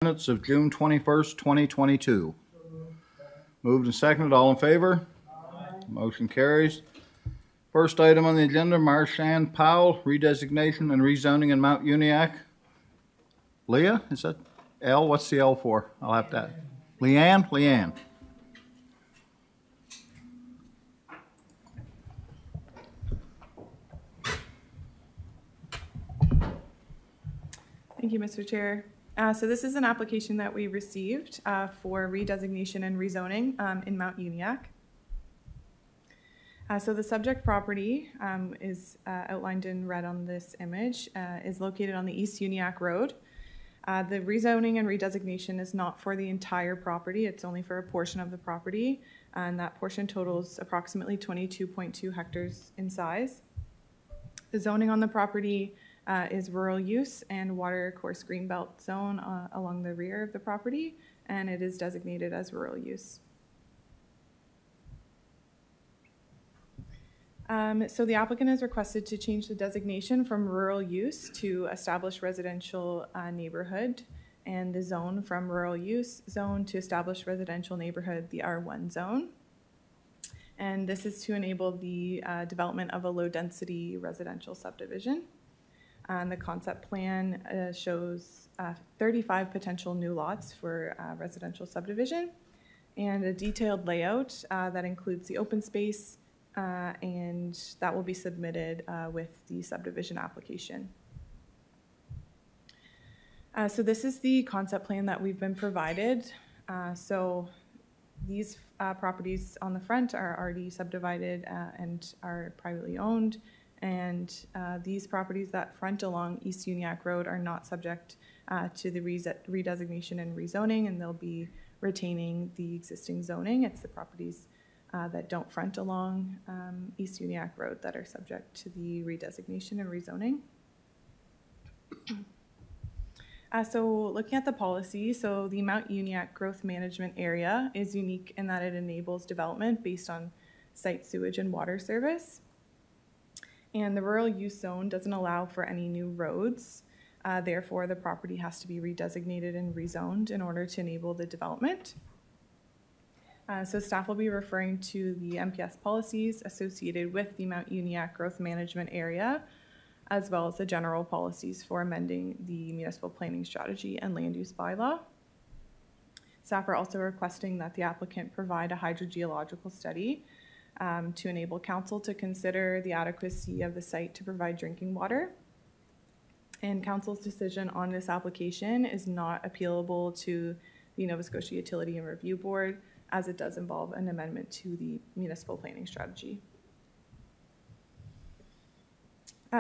Minutes of June 21st, 2022. Moved and seconded. All in favor? Aye. Motion carries. First item on the agenda, Marchand Powell, redesignation and rezoning in Mount Uniacke. Leah, is that L? What's the L for? I'll have that. Leanne? Leanne. Thank you, Mr. Chair. So this is an application that we received for redesignation and rezoning in Mount Uniacke. So the subject property is outlined in red on this image, is located on the East Uniacke Road. The rezoning and redesignation is not for the entire property, it's only for a portion of the property, and that portion totals approximately 22.2 hectares in size. The zoning on the property is rural use and water course greenbelt zone along the rear of the property, and it is designated as rural use. So the applicant has requested to change the designation from rural use to established residential neighborhood, and the zone from rural use zone to established residential neighborhood, the R1 zone. And this is to enable the development of a low density residential subdivision. And the concept plan shows 35 potential new lots for residential subdivision, and a detailed layout that includes the open space, and that will be submitted with the subdivision application. So this is the concept plan that we've been provided. So these properties on the front are already subdivided and are privately owned, and these properties that front along East Uniacke Road are not subject to the redesignation and rezoning, and they'll be retaining the existing zoning. It's the properties that don't front along East Uniacke Road that are subject to the redesignation and rezoning. So looking at the policy, so the Mount Uniacke Growth Management Area is unique in that it enables development based on site sewage and water service. And the rural use zone doesn't allow for any new roads. Therefore, the property has to be redesignated and rezoned in order to enable the development. So staff will be referring to the MPS policies associated with the Mount Uniacke Growth Management Area, as well as the general policies for amending the municipal planning strategy and land use bylaw. Staff are also requesting that the applicant provide a hydrogeological study to enable council to consider the adequacy of the site to provide drinking water. And council's decision on this application is not appealable to the Nova Scotia Utility and Review Board, as it does involve an amendment to the municipal planning strategy.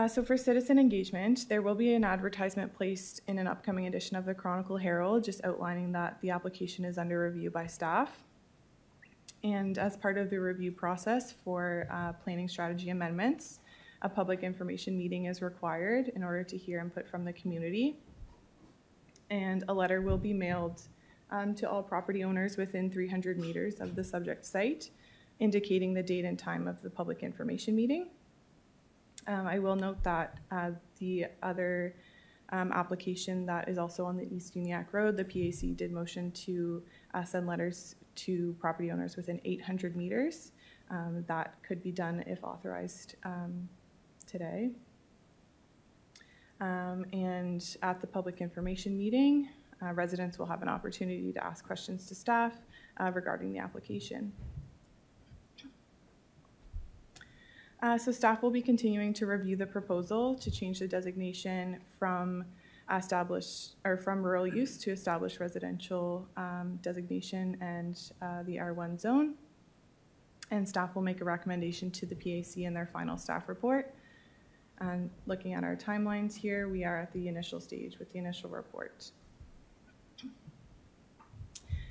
So for citizen engagement, there will be an advertisement placed in an upcoming edition of the Chronicle Herald, just outlining that the application is under review by staff. And as part of the review process for planning strategy amendments, a public information meeting is required in order to hear input from the community. And a letter will be mailed to all property owners within 300 meters of the subject site, indicating the date and time of the public information meeting. I will note that the other application that is also on the East Uniacke Road, the PAC did motion to send letters to property owners within 800 meters. That could be done if authorized today. And at the public information meeting, residents will have an opportunity to ask questions to staff regarding the application. So staff will be continuing to review the proposal to change the designation from rural use to established residential designation and the R1 zone. And staff will make a recommendation to the PAC in their final staff report. And looking at our timelines here, we are at the initial stage with the initial report.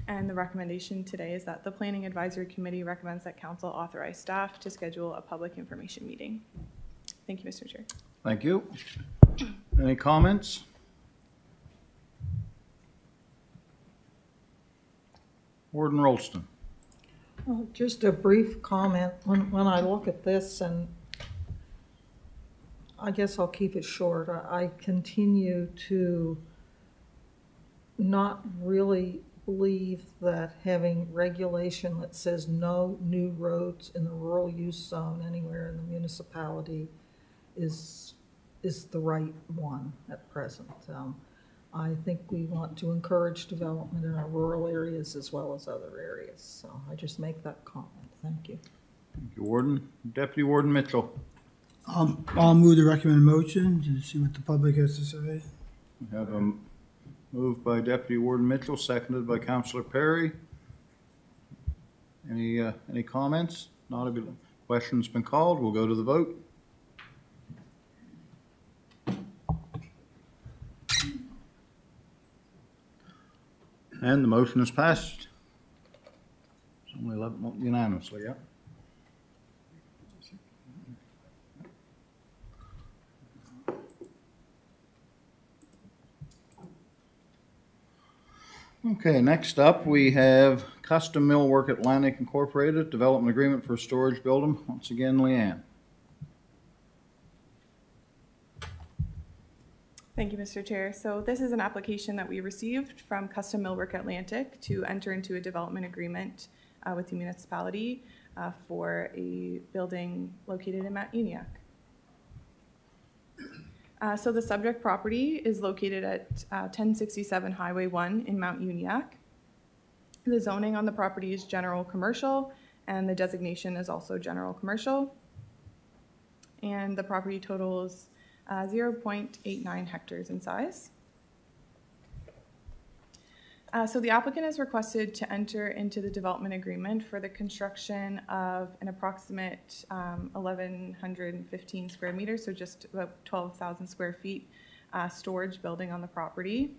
And the recommendation today is that the Planning Advisory Committee recommends that Council authorize staff to schedule a public information meeting. Thank you, Mr. Chair. Thank you. Any comments? Warden Rolston. Well, just a brief comment. When I look at this, and I guess I'll keep it short, I continue to not really believe that having regulation that says no new roads in the rural use zone anywhere in the municipality is the right one at present. I think we want to encourage development in our rural areas as well as other areas. So I just make that comment. Thank you. Thank you, Warden. Deputy Warden Mitchell. I'll move the recommended motion to see what the public has to say. We have a move by Deputy Warden Mitchell, seconded by Councillor Perry. Any comments? Not a good question's been called. We'll go to the vote. And the motion is passed. It's only 11 unanimously, yeah. Okay, next up we have Custom Millwork Atlantic Incorporated, development agreement for a storage building. Once again, Leanne. Thank you, Mr. Chair. So this is an application that we received from Custom Millwork Atlantic to enter into a development agreement with the municipality for a building located in Mount Uniacke. So the subject property is located at 1067 Highway 1 in Mount Uniacke. The zoning on the property is general commercial, and the designation is also general commercial. And the property totals 0.89 hectares in size. So the applicant has requested to enter into the development agreement for the construction of an approximate 1,115 square meters, so just about 12,000 square feet storage building on the property.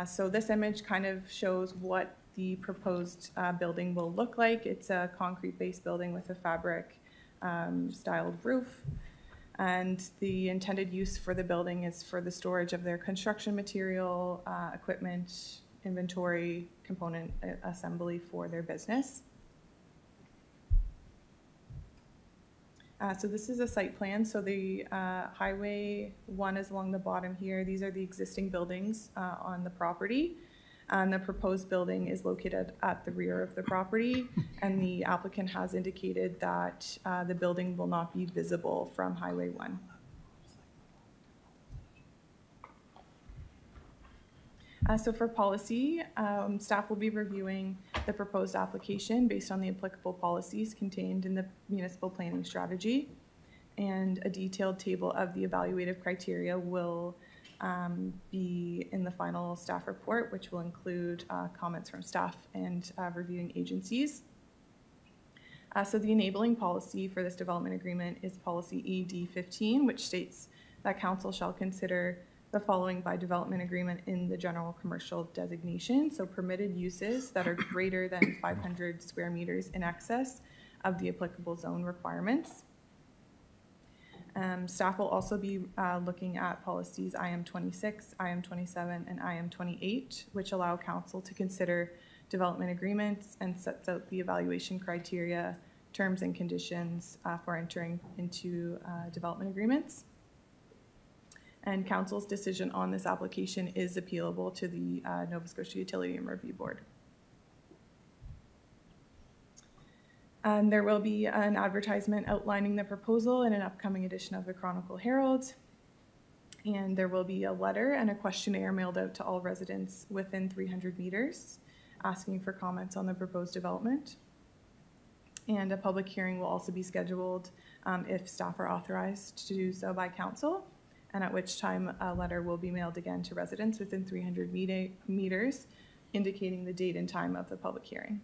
So this image kind of shows what the proposed building will look like. It's a concrete-based building with a fabric styled roof. And the intended use for the building is for the storage of their construction material, equipment, inventory, component assembly for their business. So this is a site plan. So the Highway 1 is along the bottom here. These are the existing buildings on the property. And the proposed building is located at the rear of the property. And the applicant has indicated that the building will not be visible from Highway 1. So for policy, staff will be reviewing the proposed application based on the applicable policies contained in the municipal planning strategy. And a detailed table of the evaluative criteria will be in the final staff report, which will include comments from staff and reviewing agencies. So the enabling policy for this development agreement is policy ED15, which states that council shall consider the following by development agreement in the general commercial designation. So permitted uses that are greater than 500 square meters in excess of the applicable zone requirements. Staff will also be looking at policies IM26, IM27, and IM28, which allow council to consider development agreements and sets out the evaluation criteria, terms and conditions for entering into development agreements. And council's decision on this application is appealable to the Nova Scotia Utility and Review Board. And there will be an advertisement outlining the proposal in an upcoming edition of the Chronicle Herald. And there will be a letter and a questionnaire mailed out to all residents within 300 meters asking for comments on the proposed development. And a public hearing will also be scheduled if staff are authorized to do so by council, and at which time a letter will be mailed again to residents within 300 meters indicating the date and time of the public hearing.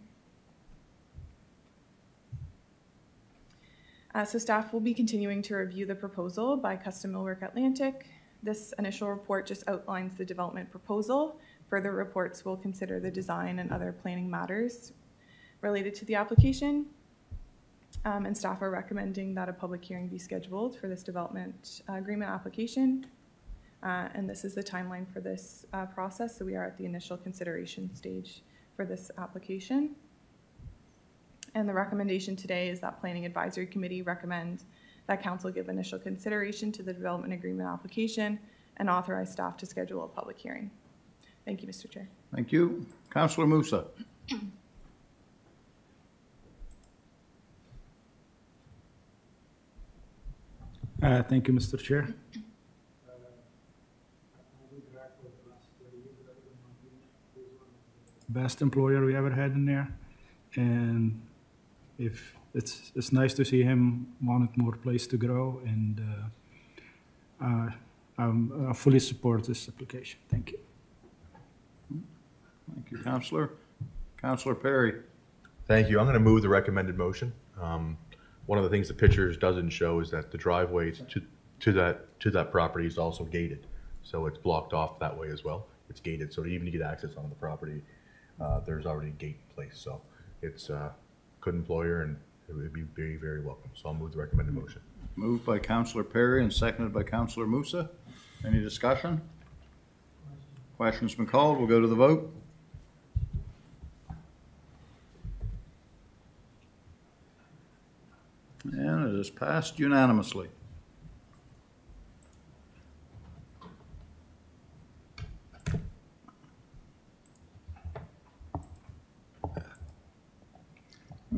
So staff will be continuing to review the proposal by Custom Millwork Atlantic. This initial report just outlines the development proposal. Further reports will consider the design and other planning matters related to the application. And staff are recommending that a public hearing be scheduled for this development agreement application. And this is the timeline for this process. So we are at the initial consideration stage for this application. And the recommendation today is that Planning Advisory Committee recommends that council give initial consideration to the development agreement application and authorize staff to schedule a public hearing. Thank you, Mr. Chair. Thank you. Councillor Musa. Thank you, Mr. Chair. Best employer we ever had in there, and if it's nice to see him wanted more place to grow, and I fully support this application. Thank you. Thank you, Councillor. Councillor Perry. Thank you. I'm going to move the recommended motion. One of the things the pictures doesn't show is that the driveway to that property is also gated, so it's blocked off that way as well. It's gated, so even to get access onto the property, there's already a gate in place. So it's a good employer, and it would be very, very welcome. So I'll move the recommended motion. Moved by Councillor Perry and seconded by Councillor Musa. Any discussion? Question's been called. We'll go to the vote. And it is passed unanimously.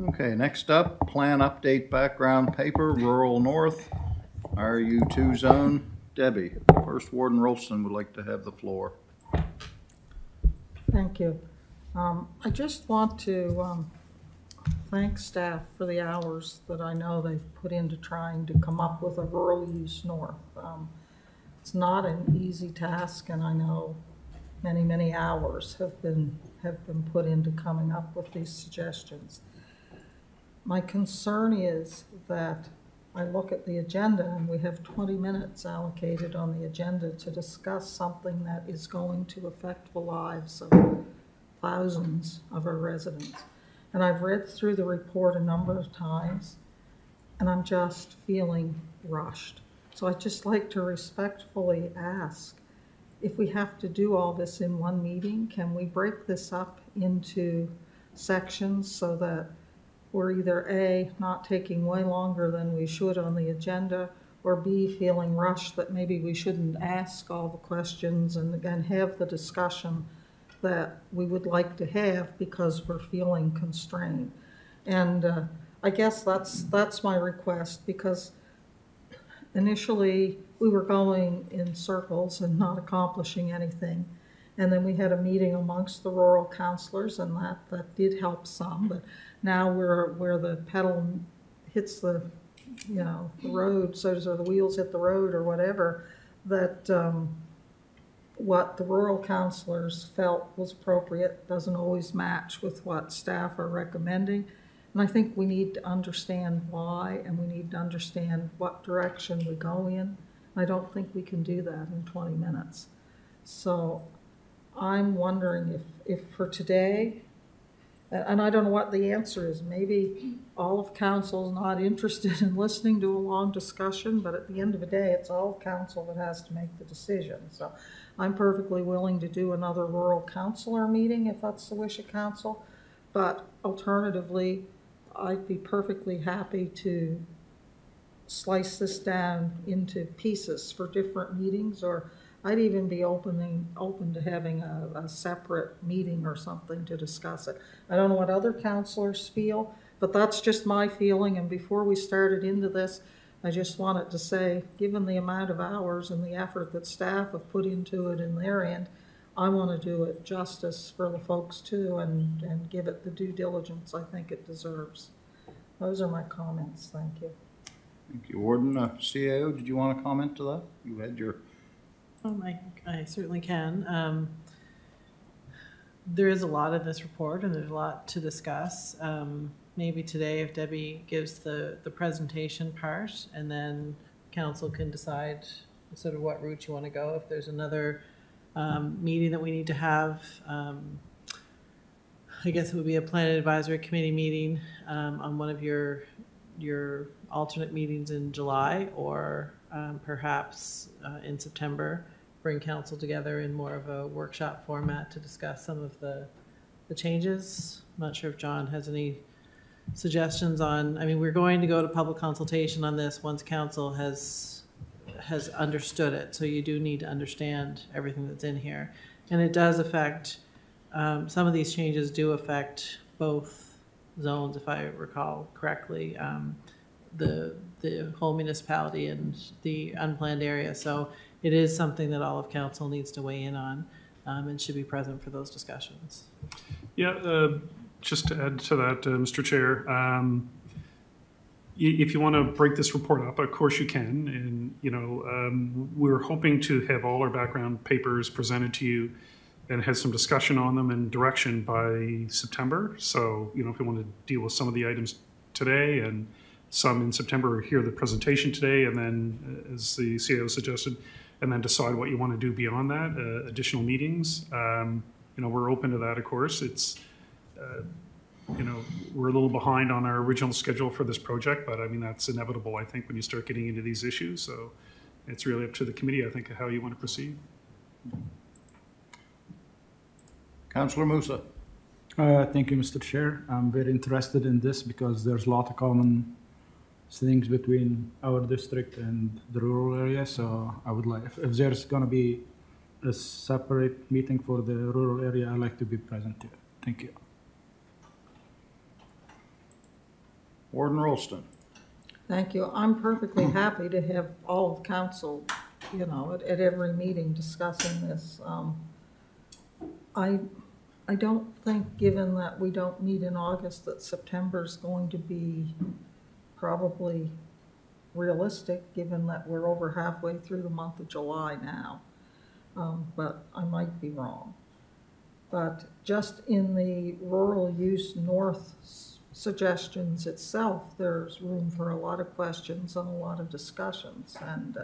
Okay, next up, plan update background paper, Rural North, RU2 zone. Debbie, First Warden Rolston would like to have the floor. Thank you. I just want to thank staff for the hours that I know they've put into trying to come up with a rural use north. It's not an easy task, and I know many, many hours have been put into coming up with these suggestions. My concern is that I look at the agenda and we have 20 minutes allocated on the agenda to discuss something that is going to affect the lives of thousands of our residents. And I've read through the report a number of times, and I'm just feeling rushed. So I'd just like to respectfully ask, if we have to do all this in one meeting, can we break this up into sections so that we're either A, not taking way longer than we should on the agenda, or B, feeling rushed that maybe we shouldn't ask all the questions and again have the discussion that we would like to have because we're feeling constrained. And I guess that's my request, because initially we were going in circles and not accomplishing anything. And then we had a meeting amongst the rural councillors, and that did help some, but now we're where the pedal hits the, the road, so the wheels hit the road or whatever, that what the rural councillors felt was appropriate doesn't always match with what staff are recommending. And I think we need to understand why, and we need to understand what direction we go in. I don't think we can do that in 20 minutes. So I'm wondering if for today, and I don't know what the answer is, maybe all of council is not interested in listening to a long discussion, but at the end of the day, it's all of council that has to make the decision. So I'm perfectly willing to do another rural councillor meeting if that's the wish of council, but alternatively, I'd be perfectly happy to slice this down into pieces for different meetings, or I'd even be open to having a separate meeting or something to discuss it. I don't know what other councillors feel, but that's just my feeling. And before we started into this, I just wanted to say, given the amount of hours and the effort that staff have put into it in their end, I want to do it justice for the folks too, and give it the due diligence I think it deserves. Those are my comments. Thank you. Thank you. Warden, CAO, did you want to comment to that? You had your... I certainly can. There is a lot in this report, and there's a lot to discuss. Maybe today, if Debbie gives the presentation part, and then council can decide sort of what route you want to go. If there's another meeting that we need to have, I guess it would be a planning advisory committee meeting on one of your alternate meetings in July, or perhaps in September, bring council together in more of a workshop format to discuss some of the changes. I'm not sure if John has any suggestions on, I mean, we're going to go to public consultation on this once council has understood it. So you do need to understand everything that's in here. And it does affect, some of these changes do affect both zones, if I recall correctly, the whole municipality and the unplanned area. So it is something that all of council needs to weigh in on, and should be present for those discussions. Yeah, just to add to that, Mr. Chair, if you want to break this report up, of course you can. And, you know, we're hoping to have all our background papers presented to you and have some discussion on them and direction by September. So, you know, if you want to deal with some of the items today and some in September, hear the presentation today, and then, as the CEO suggested, and then decide what you want to do beyond that, additional meetings. You know, we're open to that, of course. It's, you know, we're a little behind on our original schedule for this project, but I mean, that's inevitable, I think, when you start getting into these issues. So it's really up to the committee, I think, how you want to proceed. Councillor Musa. Thank you, Mr. Chair. I'm very interested in this because there's a lot of common things between our district and the rural area. So I would like, if there's going to be a separate meeting for the rural area, I'd like to be present to it. Thank you. Warden Rolston. Thank you. I'm perfectly happy to have all of council, you know, at every meeting discussing this. I don't think, given that we don't meet in August, that September's going to be probably realistic, given that we're over halfway through the month of July now. But I might be wrong. But just in the rural use north suggestions itself, there's room for a lot of questions and a lot of discussions. And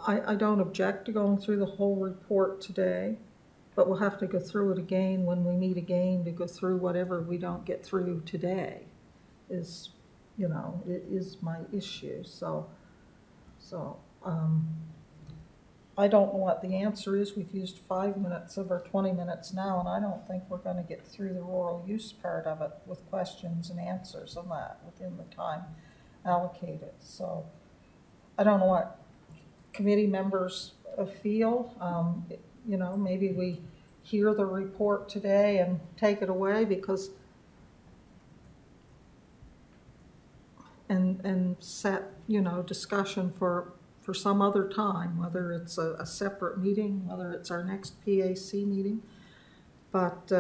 I don't object to going through the whole report today, but we'll have to go through it again when we meet again to go through whatever we don't get through today is, you know, it is my issue. So I don't know what the answer is. We've used 5 minutes of our 20 minutes now, and I don't think we're going to get through the rural use part of it with questions and answers on that within the time allocated. So I don't know what committee members feel. You know, maybe we hear the report today and take it away because and set, you know, discussion for some other time, whether it's a separate meeting, whether it's our next PAC meeting. But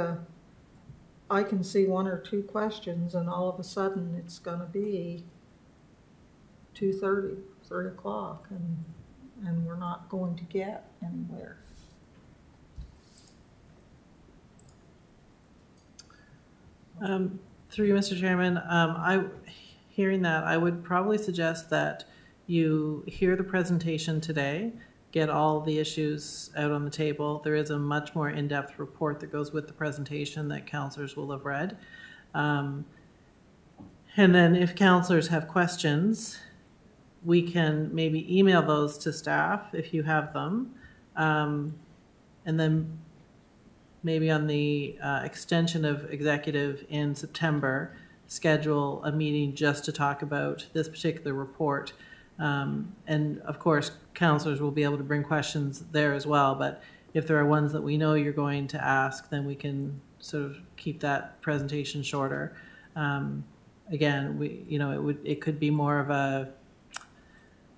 I can see 1 or 2 questions and all of a sudden it's going to be 2:30, 3 o'clock, and we're not going to get anywhere. Through you, Mr. Chairman, hearing that, I would probably suggest that you hear the presentation today, get all the issues out on the table. There is a much more in-depth report that goes with the presentation that councillors will have read. And then if councillors have questions, we can maybe email those to staff if you have them. And then maybe on the extension of executive in September, schedule a meeting just to talk about this particular report. And of course, councillors will be able to bring questions there as well. But if there are ones that we know you're going to ask, then we can sort of keep that presentation shorter. Again, it could be more of a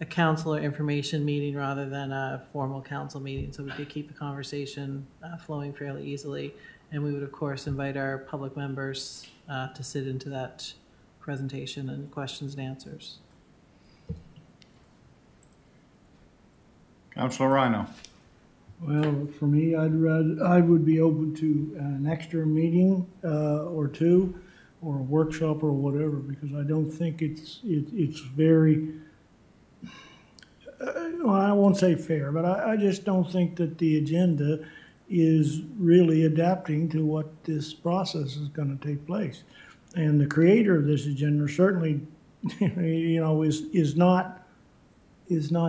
councillor information meeting rather than a formal council meeting, so we could keep the conversation flowing fairly easily. And we would, of course, invite our public members to sit into that presentation and questions and answers. Councillor Rhino. Well, for me, I would be open to an extra meeting or 2, or a workshop or whatever, because I don't think it's very. Well, I won't say fair, but I just don't think that the agenda is really adapting to what this process is going to take place. And the creator of this agenda certainly, you know, is not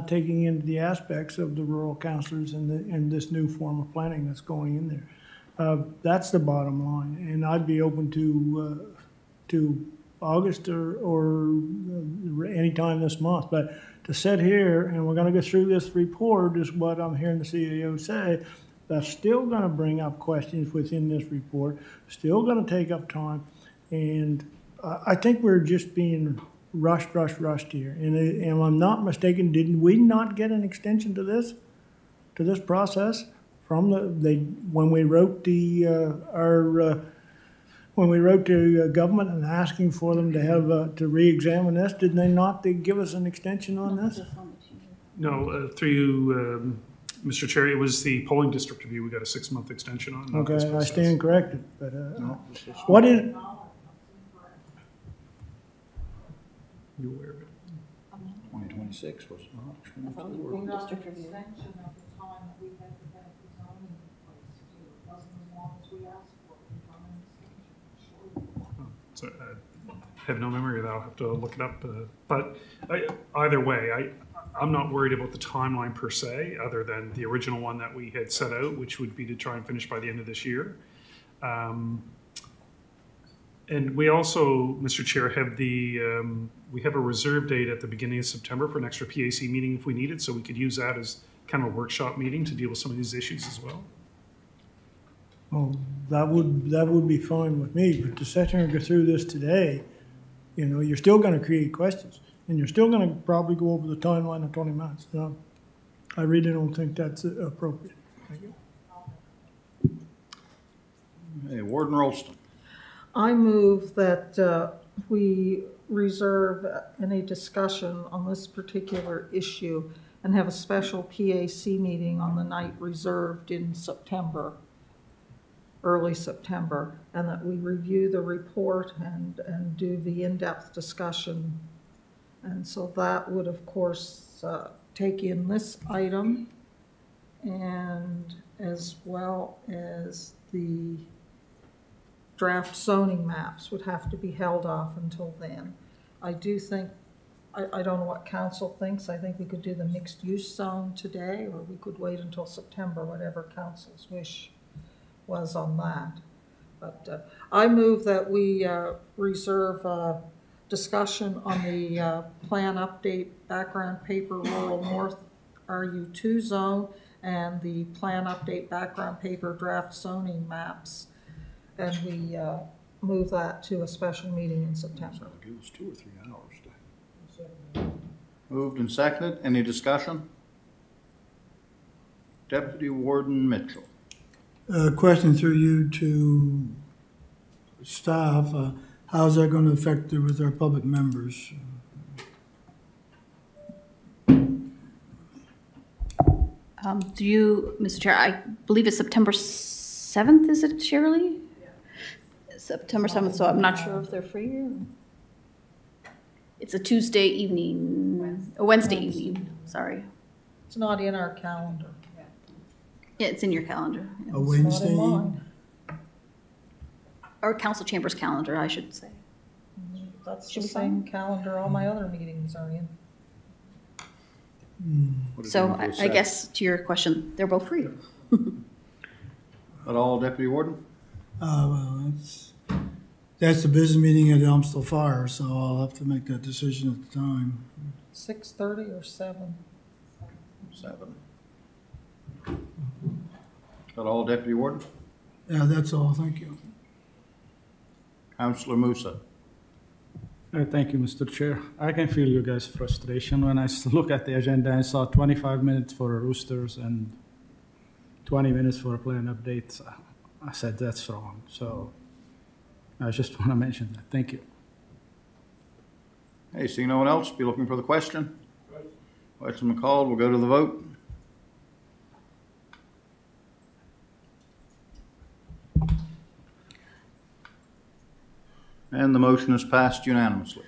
taking into the aspects of the rural councillors and this new form of planning that's going in there. That's the bottom line, and I'd be open to August or anytime this month. But to sit here and we're gonna go through this report is what I'm hearing the CAO say. That's still gonna bring up questions within this report, still gonna take up time. And I think we're just being rushed here. And if I'm not mistaken, did we not get an extension to this process from when we wrote when we wrote to government and asking for them to have to re-examine this? Did they not give us an extension on this? No, through you, Mr. Chair, it was the polling district review. We got a 6-month extension on. Okay, I stand corrected. But what is? You aware of it? 2026 was not. District review. Extension of the time that we had to have the zoning in place too. It wasn't as long as we asked for it. So I have no memory of that. I'll have to look it up. But either way, I'm not worried about the timeline per se, other than the original one that we had set out, which would be to try and finish by the end of this year. And we also, Mr. Chair, have we have a reserve date at the beginning of September for an extra PAC meeting if we need it, so we could use that as kind of a workshop meeting to deal with some of these issues as well. Well, that would be fine with me, but to sit here and go through this today, you know, you're still going to create questions, and you're still going to probably go over the timeline of 20 months. So I really don't think that's appropriate. Thank you. Hey, Warden Rolston. I move that we reserve any discussion on this particular issue and have a special PAC meeting on the night reserved in September, early September, and that we review the report and do the in-depth discussion. And so that would, of course, take in this item, and as well as the draft zoning maps would have to be held off until then. I do think, I don't know what council thinks. I think we could do the mixed use zone today, or we could wait until September, whatever council's wish was on that. But I move that we reserve discussion on the plan update background paper rural north RU2 zone and the plan update background paper draft zoning maps. And we move that to a special meeting in September. Give us 2 or 3 hours. Moved and seconded. Any discussion? Deputy Warden Mitchell. Question through you to staff. How's that going to affect with our public members? Do you, Mr. Chair, I believe it's September 7th, is it, Shirley? Yeah. September 7th, so I'm not sure if they're free or... It's a Tuesday evening, a Wednesday evening, sorry. It's not in our calendar. Yeah, it's in your calendar. A Wednesday? Or council chamber's calendar, I should say. That's the same calendar all my other meetings are in. So I guess to your question, they're both free. At all, Deputy Warden? Well, that's the business meeting at Elmsville Fire, so I'll have to make that decision at the time. 6:30 or 7? 7. At all, Deputy Warden? Yeah, that's all. Thank you. Councillor Musa. Thank you, Mr. Chair. I can feel you guys' frustration when I look at the agenda and saw 25 minutes for roosters and 20 minutes for a plan update. I said that's wrong. So I just want to mention that. Thank you. Hey, see no one else? Be looking for the question? Question called. We'll go to the vote. And the motion is passed unanimously.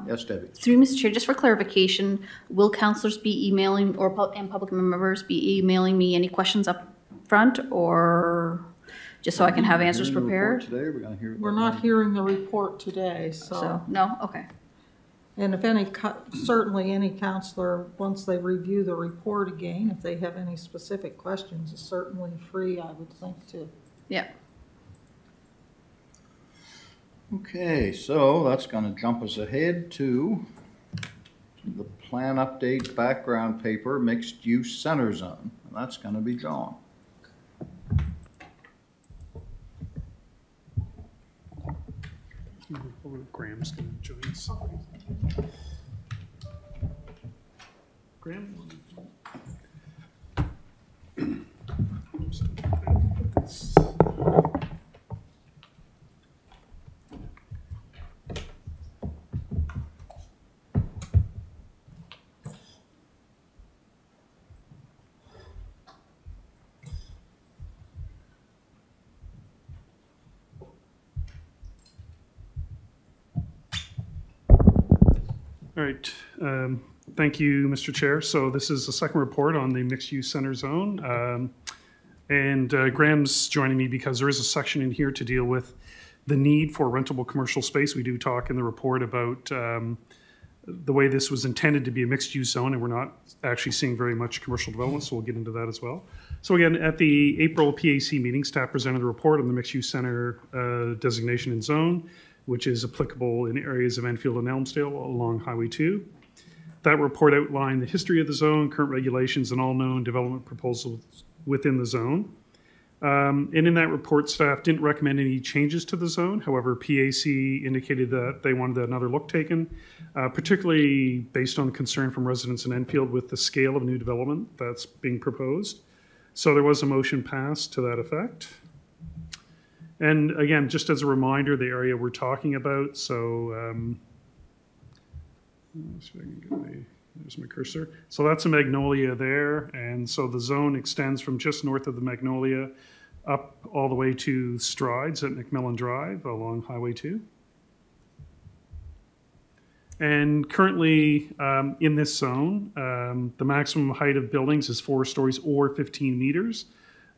Yes, Debbie. Through Mr. Chair, just for clarification, will councillors be emailing and public members be emailing me any questions up front, or just so I can have answers prepared? Today, we're going to hear. We're not hearing the report today, so no? Okay. And if any, certainly any councillor, once they review the report again, if they have any specific questions, is certainly free, I would think, to. Yeah. Okay, so that's gonna jump us ahead to the plan update background paper, mixed use center zone. And that's gonna be John. Graham's going to join us. Graham? All right. Thank you, Mr. Chair. So this is the second report on the mixed-use center zone. Graham's joining me because there is a section in here to deal with the need for rentable commercial space. We do talk in the report about the way this was intended to be a mixed-use zone, and we're not actually seeing very much commercial development, so we'll get into that as well. So again, at the April PAC meeting, staff presented the report on the mixed-use center designation and zone, which is applicable in areas of Enfield and Elmsdale along Highway 2. That report outlined the history of the zone, current regulations, and all known development proposals within the zone. And in that report, staff didn't recommend any changes to the zone. However, PAC indicated that they wanted another look taken, particularly based on concern from residents in Enfield with the scale of new development that's being proposed. So there was a motion passed to that effect. And again, just as a reminder, the area we're talking about, so let's see if I can get there's my cursor. So that's a magnolia there, and so the zone extends from just north of the magnolia up all the way to Strides at McMillan Drive along Highway 2. And currently in this zone, the maximum height of buildings is 4 stories or 15 meters.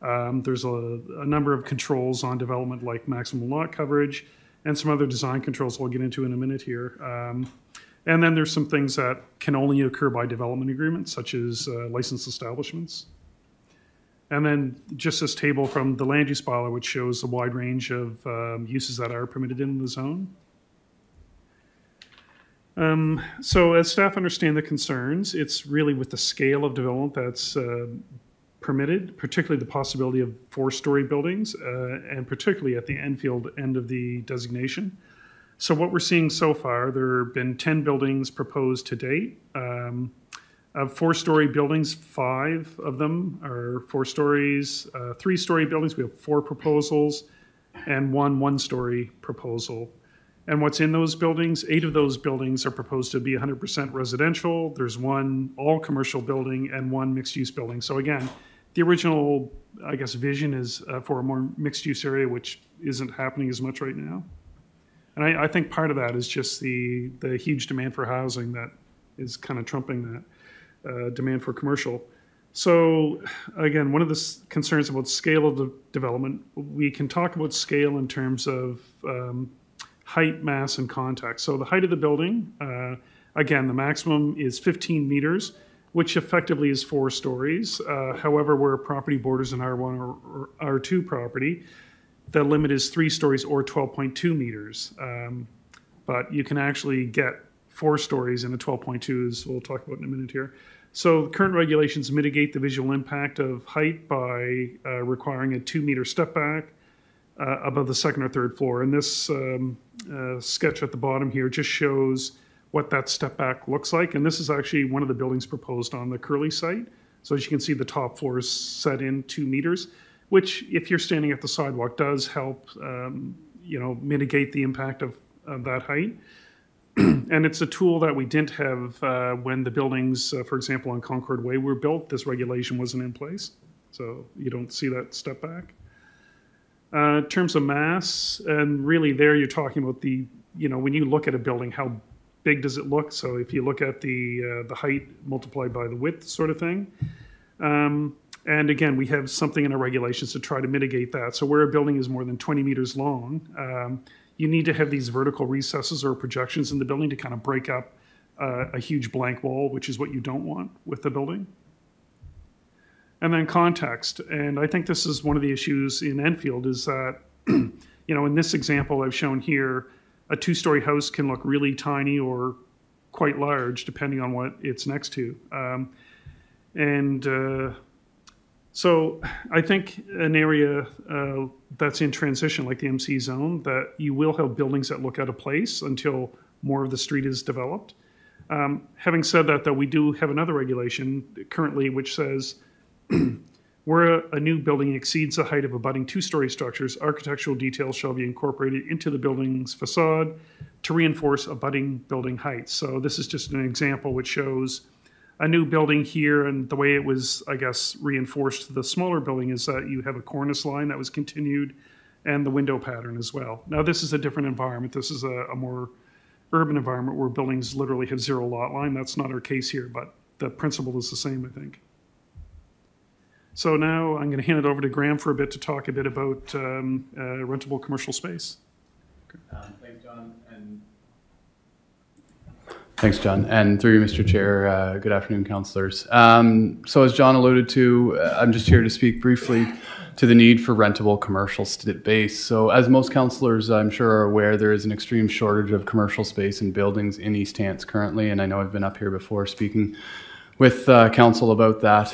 There's a number of controls on development like maximum lot coverage and some other design controls we'll get into in a minute here. And then there's some things that can only occur by development agreements, such as licensed establishments. And then just this table from the land use bylaw, which shows a wide range of uses that are permitted in the zone. So as staff understand the concerns, it's really with the scale of development that's permitted, particularly the possibility of 4-story buildings, and particularly at the Enfield end of the designation. So what we're seeing so far, there have been 10 buildings proposed to date. Of 4-story buildings, 5 of them are 4 stories. 3-story buildings, we have 4 proposals, and 1 one-story proposal. And what's in those buildings, 8 of those buildings are proposed to be 100% residential. There's 1 all-commercial building and 1 mixed-use building. So again, the original, I guess, vision is for a more mixed-use area, which isn't happening as much right now. And I think part of that is just the huge demand for housing that is kind of trumping that demand for commercial. So again, one of the concerns about scale of the development, we can talk about scale in terms of height, mass, and context. So the height of the building, again, the maximum is 15 meters, which effectively is 4 stories. However, where a property borders an R1 or R2 property, the limit is 3 stories or 12.2 meters. But you can actually get 4 stories in a 12.2, as we'll talk about in a minute here. So current regulations mitigate the visual impact of height by requiring a 2-meter step back above the 2nd or 3rd floor. And this sketch at the bottom here just shows what that step back looks like. And this is actually one of the buildings proposed on the Curly site. So as you can see, the top floor is set in 2 meters, which if you're standing at the sidewalk does help, mitigate the impact of that height. And it's a tool that we didn't have when the buildings, for example, on Concord Way were built. This regulation wasn't in place. So you don't see that step back. In terms of mass, and really there you're talking about the, when you look at a building, how big does it look? So if you look at the height multiplied by the width sort of thing. And again, we have something in our regulations to try to mitigate that. So where a building is more than 20 meters long, you need to have these vertical recesses or projections in the building to kind of break up a huge blank wall, which is what you don't want with the building. And then context. And I think this is one of the issues in Enfield is that, in this example I've shown here, a two-story house can look really tiny or quite large depending on what it's next to. So I think an area that's in transition, like the MC zone, that you will have buildings that look out of place until more of the street is developed. Having said that, though, we do have another regulation currently which says where a new building exceeds the height of abutting two-story structures, architectural details shall be incorporated into the building's facade to reinforce abutting building heights. So this is just an example which shows a new building here, and the way it was, I guess, reinforced to the smaller building is that you have a cornice line that was continued and the window pattern as well. Now, this is a different environment. This is a more urban environment where buildings literally have zero lot line. That's not our case here, but the principle is the same, I think. So now I'm going to hand it over to Graham for a bit to talk a bit about rentable commercial space. Thanks, John. And through you, Mr. Chair, good afternoon, councillors. So as John alluded to, I'm just here to speak briefly to the need for rentable commercial space. So as most councillors, I'm sure, are aware, there is an extreme shortage of commercial space and buildings in East Hants currently, and I know I've been up here before speaking with council about that,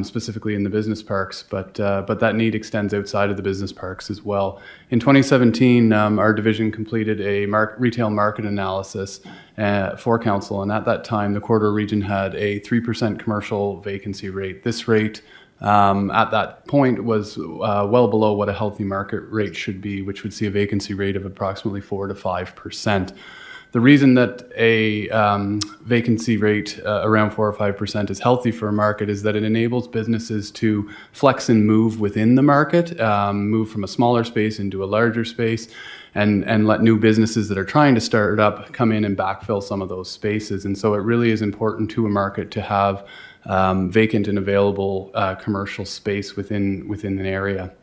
specifically in the business parks, but that need extends outside of the business parks as well. In 2017, our division completed a retail market analysis for council, and at that time, the Corridor region had a 3% commercial vacancy rate. This rate at that point was well below what a healthy market rate should be, which would see a vacancy rate of approximately 4 to 5%. The reason that a vacancy rate around 4 or 5% is healthy for a market is that it enables businesses to flex and move within the market, move from a smaller space into a larger space, and let new businesses that are trying to start up come in and backfill some of those spaces. And so it really is important to a market to have vacant and available commercial space within an area.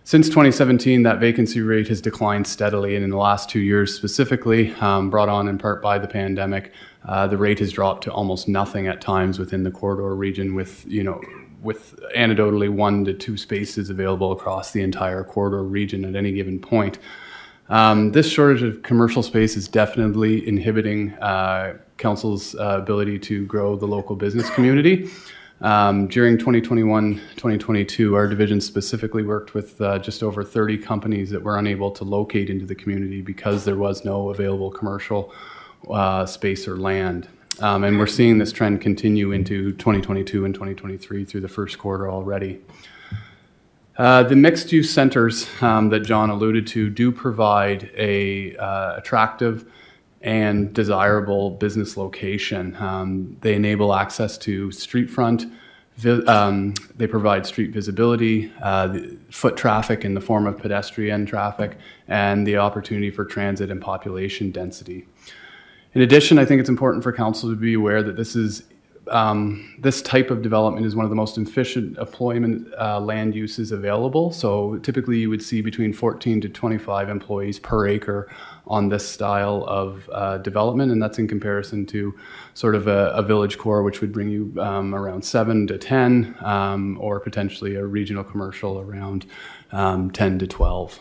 Since 2017, that vacancy rate has declined steadily, and in the last 2 years specifically, brought on in part by the pandemic, the rate has dropped to almost nothing at times within the Corridor region, with anecdotally 1 to 2 spaces available across the entire Corridor region at any given point. This shortage of commercial space is definitely inhibiting council's ability to grow the local business community. During 2021-2022, our division specifically worked with just over 30 companies that were unable to locate into the community because there was no available commercial space or land. And we're seeing this trend continue into 2022 and 2023 through the first quarter already. The mixed-use centers that John alluded to do provide a attractive and desirable business location. They enable access to street front. They provide street visibility, foot traffic in the form of pedestrian traffic, and the opportunity for transit and population density. In addition, I think it's important for council to be aware that this type of development is one of the most efficient employment land uses available. So typically you would see between 14 to 25 employees per acre on this style of development, and that's in comparison to sort of a village core, which would bring you around 7 to 10, or potentially a regional commercial around 10 to 12.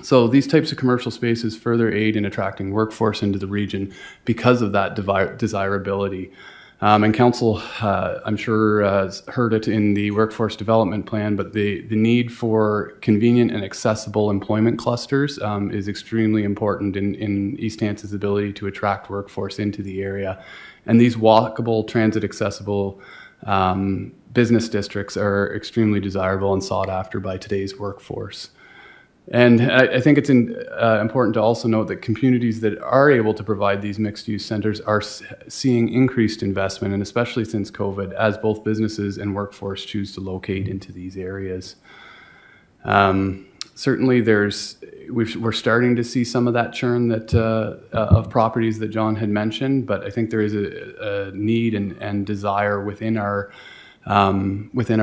So these types of commercial spaces further aid in attracting workforce into the region because of that desirability. And council, I'm sure, has heard it in the workforce development plan, but the need for convenient and accessible employment clusters is extremely important in East Hants' ability to attract workforce into the area. And these walkable, transit accessible business districts are extremely desirable and sought after by today's workforce. And I think it's important to also note that communities that are able to provide these mixed-use centers are seeing increased investment, and especially since COVID, as both businesses and workforce choose to locate into these areas. Certainly, we're starting to see some of that churn that of properties that John had mentioned, but I think there is a need and desire within our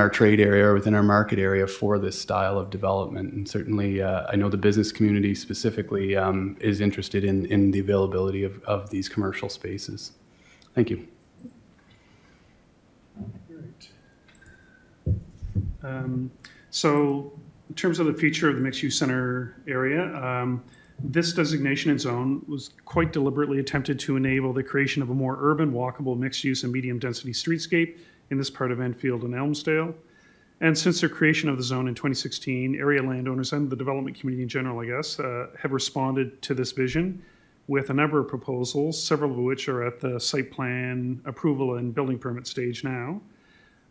trade area, within our market area, for this style of development. And certainly, I know the business community specifically is interested in the availability of these commercial spaces. Thank you. Great. So in terms of the future of the mixed-use center area, This designation and zone was quite deliberately attempted to enable the creation of a more urban, walkable, mixed-use and medium-density streetscape in this part of Enfield and Elmsdale. And since the creation of the zone in 2016, area landowners and the development community in general, I guess, have responded to this vision with a number of proposals, several of which are at the site plan approval and building permit stage now.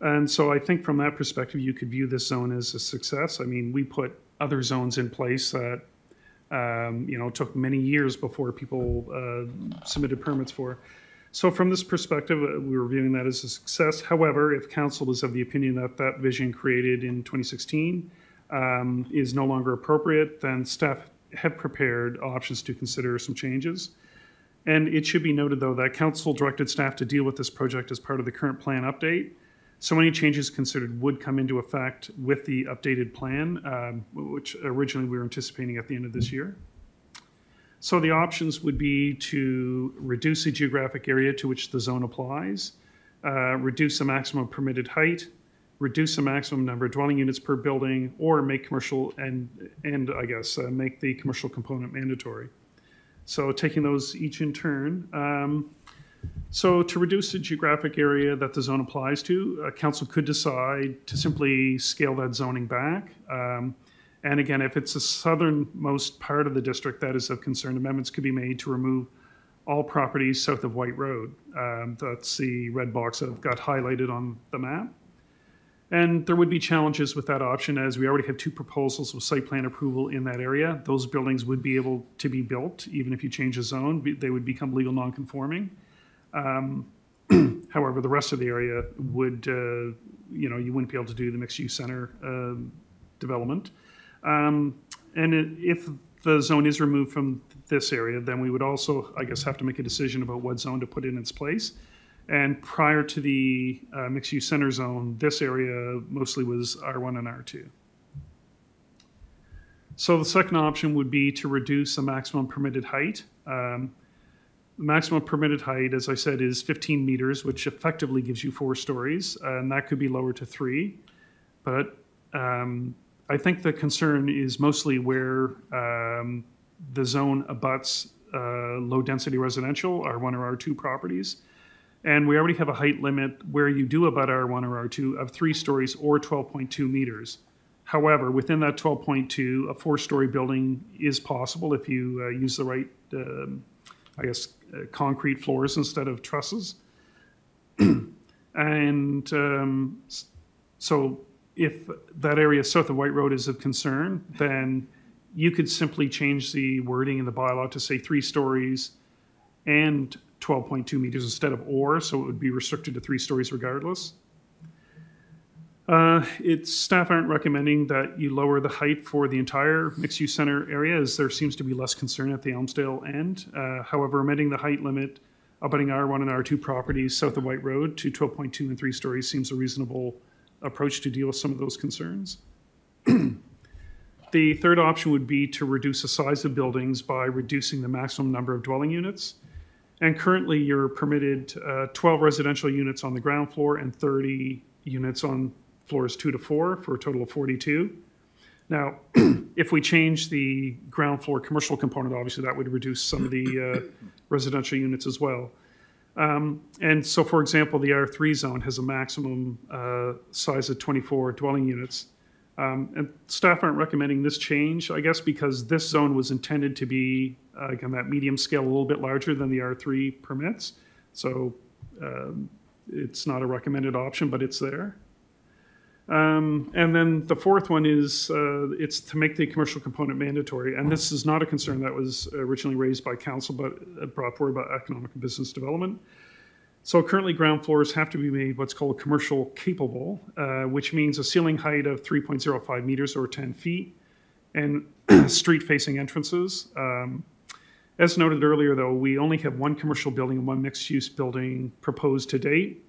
And so I think from that perspective, you could view this zone as a success. I mean, we put other zones in place that took many years before people submitted permits for. So from this perspective, we're viewing that as a success. However, if council is of the opinion that that vision created in 2016 is no longer appropriate, then staff have prepared options to consider some changes. And it should be noted, though, that council directed staff to deal with this project as part of the current plan update. So any changes considered would come into effect with the updated plan, which originally we were anticipating at the end of this year. So the options would be to reduce the geographic area to which the zone applies, reduce the maximum permitted height, reduce the maximum number of dwelling units per building, or make commercial and I guess make the commercial component mandatory. So taking those each in turn. So to reduce the geographic area that the zone applies to, council could decide to simply scale that zoning back. And again, if it's the southernmost part of the district that is of concern, amendments could be made to remove all properties south of White Road. That's the red box that I've got highlighted on the map. And there would be challenges with that option, as we already have 2 proposals of site plan approval in that area. Those buildings would be able to be built, even if you change the zone, they would become legal non-conforming. However, the rest of the area would, you wouldn't be able to do the mixed-use center development. And if the zone is removed from this area, then we would also, I guess, have to make a decision about what zone to put in its place. And prior to the mixed-use center zone, this area mostly was R1 and R2. So the second option would be to reduce the maximum permitted height. The maximum permitted height, as I said, is 15 meters, which effectively gives you 4 stories, and that could be lowered to 3. But I think the concern is mostly where the zone abuts low-density residential, R1 or R2 properties. And we already have a height limit where you do abut R1 or R2 of 3 stories or 12.2 meters. However, within that 12.2, a 4-story building is possible if you use the right, concrete floors instead of trusses. And so if that area south of White Road is of concern, then you could simply change the wording in the bylaw to say 3 stories and 12.2 meters instead of or, so it would be restricted to 3 stories regardless. Staff aren't recommending that you lower the height for the entire mixed-use center area, as there seems to be less concern at the Elmsdale end. However, amending the height limit abutting R1 and R2 properties south of White Road to 12.2 and 3 stories seems a reasonable approach to deal with some of those concerns. The third option would be to reduce the size of buildings by reducing the maximum number of dwelling units. And currently you're permitted 12 residential units on the ground floor and 30 units on floors 2 to 4 for a total of 42. Now, if we change the ground floor commercial component, obviously that would reduce some of the residential units as well. And so, for example, the R3 zone has a maximum size of 24 dwelling units. And staff aren't recommending this change, I guess, because this zone was intended to be, again, that medium scale, a little bit larger than the R3 permits. So it's not a recommended option, but it's there. And then the fourth one is it's to make the commercial component mandatory. And this is not a concern that was originally raised by council, but brought forward by economic and business development. So currently ground floors have to be made what's called commercial capable, which means a ceiling height of 3.05 meters or 10 feet and street facing entrances. As noted earlier, though, we only have 1 commercial building and 1 mixed use building proposed to date.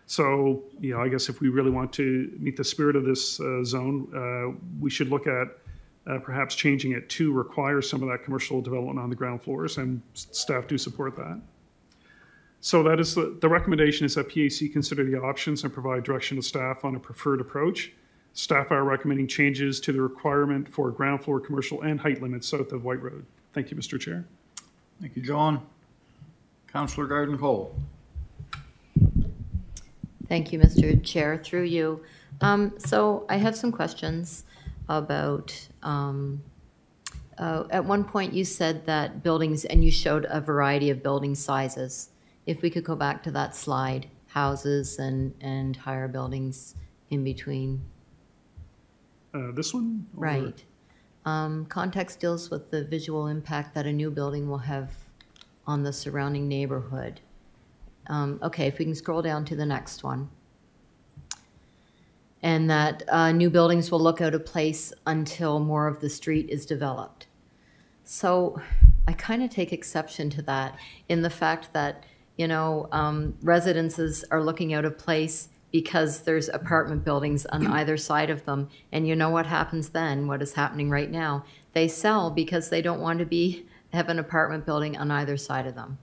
So, I guess if we really want to meet the spirit of this zone, we should look at perhaps changing it to require some of that commercial development on the ground floors, and staff do support that. So that is the recommendation is that PAC consider the options and provide direction to staff on a preferred approach. Staff are recommending changes to the requirement for ground floor commercial and height limits south of White Road. Thank you, Mr. Chair. Thank you, John. Councillor Garden Cole. Thank you, Mr. Chair, through you. So I have some questions about, at one point you said that buildings, and you showed a variety of building sizes. If we could go back to that slide, houses and higher buildings in between. This one? Or- Right. Context deals with the visual impact that a new building will have on the surrounding neighborhood. Okay, if we can scroll down to the next one. And that new buildings will look out of place until more of the street is developed. So I kind of take exception to that in the fact that, you know, residences are looking out of place because there's apartment buildings on either side of them. And you know what happens then, what is happening right now? They sell because they don't want to have an apartment building on either side of them.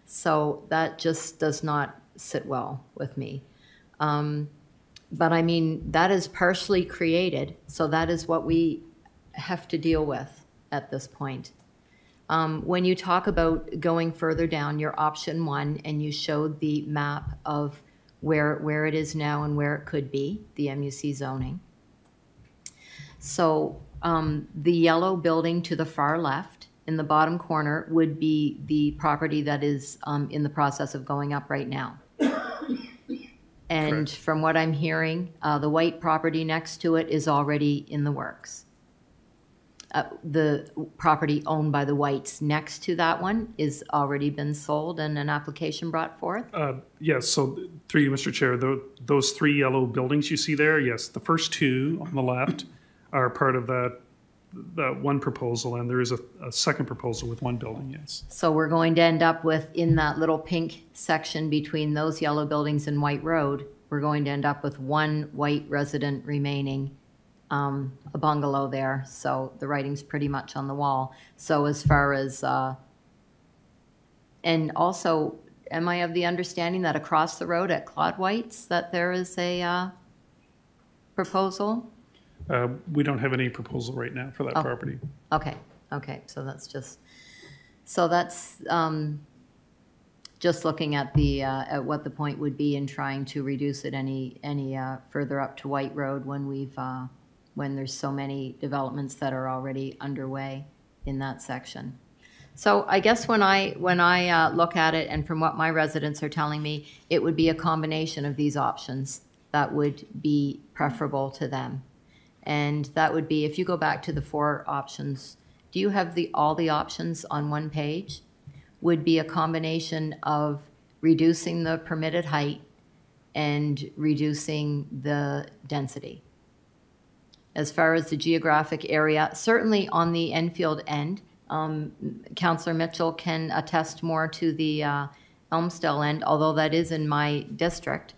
So that just does not sit well with me. But I mean, that is partially created, so that is what we have to deal with at this point. When you talk about going further down, your option 1, and you showed the map of where it is now and where it could be, the MUC zoning. So the yellow building to the far left in the bottom corner would be the property that is in the process of going up right now. And Correct. From what I'm hearing, the white property next to it is already in the works. The property owned by the Whites next to that one is already been sold and an application brought forth? Yes, so through you, Mr. Chair, those 3 yellow buildings you see there, yes, the first 2 on the left are part of that one proposal, and there is a second proposal with 1 building, yes. So we're going to end up with, in that little pink section between those yellow buildings and White Road, we're going to end up with 1 white resident remaining, a bungalow there. So the writing's pretty much on the wall. So as far as, and also, am I of the understanding that across the road at Claude White's, that there is a proposal? We don't have any proposal right now for that Oh. property. Okay, so that's just looking at at what the point would be in trying to reduce it any further up to White Road when there's so many developments that are already underway in that section. So I guess when I look at it, and from what my residents are telling me, it would be a combination of these options that would be preferable to them. And that would be, if you go back to the 4 options, do you have all the options on one page? Would be a combination of reducing the permitted height and reducing the density. As far as the geographic area, certainly on the Enfield end, Councillor Mitchell can attest more to the Elmsdale end, although that is in my district.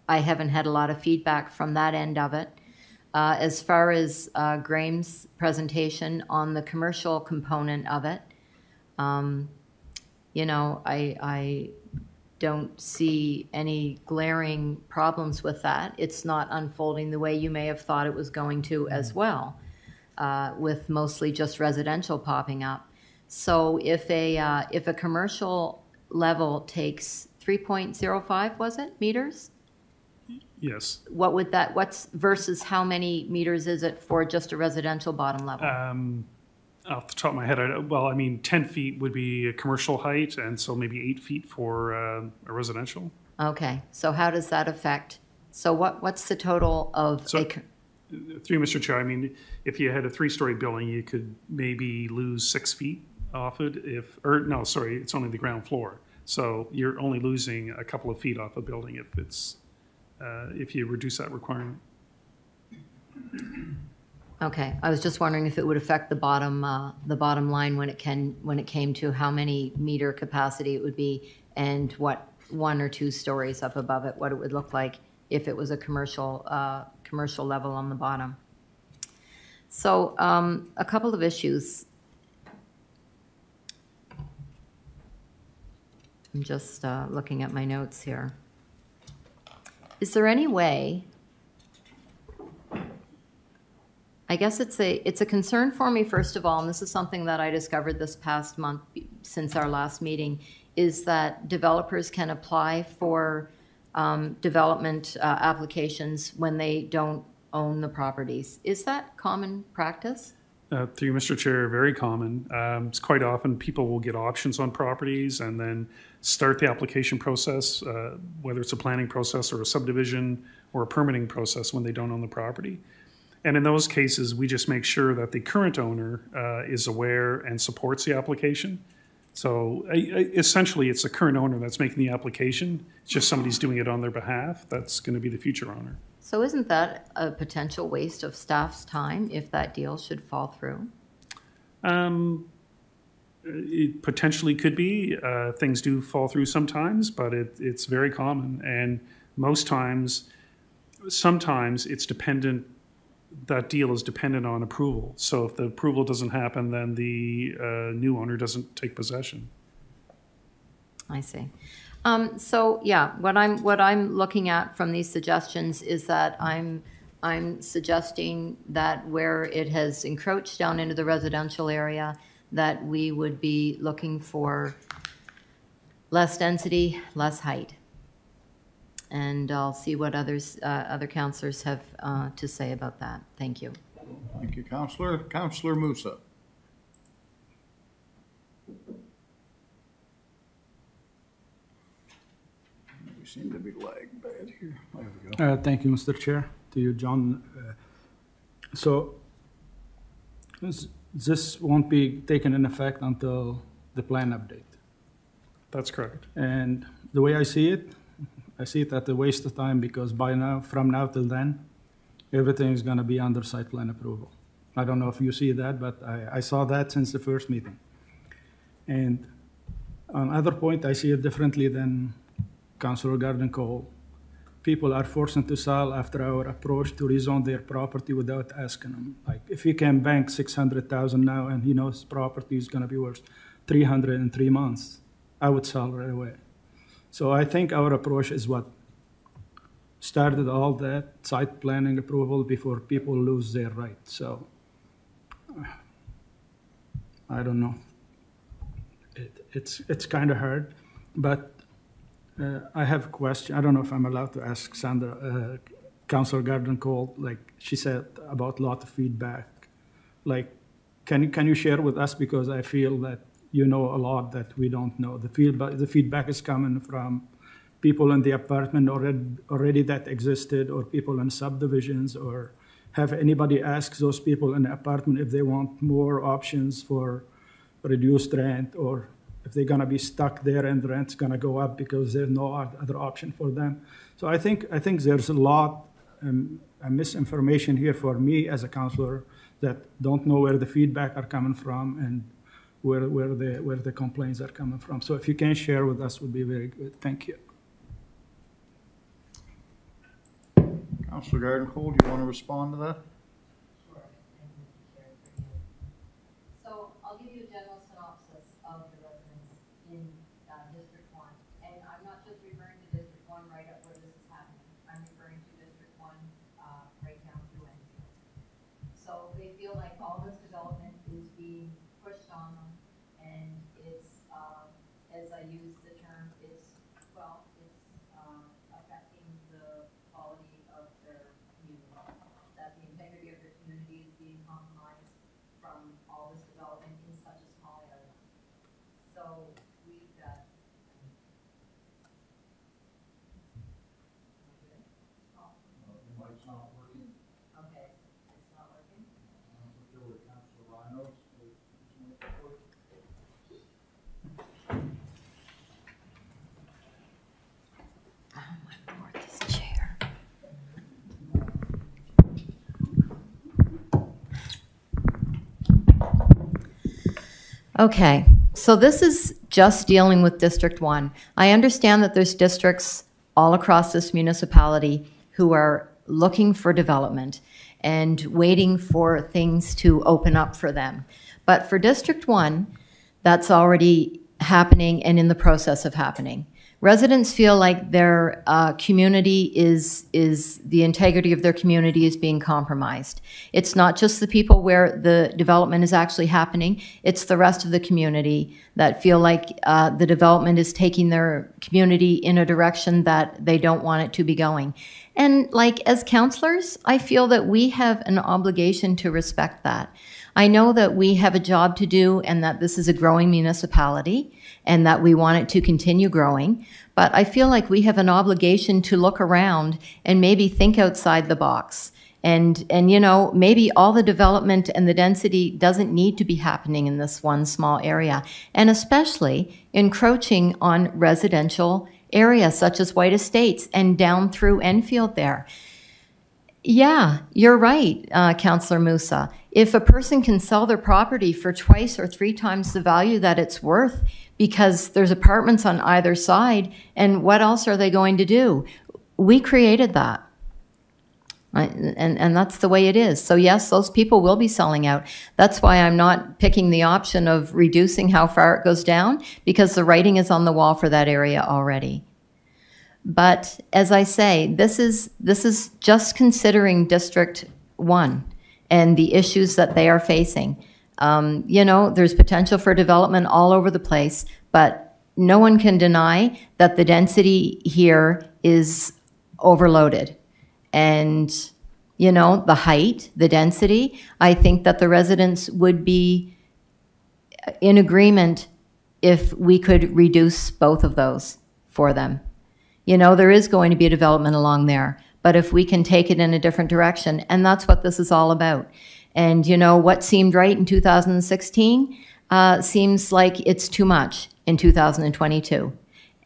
I haven't had a lot of feedback from that end of it. As far as Graham's presentation on the commercial component of it, you know, I don't see any glaring problems with that. It's not unfolding the way you may have thought it was going to as well, with mostly just residential popping up. So if a commercial level takes 3.05, was it, meters? Yes. What would what's versus how many meters is it for just a residential bottom level? Off the top of my head, 10 feet would be a commercial height, and so maybe 8 feet for a residential. Okay, so how does that affect? So what's the total of Through Mr. Chair, I mean, if you had a 3-story building, you could maybe lose 6 feet off it it's only the ground floor. So you're only losing a couple of feet off a building if you reduce that requirement. Okay, I was just wondering if it would affect the bottom line when it came to how many meter capacity it would be, and what 1 or 2 stories up above it, what it would look like if it was a commercial level on the bottom. So a couple of issues. I'm just looking at my notes here. Is there any way I guess it's a concern for me, first of all, and this is something that I discovered this past month since our last meeting, is that developers can apply for development applications when they don't own the properties. Is that common practice? Through Mr. Chair, very common. It's quite often people will get options on properties and then start the application process, whether it's a planning process or a subdivision or a permitting process when they don't own the property. And in those cases, we just make sure that the current owner is aware and supports the application. So essentially, it's the current owner that's making the application. It's just somebody's doing it on their behalf. That's going to be the future owner. So isn't that a potential waste of staff's time if that deal should fall through? It potentially could be. Things do fall through sometimes, but it's very common. And most times, sometimes it's dependent, that deal is dependent on approval. So if the approval doesn't happen, then the new owner doesn't take possession. I see. So yeah, what I'm looking at from these suggestions is that I'm suggesting that where it has encroached down into the residential area, that we would be looking for less density, less height. And I'll see what other councillors have to say about that. Thank you. Thank you, Councillor. Councillor Musa. We seem to be lagged bad here. There we go. Thank you, Mr. Chair. To you, John. So this won't be taken in effect until the plan update. That's correct. And the way I see it as a waste of time, because from now till then, everything is going to be under site plan approval. I don't know if you see that, but I saw that since the first meeting. And on other point, I see it differently than Councillor Garden-Cole. People are forced to sell after our approach to rezone their property without asking them. Like, if he can bank $600,000 now and he knows his property is going to be worth $300,000 in 3 months, I would sell right away. So I think our approach is what started all that site planning approval before people lose their right. So I don't know. It's kind of hard, but I have a question. I don't know if I'm allowed to ask Sandra, Councillor Garden-Cole, like she said about a lot of feedback. Like, can you share with us, because I feel that you know a lot that we don't know. The feedback is coming from people in the apartment already that existed, or people in subdivisions, or have anybody ask those people in the apartment if they want more options for reduced rent, or if they're going to be stuck there and the rent's going to go up because there's no other option for them. So I think there's a lot of misinformation here for me as a councillor that don't know where the feedback are coming from and where the complaints are coming from. So if you can share with us, would be very good. Thank you. Councillor Garden-Cole, do you want to respond to that? Sure. So I'll give you a general synopsis of the residents in District 1. And I'm not just referring to District 1 right up where this is happening. I'm referring to District 1 right down through Enfield. So they feel like all this development is being pushed on them, and it's, as I use the term, it's affecting the quality of their community. That the integrity of their community is being compromised from all this development in such a small area. So we've got. The mic's not working. Okay, it's not working. Oh my Lord, this chair. Okay, so this is just dealing with District 1. I understand that there's districts all across this municipality who are looking for development and waiting for things to open up for them. But for District 1, that's already happening and in the process of happening. Residents feel like their community is the integrity of their community is being compromised. It's not just the people where the development is actually happening, it's the rest of the community that feel like the development is taking their community in a direction that they don't want it to be going. And like as councillors, I feel that we have an obligation to respect that. I know that we have a job to do and that this is a growing municipality and that we want it to continue growing. But I feel like we have an obligation to look around and maybe think outside the box. And you know, maybe all the development and the density doesn't need to be happening in this one small area, and especially encroaching on residential areas such as White Estates and down through Enfield there. Yeah, you're right, Councillor Musa. If a person can sell their property for twice or three times the value that it's worth because there's apartments on either side, and what else are they going to do? We created that. Right? And that's the way it is. So yes, those people will be selling out. That's why I'm not picking the option of reducing how far it goes down, because the writing is on the wall for that area already. But as I say, this is just considering District 1 and the issues that they are facing. You know, there's potential for development all over the place, but no one can deny that the density here is overloaded. And, you know, the height, the density, I think that the residents would be in agreement if we could reduce both of those for them. You know, there is going to be a development along there, but if we can take it in a different direction, and that's what this is all about. And, you know, what seemed right in 2016 seems like it's too much in 2022.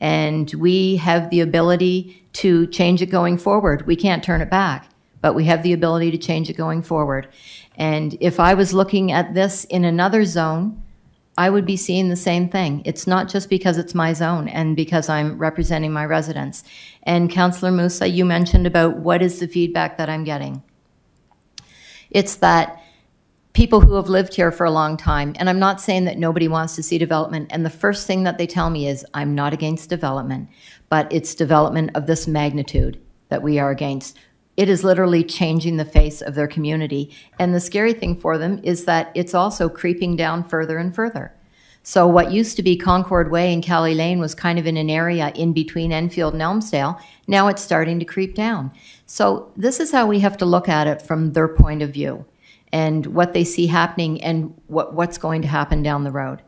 And we have the ability to change it going forward. We can't turn it back, but we have the ability to change it going forward. And if I was looking at this in another zone, I would be seeing the same thing. It's not just because it's my zone and because I'm representing my residents. And Councillor Musa, you mentioned about what is the feedback that I'm getting. It's that people who have lived here for a long time, and I'm not saying that nobody wants to see development, and the first thing that they tell me is, I'm not against development, but it's development of this magnitude that we are against. It is literally changing the face of their community. And the scary thing for them is that it's also creeping down further and further. So what used to be Concord Way and Cali Lane was kind of in an area in between Enfield and Elmsdale. Now it's starting to creep down. So this is how we have to look at it from their point of view and what they see happening and what's going to happen down the road.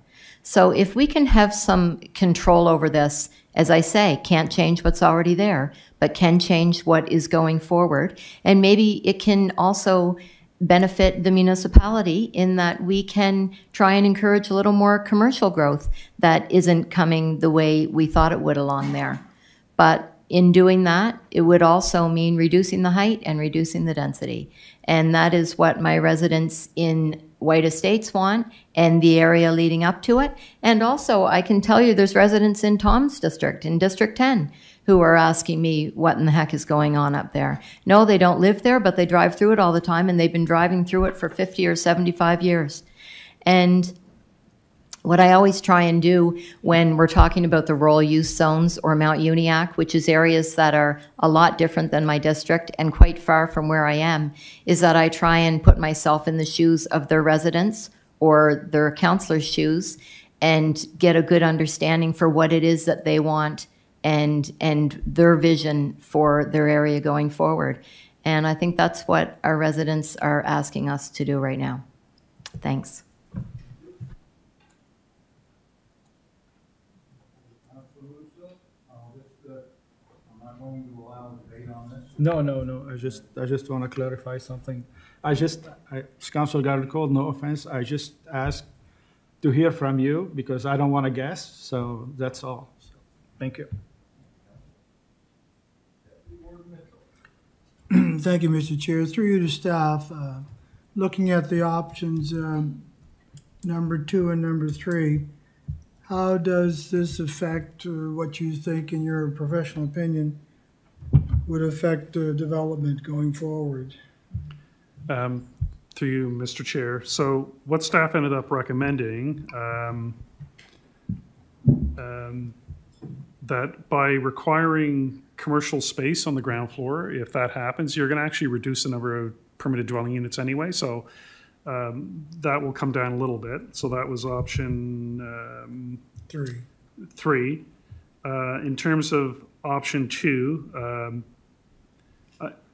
So if we can have some control over this, as I say, can't change what's already there, but can change what is going forward. And maybe it can also benefit the municipality in that we can try and encourage a little more commercial growth that isn't coming the way we thought it would along there. But in doing that, it would also mean reducing the height and reducing the density. And that is what my residents in White Estates want and the area leading up to it. And also, I can tell you there's residents in Tom's district, in District 10, who are asking me what in the heck is going on up there. No, they don't live there, but they drive through it all the time, and they've been driving through it for 50 or 75 years. And what I always try and do when we're talking about the rural use zones or Mount Uniacke, which is areas that are a lot different than my district and quite far from where I am, is that I try and put myself in the shoes of their residents or their councillor's shoes and get a good understanding for what it is that they want and their vision for their area going forward. And I think that's what our residents are asking us to do right now. Thanks. No. I just want to clarify something. Councilor Garden-Cole, no offense. I just asked to hear from you because I don't want to guess. So that's all. So, thank you. Thank you, Mr. Chair. Through you to staff, looking at the options, number 2 and number 3, how does this affect what you think, in your professional opinion, would affect development going forward? Through you, Mr. Chair. So what staff ended up recommending, that by requiring commercial space on the ground floor, if that happens, you're going to actually reduce the number of permitted dwelling units anyway. So that will come down a little bit. So that was option 3. In terms of option 2,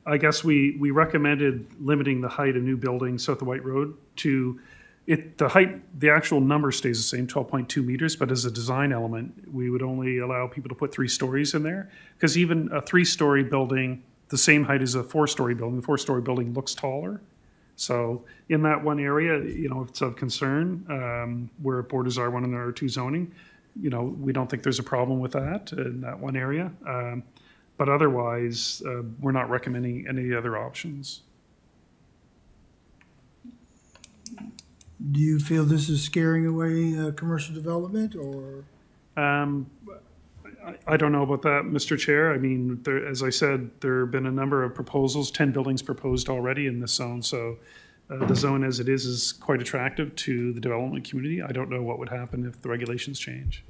I guess we recommended limiting the height of new buildings south of White Road to the height, the actual number stays the same, 12.2 meters, but as a design element, we would only allow people to put 3 stories in there. Because even a 3-story building, the same height as a 4-story building, the 4-story building looks taller. So in that one area, you know, if it's of concern, where it borders R1 and R2 zoning, you know, we don't think there's a problem with that in that one area. But otherwise, we're not recommending any other options. Do you feel this is scaring away commercial development, or? I don't know about that, Mr. Chair. I mean, as I said, there have been a number of proposals, 10 buildings proposed already in this zone. So the zone as it is quite attractive to the development community. I don't know what would happen if the regulations change.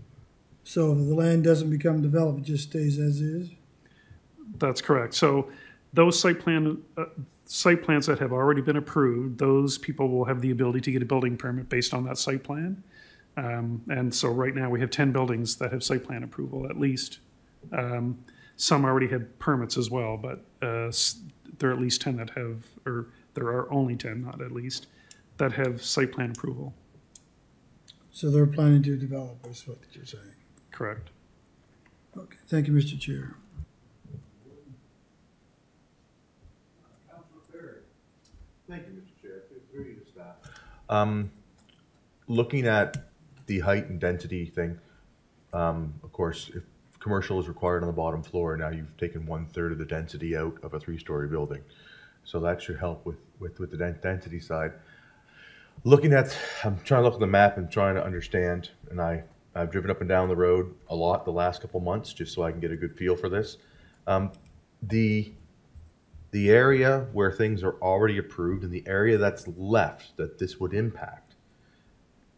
So if the land doesn't become developed, it just stays as is? That's correct. So those site plans that have already been approved, those people will have the ability to get a building permit based on that site plan. And so right now we have 10 buildings that have site plan approval at least. Some already had permits as well, but there are at least 10 that have, or there are only 10, not at least, that have site plan approval. So they're planning to develop, is what you're saying? Correct. Okay, thank you, Mr. Chair. Councillor Perry. Thank you, Mr. Chair. Through you to staff. Looking at the height and density thing, of course, if commercial is required on the bottom floor, now you've taken 1/3 of the density out of a 3-story building. So that should help with the density side. Looking at, I'm trying to look at the map and trying to understand, and I've driven up and down the road a lot the last couple months just so I can get a good feel for this. The area where things are already approved and the area that's left that this would impact,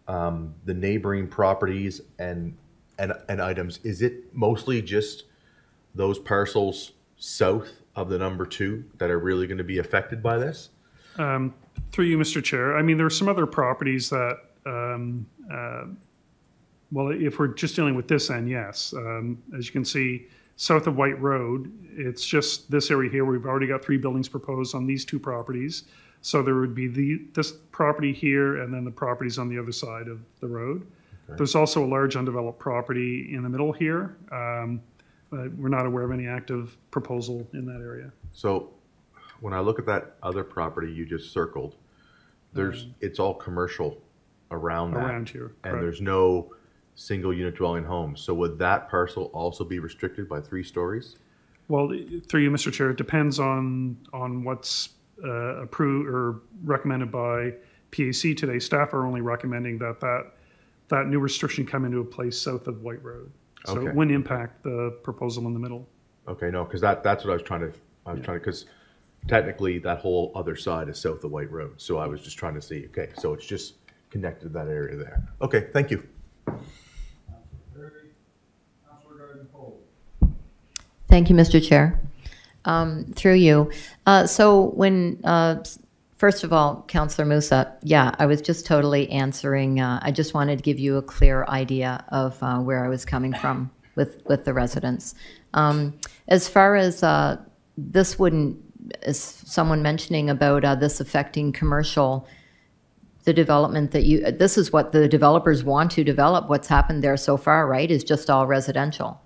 the neighboring properties and items, is it mostly just those parcels south of the number 2 that are really going to be affected by this? Through you, Mr. Chair. I mean, there are some other properties that, well, if we're just dealing with this end, yes. As you can see, south of White Road, it's just this area here. We've already got 3 buildings proposed on these 2 properties. So there would be this property here and then the properties on the other side of the road. Okay. There's also a large undeveloped property in the middle here. We're not aware of any active proposal in that area. So when I look at that other property you just circled, it's all commercial around that. Around here, and correct. There's no single unit dwelling homes. So would that parcel also be restricted by 3 stories? Well, through you, Mr. Chair, it depends on what's approved or recommended by PAC today. Staff are only recommending that new restriction come into place south of White Road. So okay. It wouldn't impact the proposal in the middle. Okay, no, because that's what I was trying to, because technically that whole other side is south of White Road. So I was just trying to see, okay, so it's just connected to that area there. Okay, thank you. Thank you, Mr. Chair. Through you. So when, first of all, Councillor Musa, yeah, I was just totally answering. I just wanted to give you a clear idea of where I was coming from with the residents. As far as this wouldn't, as someone mentioning about this affecting commercial, the development that this is what the developers want to develop. What's happened there so far, right, is just all residential.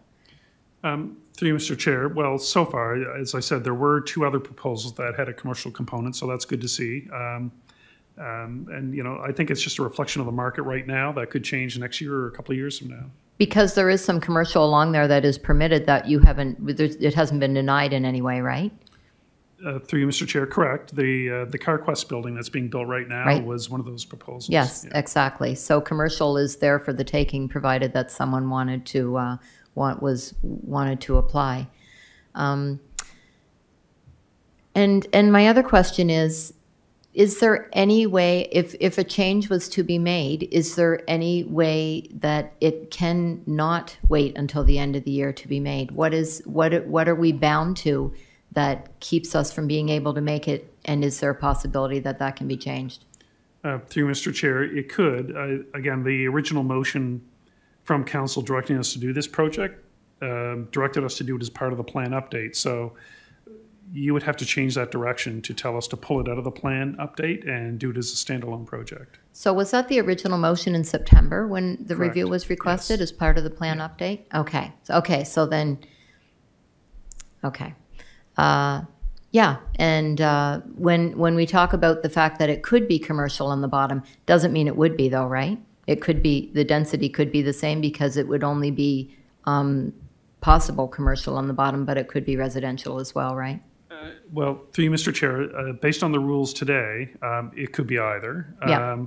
Through you, Mr. Chair. Well, so far, as I said, there were 2 other proposals that had a commercial component, so that's good to see. And, you know, I think it's just a reflection of the market right now. That could change next year or a couple of years from now. Because there is some commercial along there that is permitted that you haven't, it hasn't been denied in any way, right? Through you, Mr. Chair, correct. The CarQuest building that's being built right now was one of those proposals. Yes, yeah. Exactly. So commercial is there for the taking, provided that someone wanted to apply. And my other question is, is there any way, if a change was to be made, is there any way that it can not wait until the end of the year to be made? What are we bound to that keeps us from being able to make it? And is there a possibility that that can be changed? Through Mr. Chair, it could. Again, the original motion from council directing us to do this project directed us to do it as part of the plan update. So you would have to change that direction to tell us to pull it out of the plan update and do it as a standalone project. So was that the original motion in September when the Correct. review was requested Yes. as part of the plan update? Okay. So then, okay. Yeah, and when we talk about the fact that it could be commercial on the bottom, doesn't mean it would be though, right? It could be, the density could be the same because it would only be possible commercial on the bottom, but it could be residential as well, right? Well, through you, Mr. Chair, based on the rules today, it could be either. Yeah.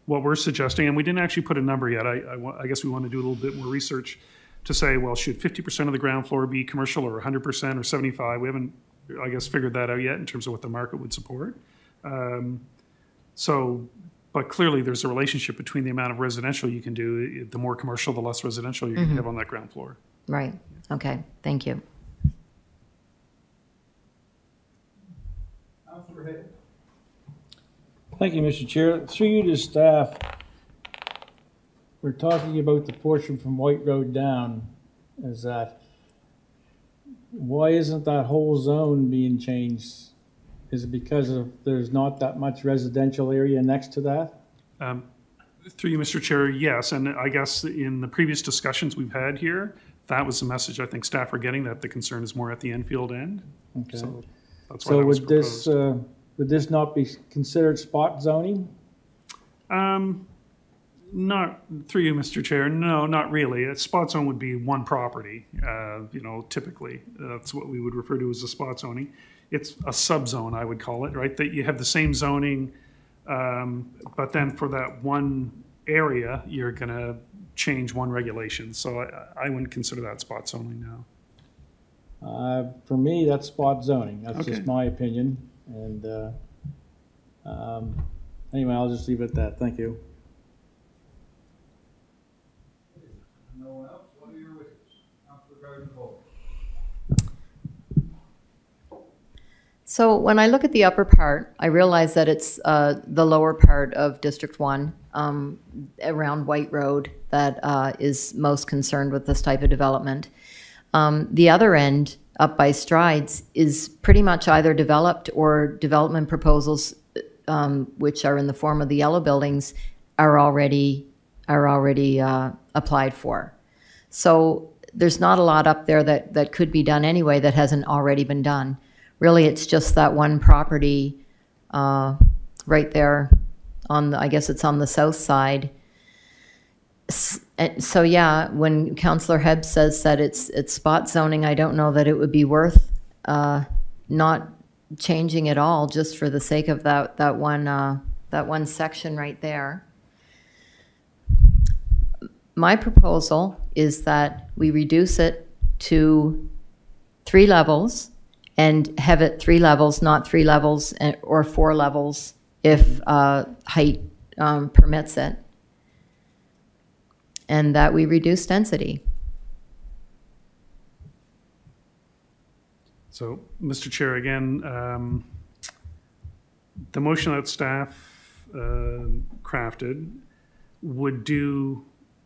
What we're suggesting, and we didn't actually put a number yet, I guess we want to do a little bit more research to say, well, should 50% of the ground floor be commercial or 100% or 75? We haven't, I guess, figured that out yet in terms of what the market would support. But clearly there's a relationship between the amount of residential you can do. The more commercial, the less residential you can have on that ground floor. Right, okay, thank you. Thank you, Mr. Chair. Through you to staff, we're talking about the portion from White Road down. Is that, why isn't that whole zone being changed? Is it because there's not that much residential area next to that? Through you, Mr. Chair, yes. And I guess in the previous discussions we've had here, that was the message I think staff are getting, that the concern is more at the Enfield end. Okay. So that's why that was proposed. Would this not be considered spot zoning? Not through you, Mr. Chair. No, not really. A spot zone would be one property. Typically that's what we would refer to as a spot zoning. It's a subzone, I would call it, right? That you have the same zoning, but then for that one area, you're going to change one regulation. So I wouldn't consider that spot zoning now. For me, that's spot zoning. That's Okay. just my opinion. And anyway, I'll just leave it at that. Thank you. No one else? What are your wishes? Councillor Perry. So when I look at the upper part, I realize that it's the lower part of District 1 around White Road that is most concerned with this type of development. The other end, up by Strides, is pretty much either developed or development proposals, which are in the form of the yellow buildings, are already applied for. So there's not a lot up there that could be done anyway that hasn't already been done. Really, it's just that one property right there on I guess it's on the south side. So yeah, when Councillor Hebb says that it's spot zoning, I don't know that it would be worth not changing it all just for the sake of that one section right there. My proposal is that we reduce it to 3 levels and have it 3 levels, not 3 levels or 4 levels if height permits it. And that we reduce density. So, Mr. Chair, again, the motion that staff crafted would do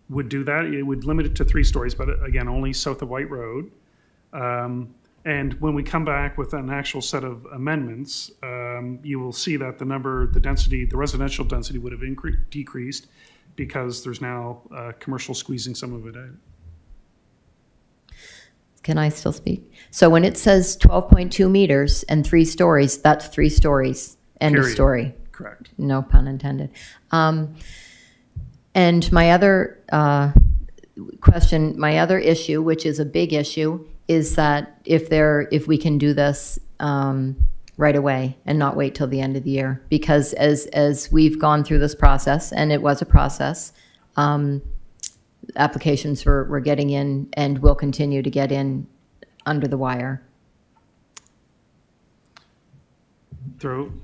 that. It would limit it to 3 stories, but again, only south of White Road. And when we come back with an actual set of amendments, you will see that the density, the residential density would have decreased because there's now commercial squeezing some of it out. Can I still speak? So when it says 12.2 meters and 3 stories, that's 3 stories. End of story. Correct. No pun intended. And my other question, my other issue, which is a big issue, is that if we can do this right away and not wait till the end of the year, because as we've gone through this process, and it was a process, applications were getting in and will continue to get in under the wire.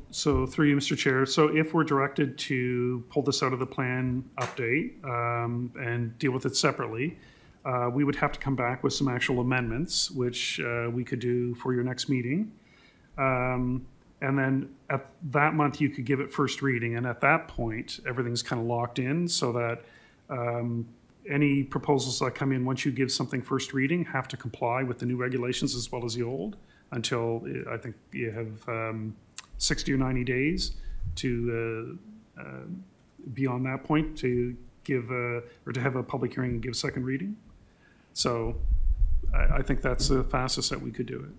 So through you, Mr. Chair, so if we're directed to pull this out of the plan update and deal with it separately, we would have to come back with some actual amendments, which we could do for your next meeting. And then at that month, you could give it first reading. And at that point, everything's kind of locked in so that any proposals that come in once you give something first reading have to comply with the new regulations as well as the old until I think you have 60 or 90 days to be on that point to give or to have a public hearing and give second reading. So I think that's the fastest that we could do it.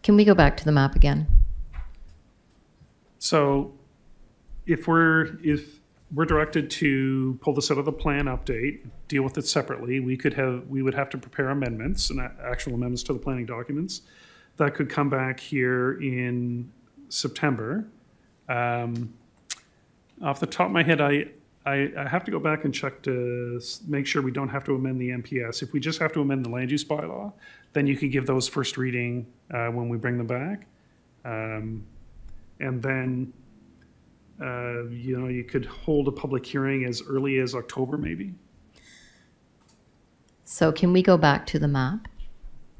Can we go back to the map again? So if we're directed to pull this out of the plan update, deal with it separately, we would have to prepare amendments and actual amendments to the planning documents that could come back here in September. Off the top of my head, I have to go back and check to make sure we don't have to amend the MPS. If we just have to amend the land use bylaw, then you could give those first reading when we bring them back. And then, you could hold a public hearing as early as October, maybe. So can we go back to the map?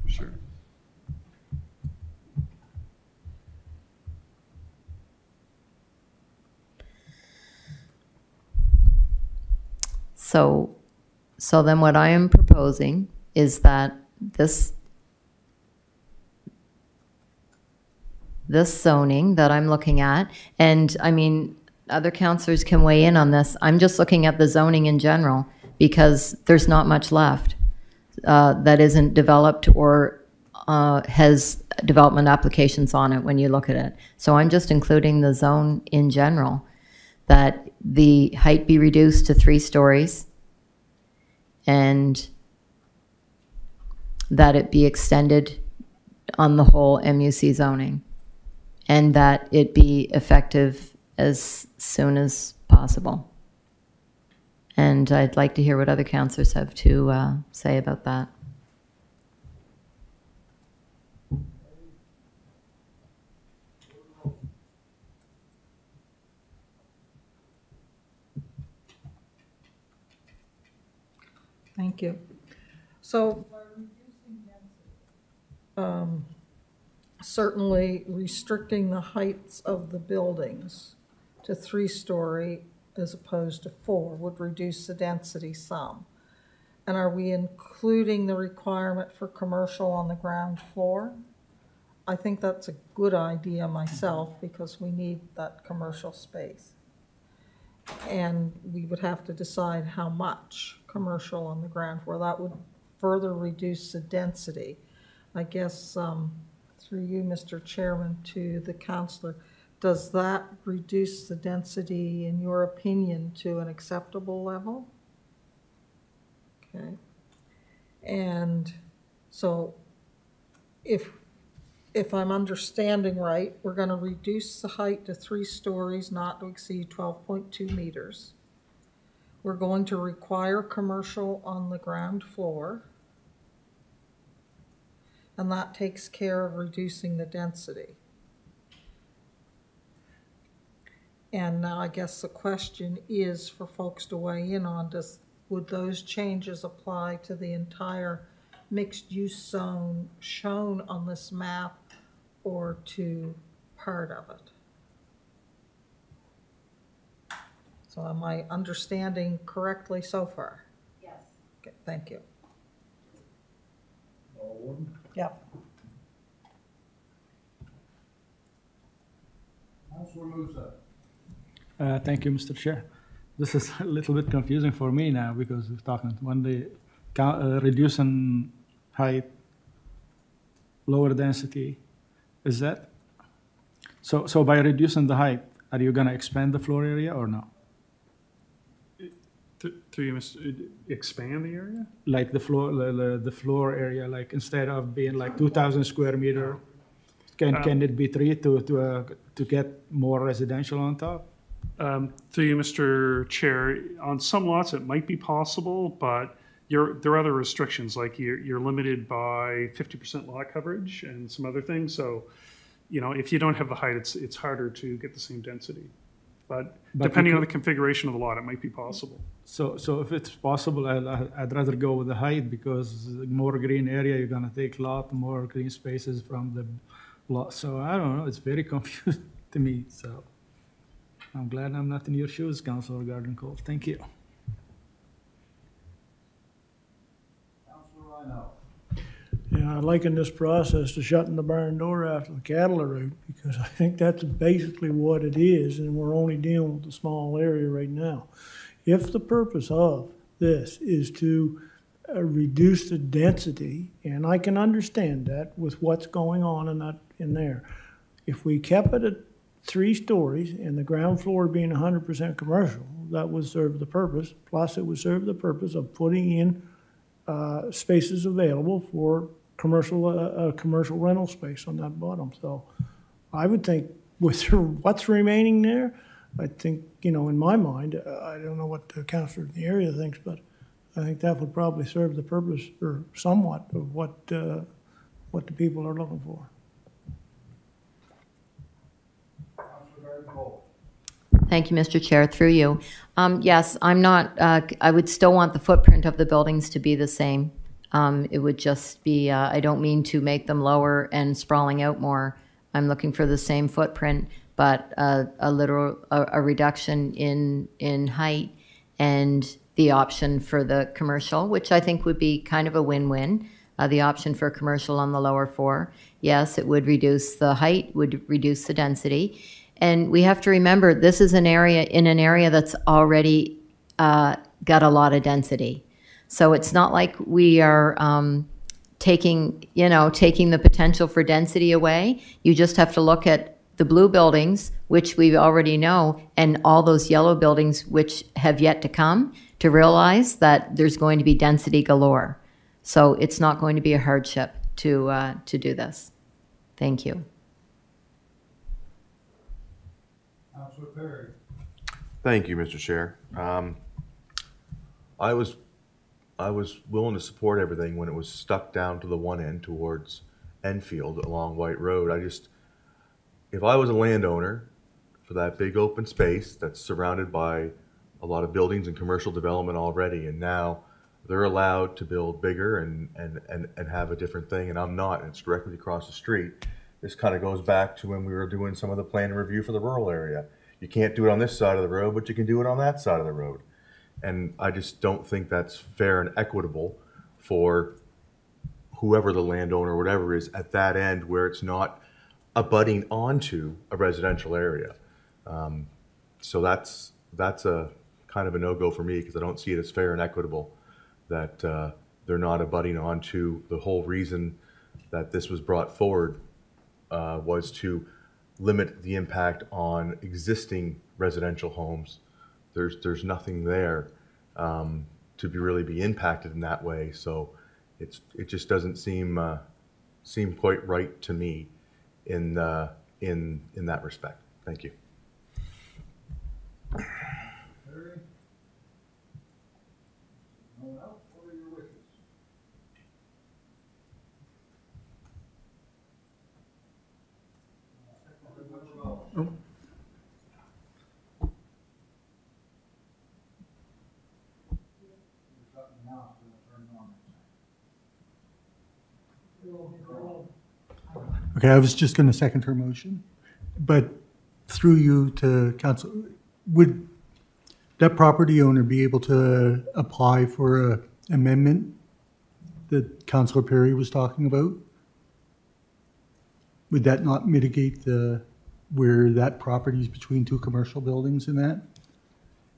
Sure. So then what I am proposing is that this zoning that I'm looking at, and I mean, other councillors can weigh in on this. I'm just looking at the zoning in general because there's not much left that isn't developed or has development applications on it when you look at it. So I'm just including the zone in general, that the height be reduced to 3 stories and that it be extended on the whole MUC zoning, and that it be effective as soon as possible. And I'd like to hear what other councillors have to say about that. Thank you. So, certainly restricting the heights of the buildings to 3-story as opposed to 4 would reduce the density some. And are we including the requirement for commercial on the ground floor? I think that's a good idea myself because we need that commercial space. And we would have to decide how much commercial on the ground floor. That would further reduce the density. I guess through you, Mr. Chairman, to the councillor, does that reduce the density, in your opinion, to an acceptable level? Okay. And so if I'm understanding right, we're going to reduce the height to 3 stories, not to exceed 12.2 meters. We're going to require commercial on the ground floor, and that takes care of reducing the density. And now I guess the question is for folks to weigh in on, would those changes apply to the entire mixed-use zone shown on this map or to part of it? So am I understanding correctly so far? Yes. Okay, thank you. Yep. Thank you, Mr. Chair. This is a little bit confusing for me now because we're talking when they reducing height, lower density. Is that so? By reducing the height, are you going to expand the floor area or no? Do you expand the area? Like the floor area, like instead of being like 2,000 square meter, can it be 3 to get more residential on top? Through you, Mr. Chair, on some lots it might be possible, but there are other restrictions, like you're limited by 50% lot coverage and some other things. So, you know, if you don't have the height, it's harder to get the same density. But depending on the configuration of the lot, it might be possible. So if it's possible, I'd rather go with the height, because more green area, you're gonna take a lot more green spaces from the lot. So I don't know, it's very confusing to me, so. I'm glad I'm not in your shoes, Councillor Garden Cove. Thank you. Yeah, I liken this process to shutting the barn door after the cattle are out, because I think that's basically what it is, and we're only dealing with a small area right now. If the purpose of this is to reduce the density, and I can understand that with what's going on in there, if we kept it at 3 stories and the ground floor being 100% commercial, that would serve the purpose. Plus, it would serve the purpose of putting in spaces available for commercial rental space on that bottom. So I would think with what's remaining there, I think, you know, in my mind, I don't know what the councillor in the area thinks, but I think that would probably serve the purpose, or somewhat, of what the people are looking for. Thank you, Mr. Chair. Through you. Yes, I'm not, I would still want the footprint of the buildings to be the same. It would just be, I don't mean to make them lower and sprawling out more. I'm looking for the same footprint, but a reduction in height, and the option for the commercial, which I think would be kind of a win-win. The option for commercial on the lower 4. Yes, it would reduce the height, would reduce the density. And we have to remember, this is an area that's already got a lot of density. So it's not like we are taking the potential for density away. You just have to look at the blue buildings, which we already know, and all those yellow buildings which have yet to come, to realize that there's going to be density galore. So it's not going to be a hardship to do this. Thank you. Councillor Perry. Thank you, Mr. Chair. I was willing to support everything when it was stuck down to the one end towards Enfield along White Road. If I was a landowner for that big open space that's surrounded by a lot of buildings and commercial development already, and now they're allowed to build bigger and have a different thing, and I'm not, and it's directly across the street. This kind of goes back to when we were doing some of the plan and review for the rural area. You can't do it on this side of the road, but you can do it on that side of the road. And I just don't think that's fair and equitable for whoever the landowner or whatever is at that end, where it's not abutting onto a residential area. So that's a kind of a no-go for me, because I don't see it as fair and equitable that they're not abutting onto. The whole reason that this was brought forward was to limit the impact on existing residential homes. There's nothing there to really be impacted in that way. So it just doesn't seem quite right to me in that respect. Thank you. Okay, I was just going to second her motion, but through you to council, would that property owner be able to apply for an amendment that Councillor Perry was talking about? Would that not mitigate where that property is between 2 commercial buildings in that?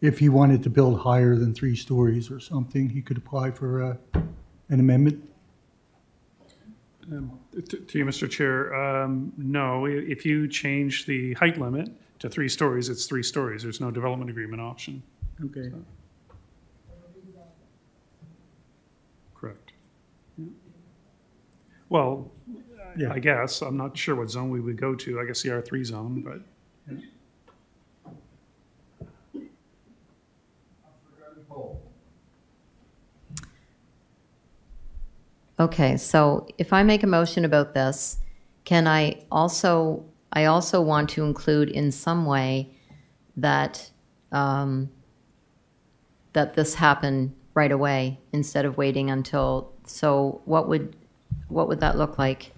If he wanted to build higher than 3 stories or something, he could apply for an amendment? To you, Mr. Chair, no. If you change the height limit to 3 stories, it's 3 stories. There's no development agreement option. Okay. So. Correct. Yeah. Well, yeah. I guess. I'm not sure what zone we would go to. I guess the R3 zone, but. Yeah. Okay, so if I make a motion about this, can I also want to include in some way that, that this happen right away instead of waiting until, so what would that look like?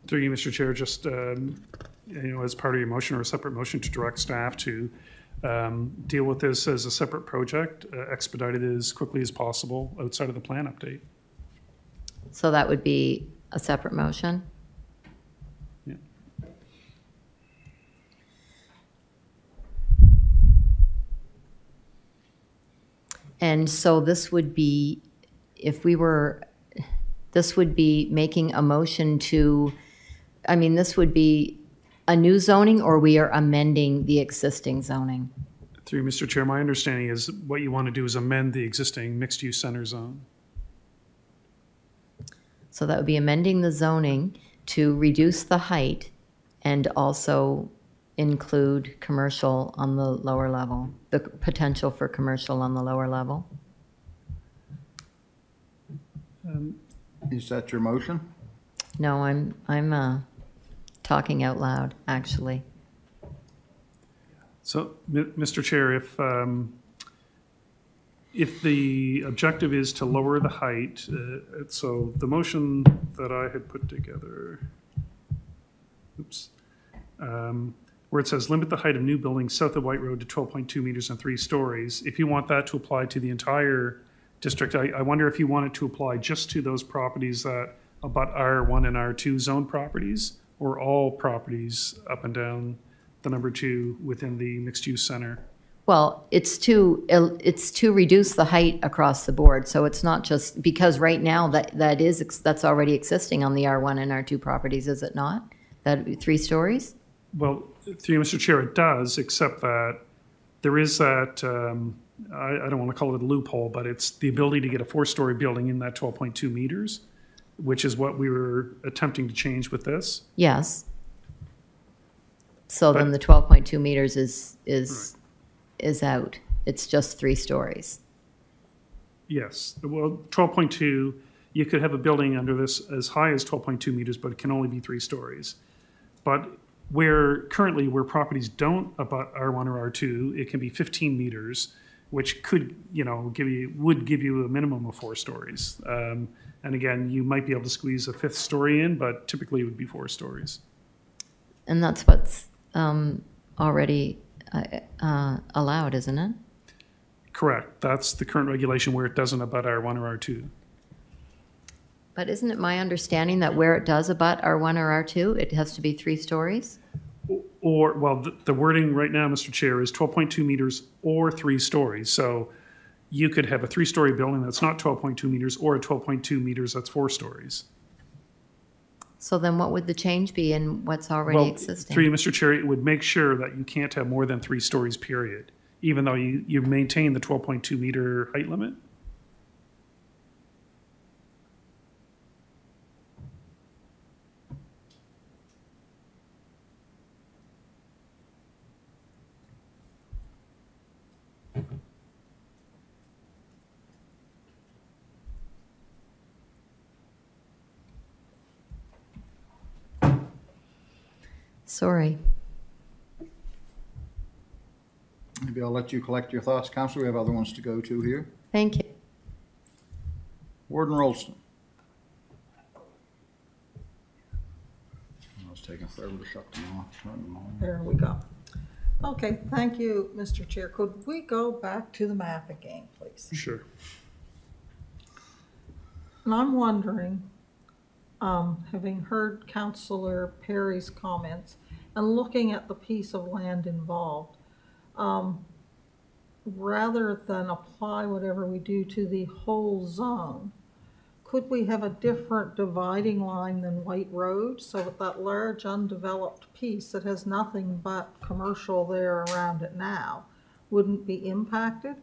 Through you, Mr. Chair, just, as part of your motion or a separate motion to direct staff to deal with this as a separate project, expedite it as quickly as possible outside of the plan update. So that would be a separate motion? Yeah. And so this would be, this would be making a motion to, this would be a new zoning, or we are amending the existing zoning? Through you, Mr. Chair, my understanding is what you want to do is amend the existing mixed-use center zone. So that would be amending the zoning to reduce the height and also include commercial on the lower level, the potential for commercial on the lower level? Is that your motion? No, I'm talking out loud, actually. So, Mr. Chair, if the objective is to lower the height, so the motion that I had put together, where it says limit the height of new buildings south of White Road to 12.2 meters and 3 stories, if you want that to apply to the entire district, I wonder if you want it to apply just to those properties that abut R1 and R2 zone properties, or all properties up and down the number 2 within the mixed-use center. Well, it's to reduce the height across the board. So it's not just, because right now that's already existing on the R1 and R2 properties, is it not? That'd be 3 stories? Well, through you, Mr. Chair, it does, except that there is that, I don't want to call it a loophole, but it's the ability to get a 4-story building in that 12.2 meters, which is what we were attempting to change with this. Yes. So then the 12.2 meters is out. It's just 3 stories. Yes. Well, 12.2, you could have a building under this as high as 12.2 meters, but it can only be 3 stories. But where properties don't abut R1 or R2, it can be 15 meters, which could, would give you a minimum of 4 stories. And again, you might be able to squeeze a 5th story in, but typically it would be 4 stories. And that's what's already allowed, isn't it? Correct. That's the current regulation where it doesn't abut R1 or R2. But isn't it my understanding that where it does abut R1 or R2, it has to be 3 stories? Or, well, the wording right now, Mr. Chair, is 12.2 meters or 3 stories. So you could have a 3-story building that's not 12.2 meters, or a 12.2 meters that's 4 stories. So then what would the change be in what's already existing? Through you, Mr. Chair, it would make sure that you can't have more than 3 stories, period, even though you maintain the 12.2 meter height limit. Sorry. Maybe I'll let you collect your thoughts, Councillor. We have other ones to go to here. Thank you. Warden Rolston. It's taking forever to shut them off. Turn them on. There we go. Okay, thank you, Mr. Chair. Could we go back to the map again, please? Sure. And I'm wondering, having heard Councillor Perry's comments and looking at the piece of land involved, rather than apply whatever we do to the whole zone, could we have a different dividing line than White Road, so that that large undeveloped piece that has nothing but commercial there around it now wouldn't be impacted?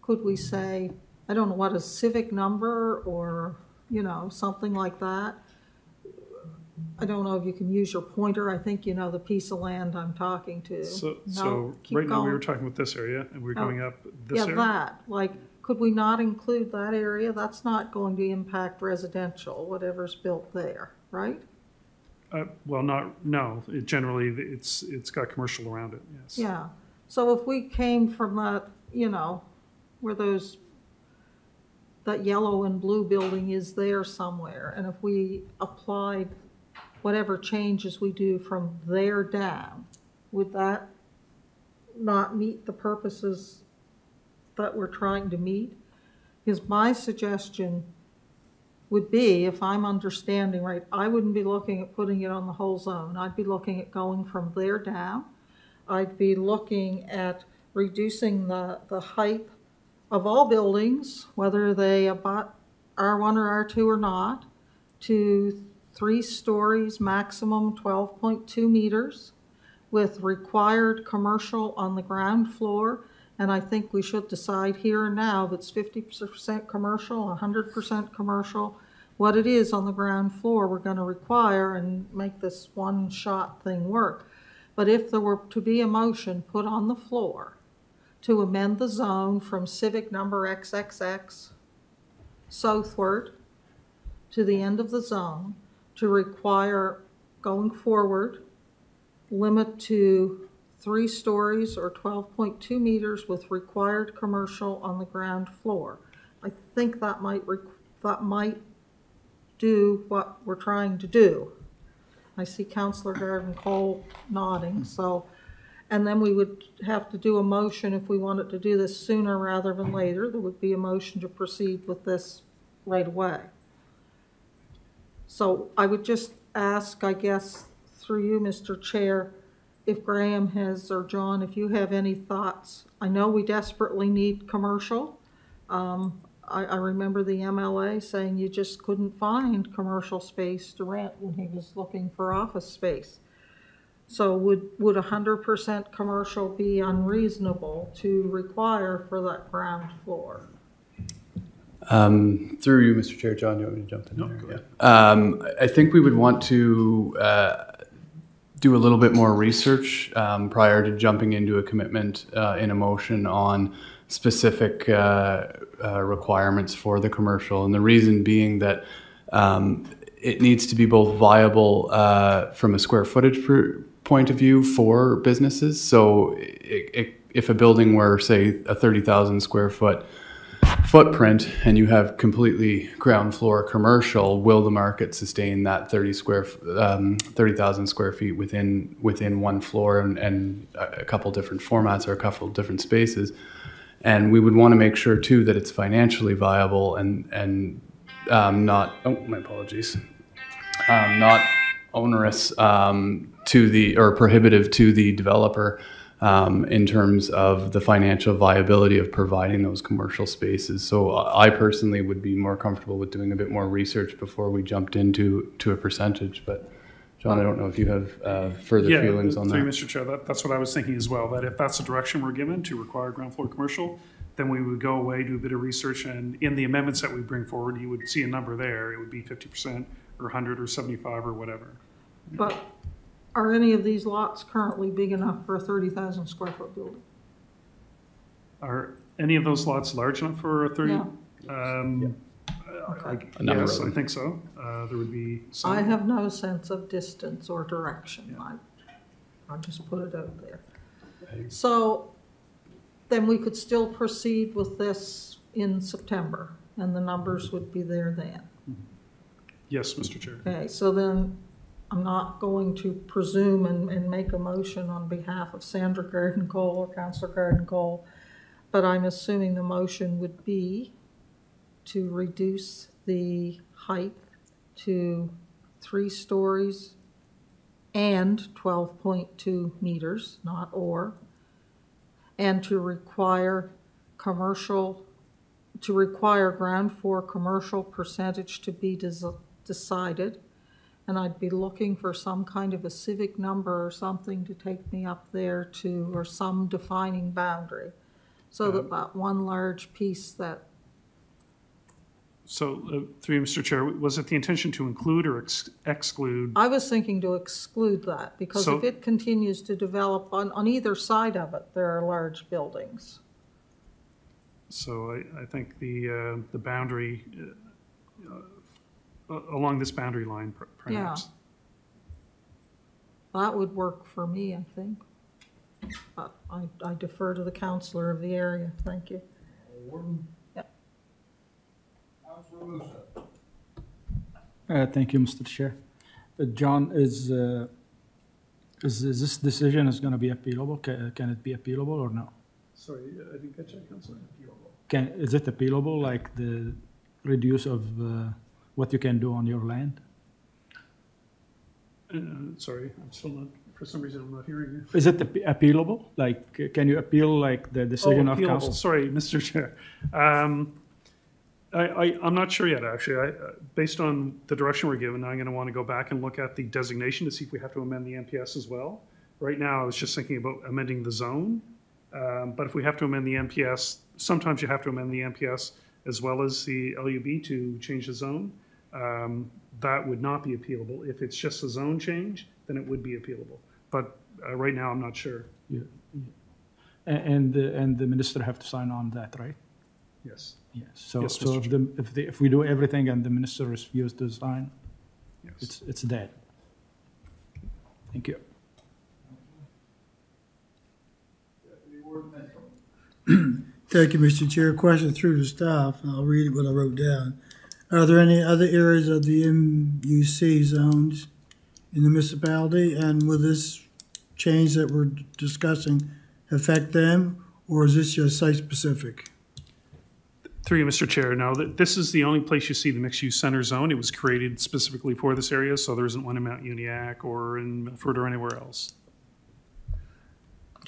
Could we say, I don't know what, a civic number or, something like that? I don't know if you can use your pointer. I think you know the piece of land I'm talking to. So right now we were talking about this area, and we're going up this area? Yeah, that. Like, could we not include that area? That's not going to impact residential, whatever's built there, right? Well, no, generally, it's got commercial around it, yes. Yeah, so if we came from that, where that yellow and blue building is there somewhere, and if we applied whatever changes we do from there down, would that not meet the purposes that we're trying to meet? Because my suggestion would be, if I'm understanding right, I wouldn't be looking at putting it on the whole zone. I'd be looking at going from there down. I'd be looking at reducing the height of all buildings, whether they abut R1 or R2 or not, to 3 stories, maximum 12.2 meters, with required commercial on the ground floor. And I think we should decide here and now if it's 50% commercial, 100% commercial, what it is on the ground floor we're going to require, and make this one-shot thing work. But if there were to be a motion put on the floor to amend the zone from civic number XXX southward to the end of the zone to require, going forward, limit to 3 stories or 12.2 meters with required commercial on the ground floor. I think that might do what we're trying to do. I see Councillor Garden-Cole nodding, and then we would have to do a motion if we wanted to do this sooner rather than later. There would be a motion to proceed with this right away. So I would just ask, I guess, through you, Mr. Chair, if Graham has, or John, if you have any thoughts. I know we desperately need commercial. I remember the MLA saying you just couldn't find commercial space to rent when he was looking for office space. So would 100% commercial be unreasonable to require for that ground floor? Through you, Mr. Chair, John, you want me to jump in there? Yeah. I think we would want to do a little bit more research prior to jumping into a commitment in a motion on specific requirements for the commercial. And the reason being that it needs to be both viable from a square footage point of view for businesses. So if a building were, say, a 30,000 square foot footprint and you have completely ground floor commercial, will the market sustain that 30,000 square feet within one floor and a couple different formats or a couple different spaces? And we would want to make sure too that it's financially viable and not, oh, my apologies, not onerous or prohibitive to the developer in terms of the financial viability of providing those commercial spaces. So I personally would be more comfortable with doing a bit more research before we jumped into a percentage. But John, I don't know if you have further feelings on that. Mr. Chair, that's what I was thinking as well, that if that's the direction we're given to require ground floor commercial, then we would go away, do a bit of research, and in the amendments that we bring forward, you would see a number there. It would be 50% or 100 or 75 or whatever. But are any of these lots currently big enough for a 30,000 square foot building? Are any of those lots large enough for a 30? Yeah. Yes, I think so. There would be some. I have no sense of distance or direction. Yeah. I just put it out there. So then we could still proceed with this in September, and the numbers would be there then. Yes, Mr. Chair. Okay, so then I'm not going to presume and make a motion on behalf of Sandra Garden-Cole or Councillor Garden-Cole, but I'm assuming the motion would be to reduce the height to 3 stories and 12.2 meters, not or, and to require ground floor commercial percentage to be decided. And I'd be looking for some kind of a civic number or something to take me up there to, or some defining boundary, so that one large piece that. So, through you, Mr. Chair, was it the intention to include or exclude? I was thinking to exclude that, because if it continues to develop on either side of it, there are large buildings. So I think the boundary, along this boundary line, perhaps. That would work for me, I think. I defer to the councillor of the area. Thank you. Yep. Councillor Musa. Thank you, Mr. Chair. John, is this decision is going to be appealable? Can it be appealable or no? Sorry, I didn't catch that, Councillor. Is it appealable, like the reduce of what you can do on your land? Sorry, I'm still not, for some reason I'm not hearing you. Is it appealable? Like, can you appeal like the decision of appealable. council? Sorry, Mr. Chair. I'm not sure yet, actually. Based on the direction we're given, I'm going to want to go back and look at the designation to see if we have to amend the NPS as well. Right now, I was just thinking about amending the zone. But if we have to amend the NPS, sometimes you have to amend the NPS as well as the LUB to change the zone. That would not be appealable. If it's just a zone change, then it would be appealable. But right now, I'm not sure. Yeah. And the minister have to sign on that, right? Yes. Yes. So, Yes, so if we do everything and the minister refuses to sign, yes. it's dead. Thank you. Thank you, Mr. Chair. Question through the staff, and I'll read what I wrote down. Are there any other areas of the MUC zones in the municipality, and will this change that we're discussing affect them, or is this just site-specific? Through you, Mr. Chair. Now, this is the only place you see the mixed-use center zone. It was created specifically for this area, so there isn't one in Mount Uniacke or in Milford or anywhere else.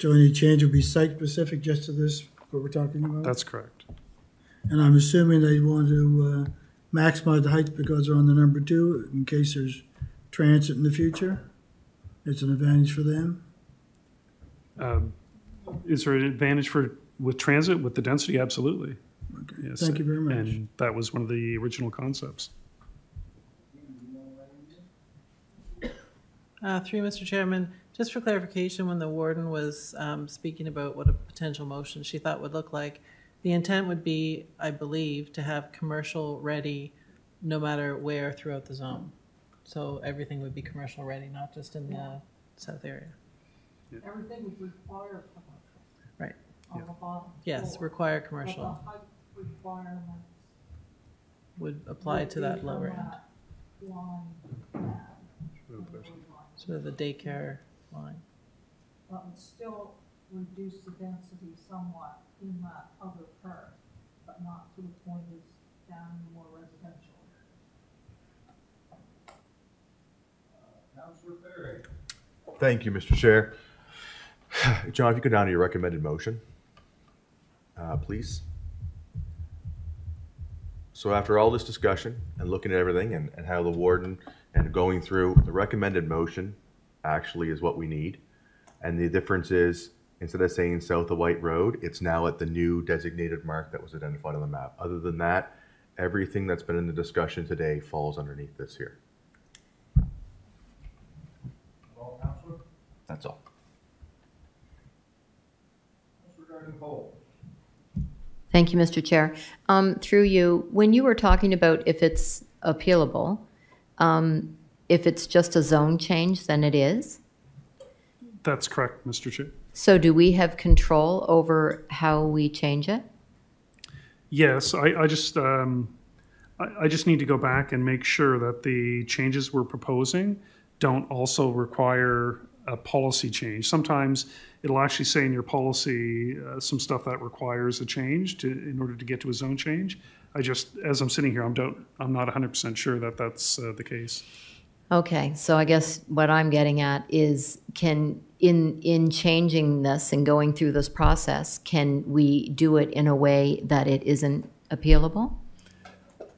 So any change will be site-specific just to this, what we're talking about? That's correct. And I'm assuming they want to maximize the height because they're on the number 2 in case there's transit in the future. It's an advantage for them. Is there an advantage with transit, with the density? Absolutely. Okay. Yes. Thank you very much. And that was one of the original concepts. Through you, Mr. Chairman, just for clarification, when the warden was speaking about what a potential motion she thought would look like, the intent would be, I believe, to have commercial ready no matter where throughout the zone. So everything would be commercial ready, not just in the south area. Yeah. Everything would require commercial. Right. On the bottom Yes, floor. require But commercial the height requirements would apply to that lower end. Sort of the daycare line. But would still reduce the density somewhat in that other part, but not to the point it's down in the more residential area. Councillor Perry. Thank you, Mr. Chair. John, if you go down to your recommended motion, please. So after all this discussion and looking at everything and how the warden and going through, the recommended motion actually is what we need. And the difference is, instead of saying south of White Road, it's now at the new designated mark that was identified on the map. Other than that, everything that's been in the discussion today falls underneath this here. That's all. Thank you, Mr. Chair. Through you, when you were talking about if it's appealable, if it's just a zone change, then it is? That's correct, Mr. Chair. So do we have control over how we change it? Yes, I just need to go back and make sure that the changes we're proposing don't also require a policy change. Sometimes it'll actually say in your policy some stuff that requires a change in order to get to a zone change. As I'm sitting here, I'm not 100% sure that that's the case. Okay, so I guess what I'm getting at is, in changing this and going through this process, can we do it in a way that it isn't appealable?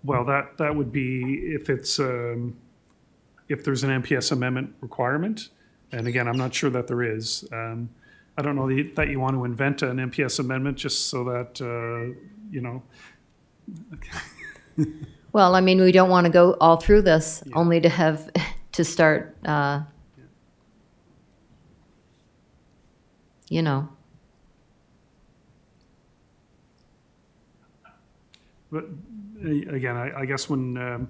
Well, that would be if there's an MPS amendment requirement. And again, I'm not sure that there is. I don't know that you want to invent an MPS amendment just so that, you know. Well, I mean, we don't want to go all through this only to have to start, you know. But again, I guess when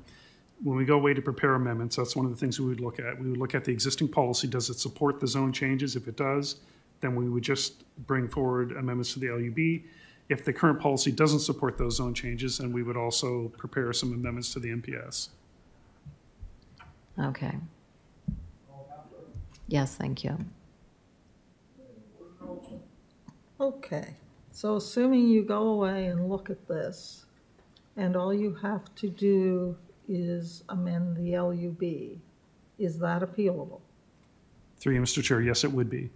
we go away to prepare amendments, that's one of the things we would look at. We would look at the existing policy. Does it support the zone changes? If it does, then we would just bring forward amendments to the LUB. If the current policy doesn't support those zone changes, then we would also prepare some amendments to the MPS. Okay. Yes, thank you. Okay, so assuming you go away and look at this, and all you have to do is amend the LUB, is that appealable? Through you, Mr. Chair, yes, it would be.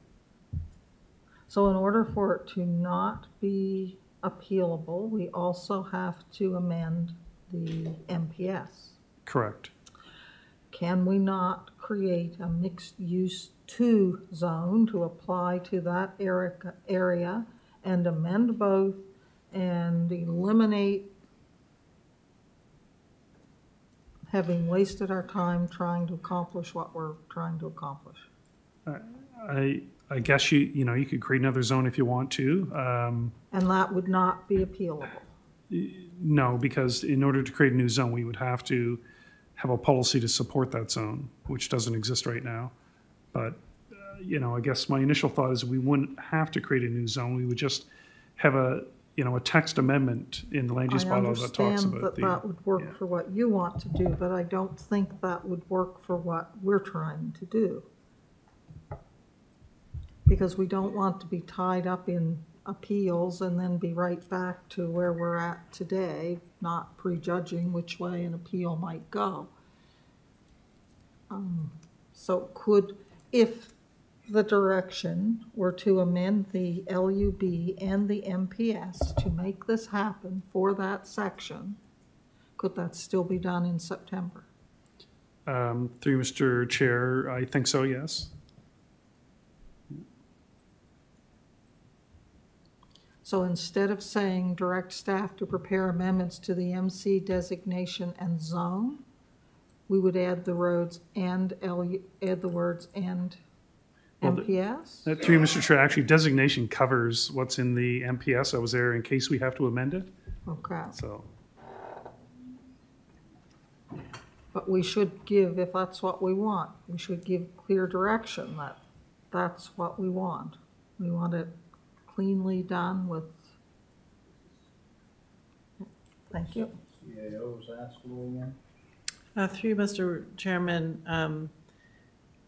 So in order for it to not be appealable, we also have to amend the MPS. Correct. Can we not create a mixed-use 2 zone to apply to that area and amend both and eliminate having wasted our time trying to accomplish what we're trying to accomplish? I guess you could create another zone if you want to. And that would not be appealable? No, because in order to create a new zone, we would have to have a policy to support that zone, which doesn't exist right now. But, I guess my initial thought is we wouldn't have to create a new zone. We would just have a text amendment in the land use bylaw that talks about I understand that would work for what you want to do, but I don't think that would work for what we're trying to do. Because we don't want to be tied up in appeals and then be right back to where we're at today, not prejudging which way an appeal might go. So if the direction were to amend the LUB and the MPS to make this happen for that section, could that still be done in September? Through Mr. Chair, I think so, yes. So instead of saying direct staff to prepare amendments to the MC designation and zone, we would add the words and MPS? Through Mr. Chair, actually designation covers what's in the MPS. I was there in case we have to amend it. Okay. So. But we should give, if that's what we want, we should give clear direction that that's what we want. We want it cleanly done with. Thank you. CAO's asked for again. Through you, Mr. Chairman,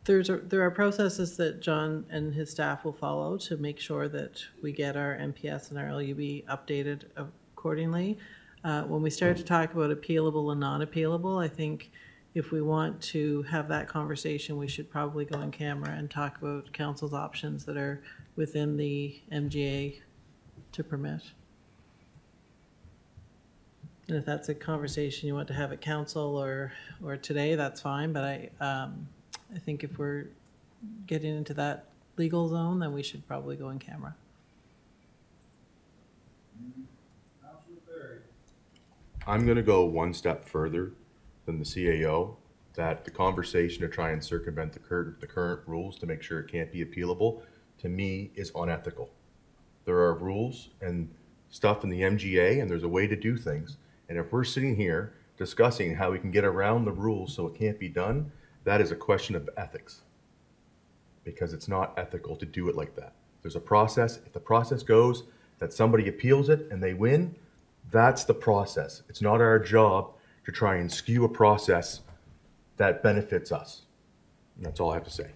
there are processes that John and his staff will follow to make sure that we get our MPS and our LUB updated accordingly. When we start to talk about appealable and non-appealable, I think if we want to have that conversation, we should probably go on camera and talk about council's options that are within the MGA to permit. And if that's a conversation you want to have at council or today, that's fine. But I think if we're getting into that legal zone, then we should probably go on camera. Councillor Perry. I'm going to go one step further than the CAO, that the conversation to try and circumvent the current rules to make sure it can't be appealable, to me, is unethical. There are rules and stuff in the MGA, and there's a way to do things. And if we're sitting here discussing how we can get around the rules so it can't be done, that is a question of ethics. Because it's not ethical to do it like that. There's a process. If the process goes that somebody appeals it and they win, that's the process. It's not our job to try and skew a process that benefits us. And that's all I have to say.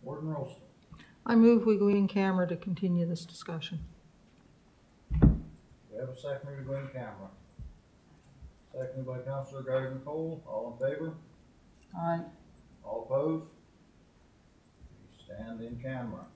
Warden Rolston. I move we go in camera to continue this discussion. We have a second to go in camera. Seconded by Councillor Garden-Cole. All in favor? Aye. All opposed? We stand in camera.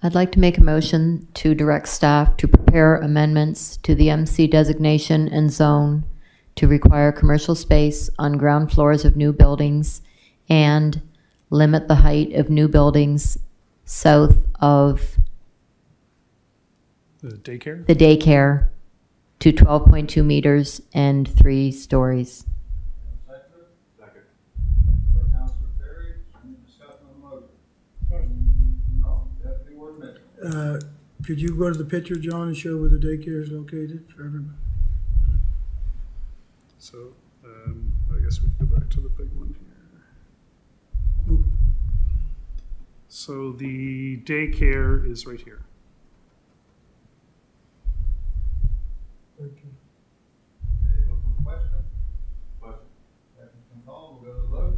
I'd like to make a motion to direct staff to prepare amendments to the MC designation and zone to require commercial space on ground floors of new buildings and limit the height of new buildings south of The daycare? the daycare to 12.2 meters and 3 stories. Second. Second by Councillor Perry. Any discussion on the motion? No, Deputy Warden Mitchell. Could you go to the picture, John, and show where the daycare is located for everybody? So, I guess we can go back to the big one here. Ooh. So the daycare is right here. Any open question? Question. Second been called, we'll go to the vote.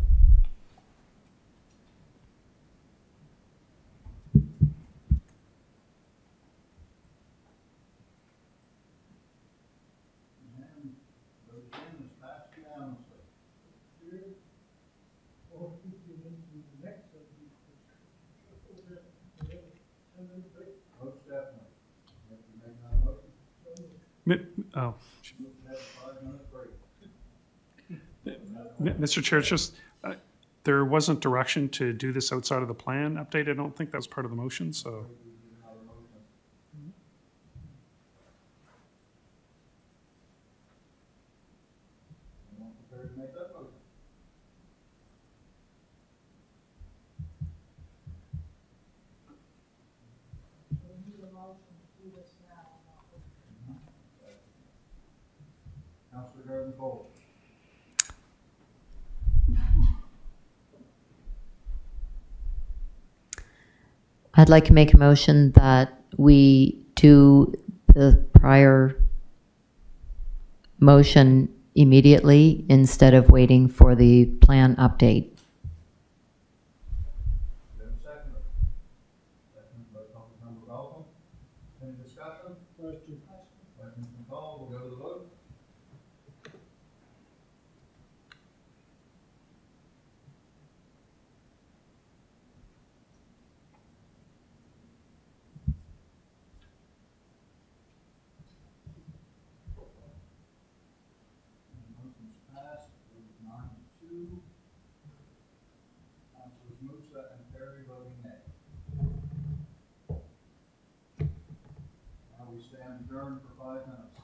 And motion is passed unanimously. Most definitely. You have to make another motion. Oh, Have a 5-minute break. Mr. Chair, it's just, there wasn't direction to do this outside of the plan update. I don't think that was part of the motion, so. Another motion. Anyone prepared to make that motion? Councillor Garden Cole. I'd like to make a motion that we do the prior motion immediately instead of waiting for the plan update. Do you have a second? Second by Councilmember Malcolm. Any discussion? Question. Question's been called, we'll go to the vote. Motion's passed, it was 9-2. Councilors Musa and Perry voting nay. Now we stand adjourned for 5 minutes.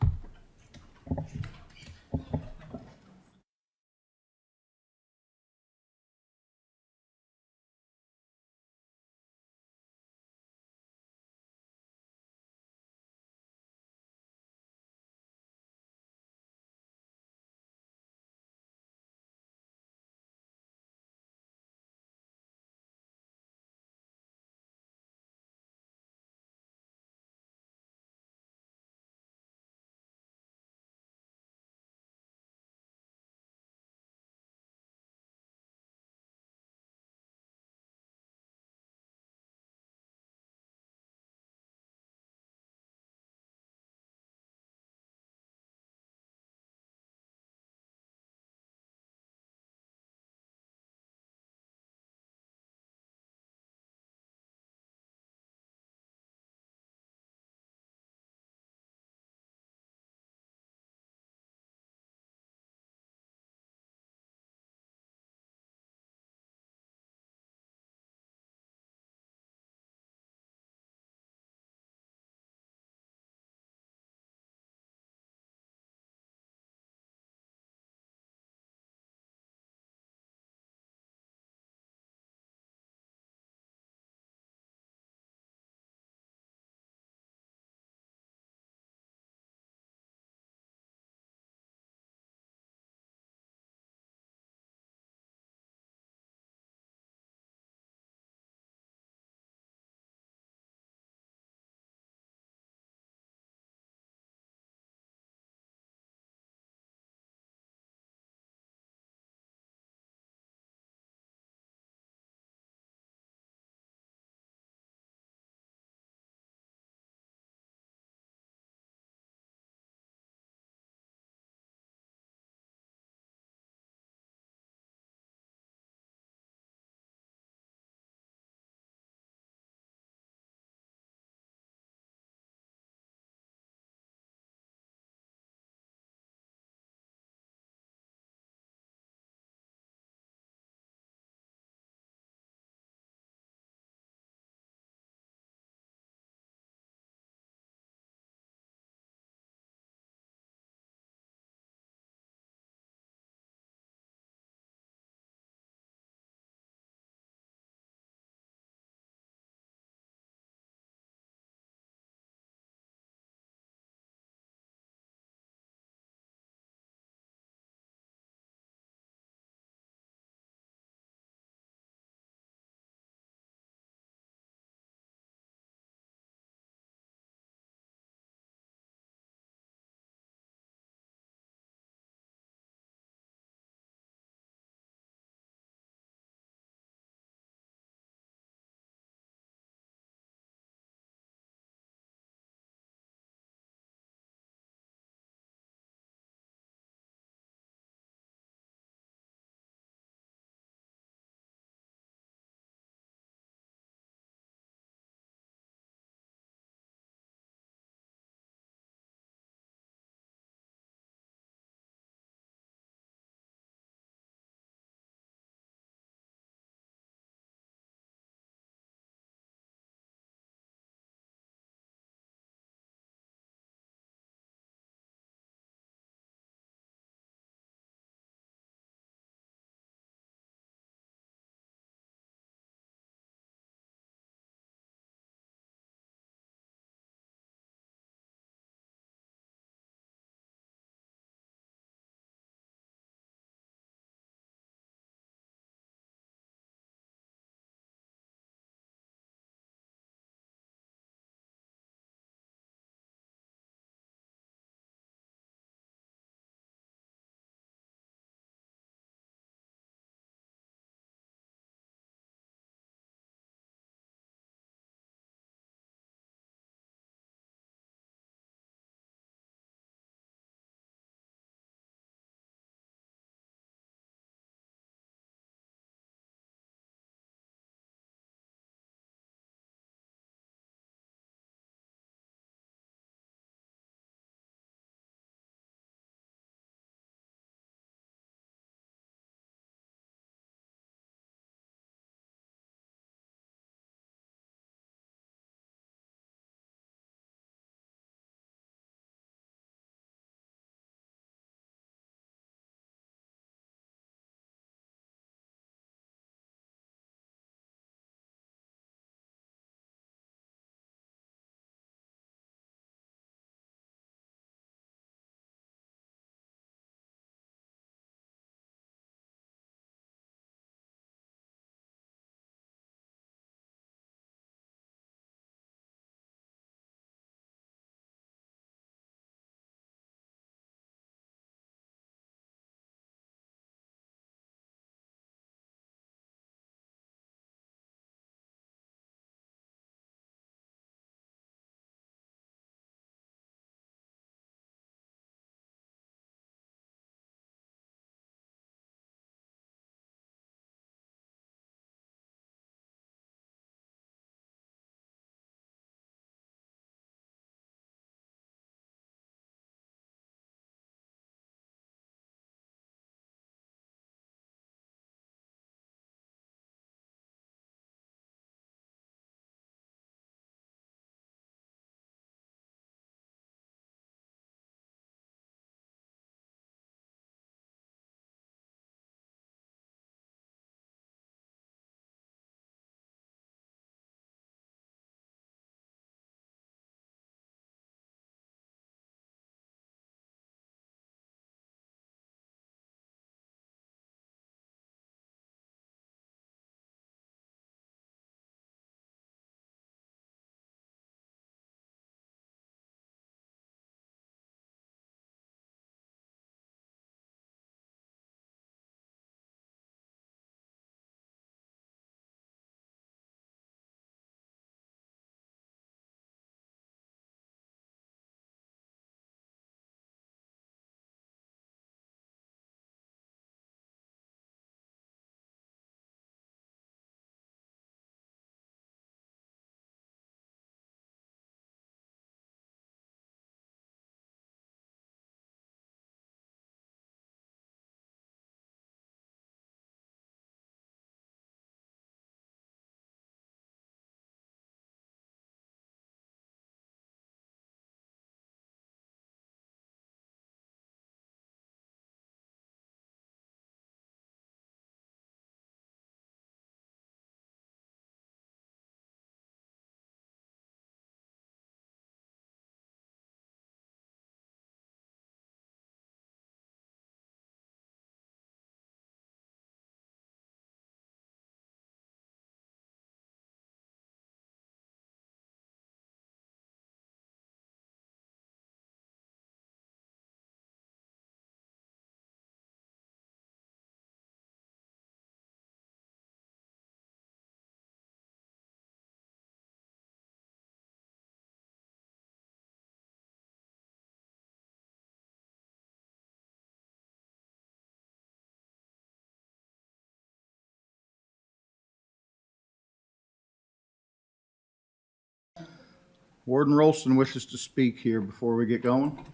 Warden Rolston wishes to speak here before we get going.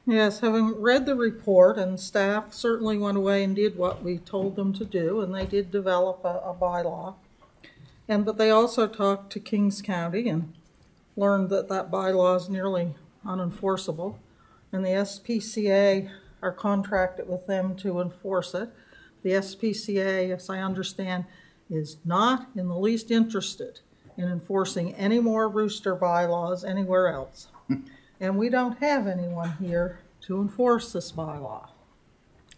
Yes, having read the report, and staff certainly went away and did what we told them to do, and they did develop a bylaw. But they also talked to Kings County and learned that that bylaw is nearly unenforceable, and the SPCA are contracted with them to enforce it. The SPCA, as I understand, is not in the least interested in enforcing any more rooster bylaws anywhere else. And we don't have anyone here to enforce this bylaw.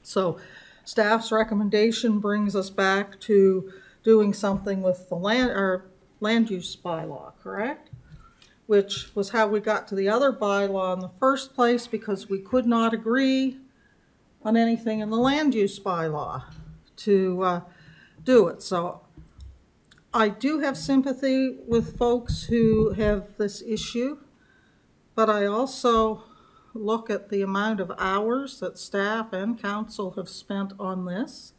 So staff's recommendation brings us back to doing something with the land use bylaw, correct? Which was how we got to the other bylaw in the first place, because we could not agree on anything in the land use bylaw to do it. So I do have sympathy with folks who have this issue, but I also look at the amount of hours that staff and council have spent on this.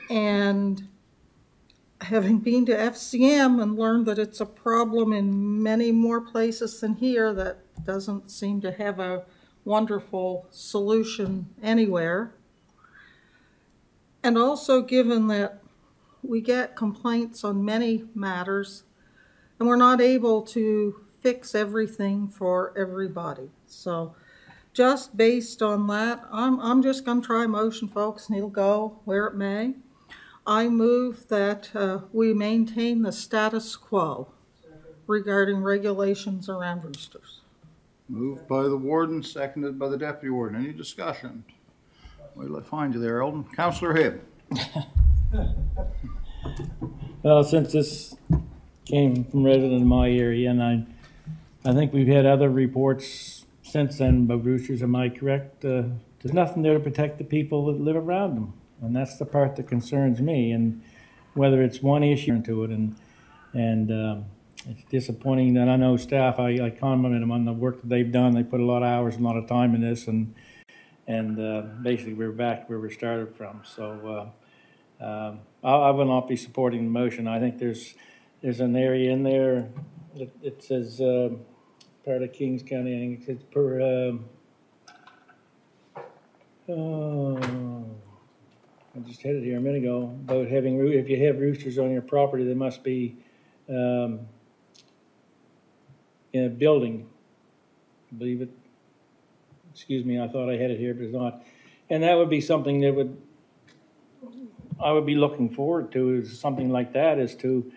And having been to FCM and learned that it's a problem in many more places than here, that doesn't seem to have a wonderful solution anywhere. And also given that we get complaints on many matters and we're not able to fix everything for everybody. So just based on that, I'm just going to try a motion, folks, and it'll go where it may. I move that we maintain the status quo regarding regulations around roosters. Moved by the warden, seconded by the deputy warden. Any discussion? Wait, I'll find you there, Eldon. Councillor Hibb. Well, since this came from resident in my area, and I think we've had other reports since then about roosters, am I correct? There's nothing there to protect the people that live around them. And that's the part that concerns me, and whether it's one issue to it, and it's disappointing that I know staff, I compliment them on the work that they've done. They put a lot of hours and a lot of time in this, and basically we're back where we started from. So I will not be supporting the motion. I think there's an area in there that it says part of Kings County. I think it's per. I just had it here a minute ago about having, if you have roosters on your property, they must be in a building. I believe it. Excuse me, I thought I had it here, but it's not. And that would be something that I would be looking forward to, is something like that, is to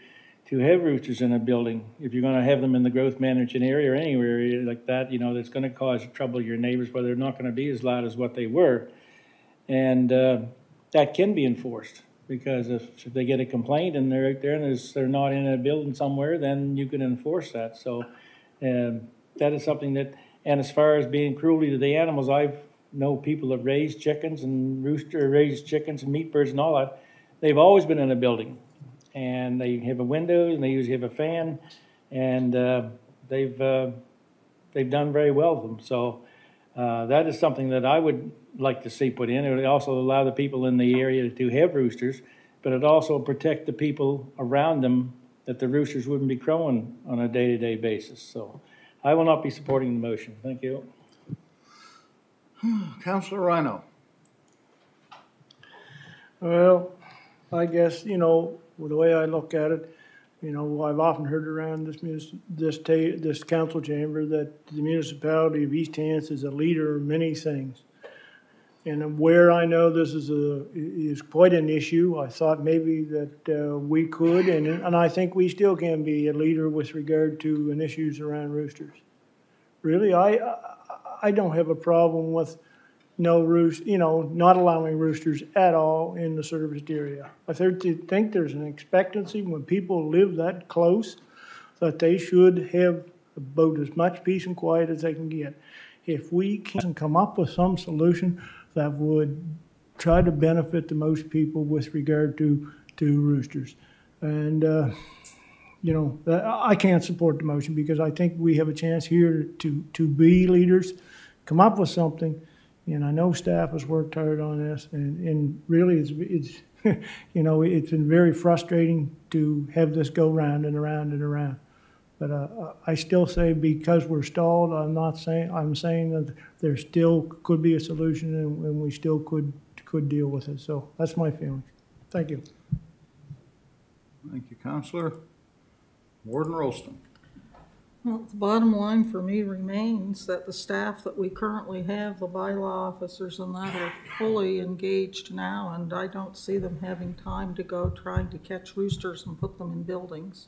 have roosters in a building. If you're going to have them in the growth management area or anywhere like that, you know, that's going to cause trouble to your neighbors, but they're not going to be as loud as what they were. And that can be enforced, because if they get a complaint and they're out there and they're not in a building somewhere, then you can enforce that. So that is something that, and as far as being cruelty to the animals, I know people that raise chickens and raise chickens and meat birds and all that. They've always been in a building, and they have a window and they usually have a fan, and they've done very well with them. So that is something that I would like to see put in. It would also allow the people in the area to have roosters, but it also protect the people around them, that the roosters wouldn't be crowing on a day-to-day basis. So I will not be supporting the motion. Thank you. Councillor Rhino. Well, I guess, you know, the way I look at it, you know, I've often heard around this council chamber that the municipality of East Hants is a leader in many things. And where I know this is quite an issue, I thought maybe that we could, and I think we still can be a leader with regard to issues around roosters. Really, I don't have a problem with not allowing roosters at all in the serviced area. I think there's an expectancy when people live that close that they should have about as much peace and quiet as they can get. If we can come up with some solution that would try to benefit the most people with regard to roosters. And, I can't support the motion, because I think we have a chance here to be leaders, come up with something. And I know staff has worked hard on this, and really it's it's been very frustrating to have this go round and around and around. But I still say because we're stalled, I'm saying that there still could be a solution and we still could deal with it. So that's my feeling. Thank you. Thank you, Councillor. Warden Rolston. Well, the bottom line for me remains that the staff that we currently have, the bylaw officers and that, are fully engaged now, and I don't see them having time to go trying to catch roosters and put them in buildings.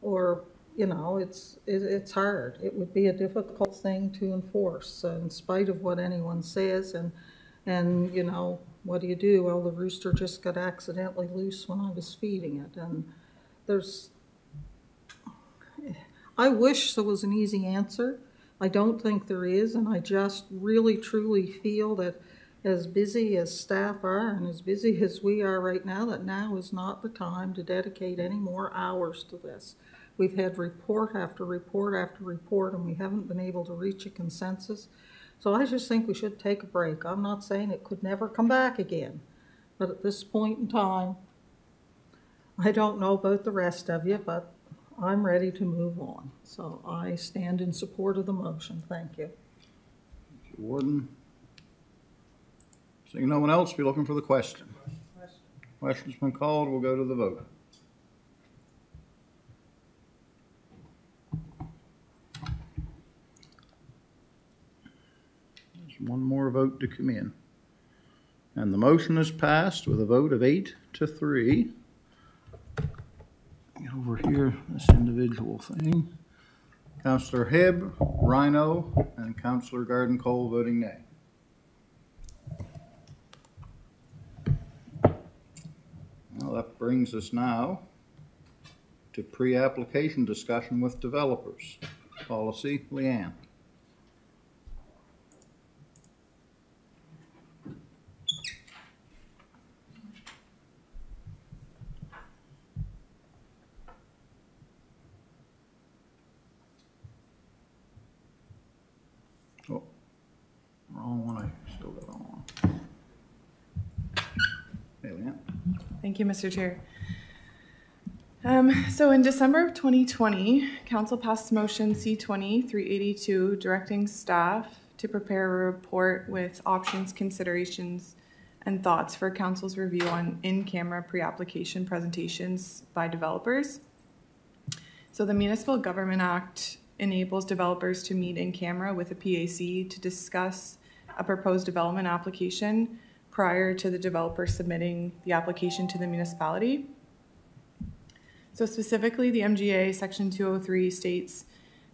Or, you know, it's hard. It would be a difficult thing to enforce, in spite of what anyone says. And you know, what do? Well, the rooster just got accidentally loose when I was feeding it, and I wish there was an easy answer. I don't think there is, and I just really, truly feel that as busy as staff are and as busy as we are right now, that now is not the time to dedicate any more hours to this. We've had report after report after report, and we haven't been able to reach a consensus. So I just think we should take a break. I'm not saying it could never come back again, but at this point in time, I don't know about the rest of you, but I'm ready to move on. So I stand in support of the motion. Thank you. Thank you, Warden. Seeing no one else, be looking for the question. Question's been called. We'll go to the vote. There's one more vote to come in. And the motion is passed with a vote of 8-3. Over here, this individual thing. Councillor Hibb, Rhino, and Councillor Garden Cole voting nay. Well, that brings us now to pre-application discussion with developers. Policy, Leanne. Oh, wrong one. I still got on. Hey, Leanne. Thank you, Mr. Chair. So in December of 2020, Council passed motion C-20-382 directing staff to prepare a report with options, considerations, and thoughts for Council's review on in-camera pre-application presentations by developers. So the Municipal Government Act enables developers to meet in camera with a PAC to discuss a proposed development application prior to the developer submitting the application to the municipality. So specifically, the MGA Section 203 states,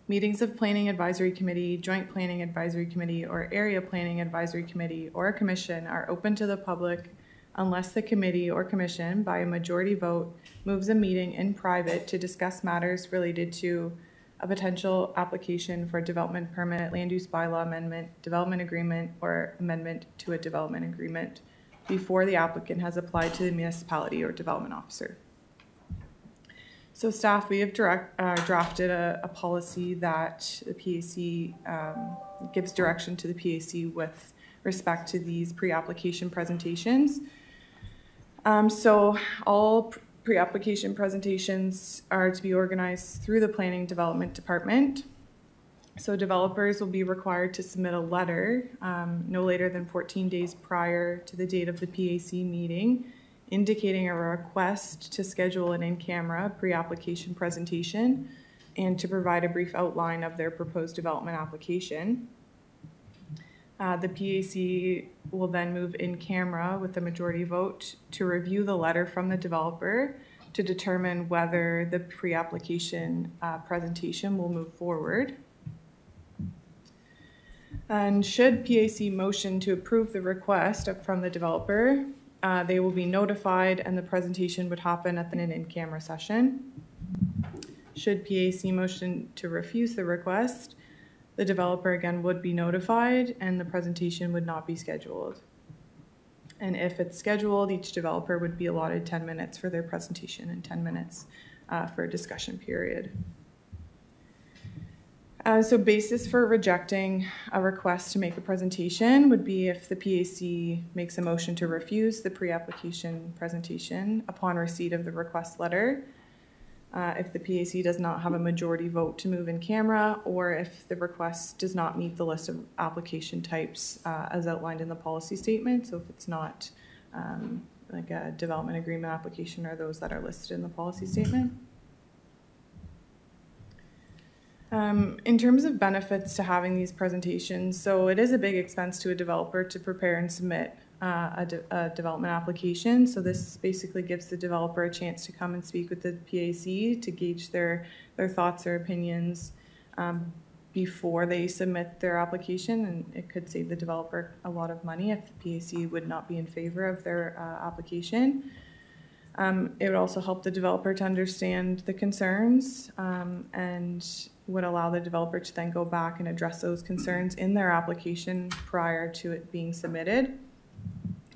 meetings of Planning Advisory Committee, Joint Planning Advisory Committee, or Area Planning Advisory Committee or a commission are open to the public unless the committee or commission, by a majority vote, moves a meeting in private to discuss matters related to a potential application for a development permit, land use bylaw amendment, development agreement, or amendment to a development agreement before the applicant has applied to the municipality or development officer. So staff, we have drafted a policy that the PAC gives direction to the PAC with respect to these pre-application presentations. So all pre-application presentations are to be organized through the Planning Development Department. So developers will be required to submit a letter no later than 14 days prior to the date of the PAC meeting, indicating a request to schedule an in-camera pre-application presentation and to provide a brief outline of their proposed development application. The PAC will then move in camera with the majority vote to review the letter from the developer to determine whether the pre-application presentation will move forward. And should PAC motion to approve the request from the developer, they will be notified and the presentation would happen at an in-camera session. Should PAC motion to refuse the request, the developer again would be notified and the presentation would not be scheduled. And if it's scheduled, each developer would be allotted 10 minutes for their presentation and 10 minutes for a discussion period. So basis for rejecting a request to make a presentation would be if the PAC makes a motion to refuse the pre-application presentation upon receipt of the request letter. if the PAC does not have a majority vote to move in camera, or if the request does not meet the list of application types as outlined in the policy statement. So if it's not like a development agreement application or those that are listed in the policy statement. In terms of benefits to having these presentations, so it is a big expense to a developer to prepare and submit a development application. So this basically gives the developer a chance to come and speak with the PAC to gauge their thoughts or opinions before they submit their application, and it could save the developer a lot of money if the PAC would not be in favor of their application. It would also help the developer to understand the concerns and would allow the developer to then go back and address those concerns in their application prior to it being submitted.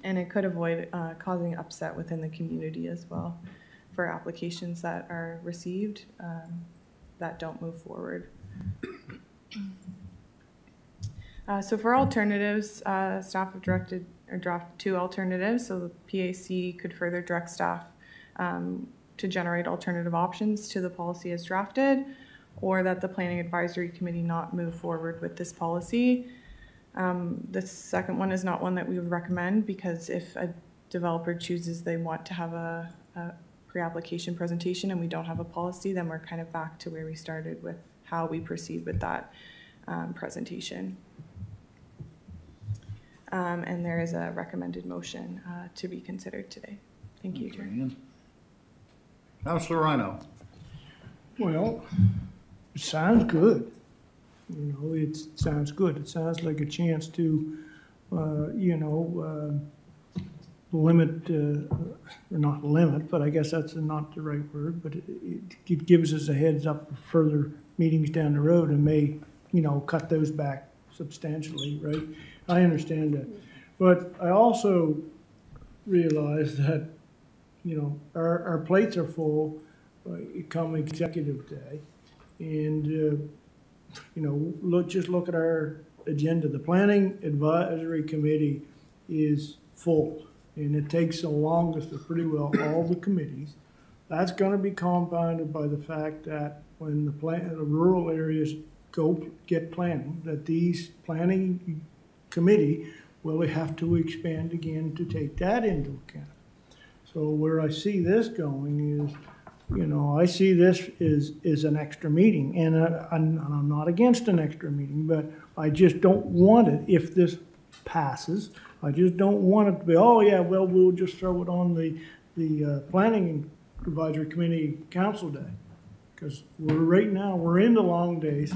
And it could avoid causing upset within the community as well for applications that are received that don't move forward. So for alternatives, staff have drafted 2 alternatives. So the PAC could further direct staff to generate alternative options to the policy as drafted, or that the Planning Advisory Committee not move forward with this policy. The second one is not one that we would recommend, because if a developer chooses they want to have a pre-application presentation and we don't have a policy, then we're kind of back to where we started with how we proceed with that presentation. And there is a recommended motion to be considered today. Thank you, Chair. Councillor Rhino. Well, it sounds good. You know, it sounds good. It sounds like a chance to, limit, or not limit, but I guess that's not the right word, but it gives us a heads up for further meetings down the road and may, cut those back substantially, right? I understand that. But I also realize that, our plates are full come executive day. And, just look at our agenda. The Planning Advisory Committee is full, and it takes the longest of pretty well all the committees. That's going to be compounded by the fact that when the rural areas go get planning, that these planning committee will have to expand again to take that into account. So where I see this going is, I see this is an extra meeting, and I'm not against an extra meeting, but I just don't want it, if this passes, I just don't want it to be, oh yeah, well, we'll just throw it on the Planning Advisory Committee Council Day. Because we're in the long days,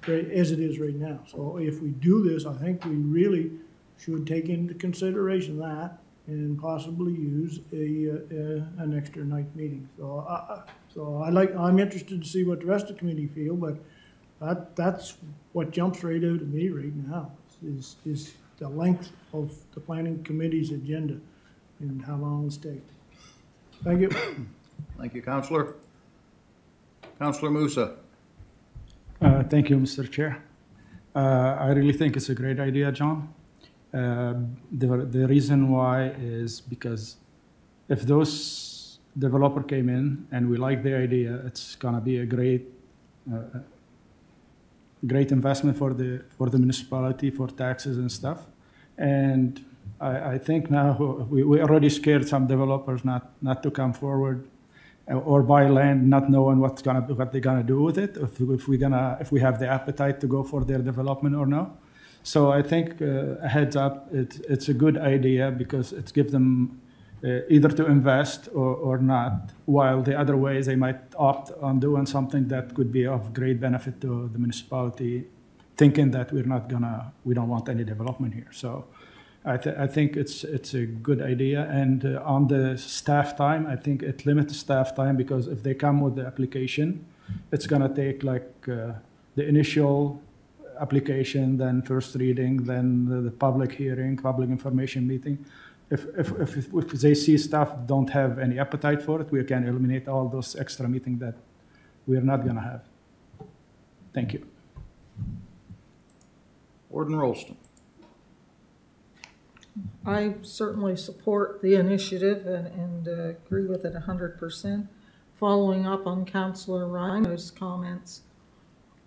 as it is right now. So if we do this, I think we really should take into consideration that and possibly use an extra night meeting. So I'm interested to see what the rest of the committee feel, but that's what jumps right out at me right now is the length of the planning committee's agenda and how long it's taken. Thank you. Thank you, Councillor. Councillor Musa. Thank you, Mr. Chair. I really think it's a great idea, John. The reason why is because if those developer came in and we like the idea, it's gonna be a great investment for the municipality, for taxes and stuff. And I think now we already scared some developers not to come forward or buy land not knowing what they're gonna do with it, if we have the appetite to go for their development or no. So I think a heads up, it's a good idea because it gives them either to invest or not, while the other ways they might opt on doing something that could be of great benefit to the municipality, thinking that we don't want any development here. So I think it's a good idea. And on the staff time, I think it limits staff time, because if they come with the application, it's gonna take like the initial application, then first reading, then the public hearing, public information meeting. If they see staff don't have any appetite for it, we can eliminate all those extra meetings that we're not gonna have. Thank you. Warden Rolston. I certainly support the initiative and agree with it 100%. following up on Councillor Rhino's comments,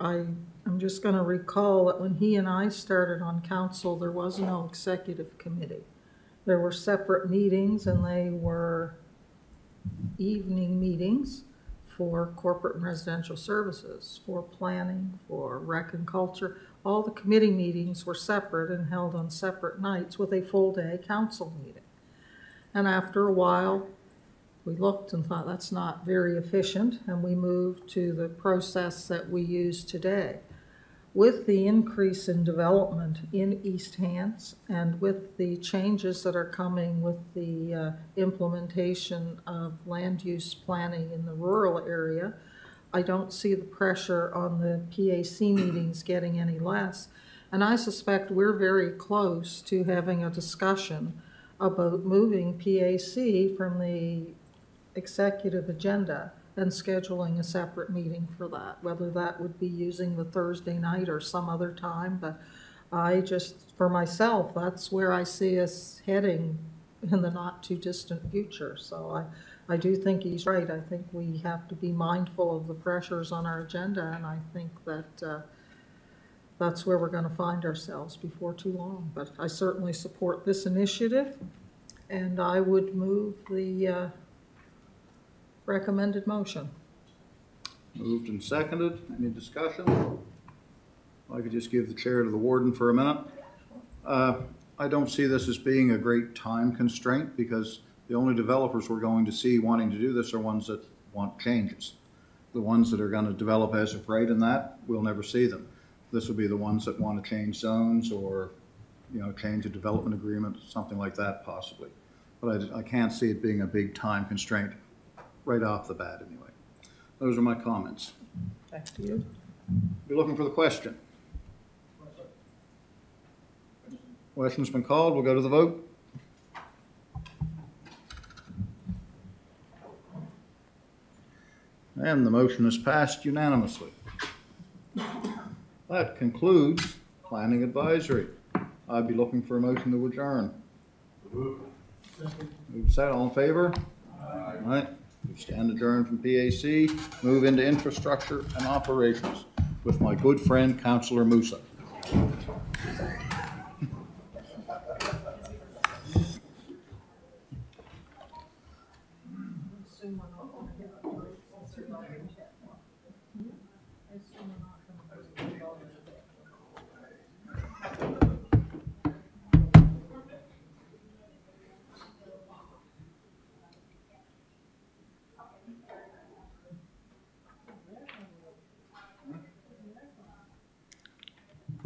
I'm just going to recall that when he and I started on council, there was no executive committee. There were separate meetings, and they were evening meetings for corporate and residential services, for planning, for rec and culture. All the committee meetings were separate and held on separate nights with a full-day council meeting. And after a while, we looked and thought that's not very efficient, and we moved to the process that we use today. With the increase in development in East Hants and with the changes that are coming with the implementation of land use planning in the rural area, I don't see the pressure on the PAC meetings getting any less. And I suspect we're very close to having a discussion about moving PAC from the executive agenda and scheduling a separate meeting for that, whether that would be using the Thursday night or some other time. But I just, for myself, that's where I see us heading in the not too distant future. So I do think he's right. I think we have to be mindful of the pressures on our agenda, and I think that that's where we're going to find ourselves before too long. But I certainly support this initiative, and I would move the recommended motion. Moved and seconded. Any discussion? I could just give the chair to the warden for a minute. I don't see this as being a great time constraint, because the only developers we're going to see wanting to do this are ones that want changes. The ones that are going to develop as of right in that, we'll never see them. This will be the ones that want to change zones or, you know, change a development agreement, something like that possibly. But I can't see it being a big time constraint right off the bat anyway. Those are my comments. Back to you. You're looking for the question. Question's been called. We'll go to the vote. And the motion is passed unanimously. That concludes planning advisory. I'd be looking for a motion to adjourn. Move that. All in favor? Aye. All right. We stand adjourned from PAC. Move into infrastructure and operations with my good friend, Councillor Musa.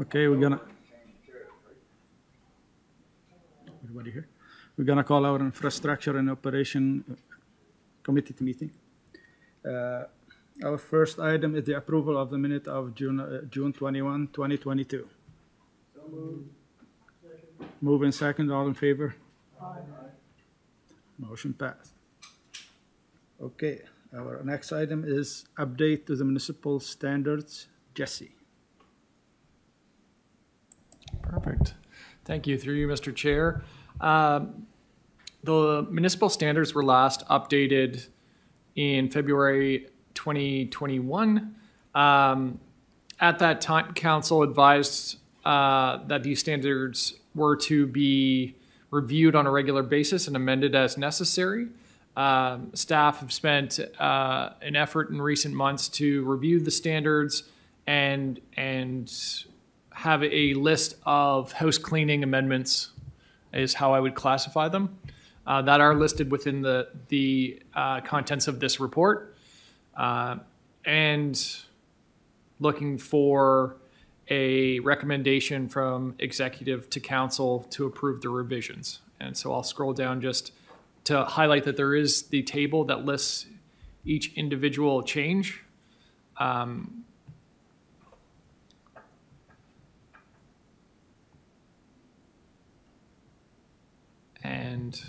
Okay, everybody here? We're gonna call our infrastructure and operation committee meeting. Our first item is the approval of the minute of June 21, 2022. So moved. Move in second, all in favor? Aye. Motion passed. Okay, our next item is update to the municipal standards. Jesse. Perfect. Thank you. Through you, Mr. Chair. The municipal standards were last updated in February 2021. At that time, Council advised that these standards were to be reviewed on a regular basis and amended as necessary. Staff have spent an effort in recent months to review the standards and have a list of house cleaning amendments, is how I would classify them, that are listed within the contents of this report, and looking for a recommendation from executive to council to approve the revisions. And so I'll scroll down just to highlight that there is the table that lists each individual change. And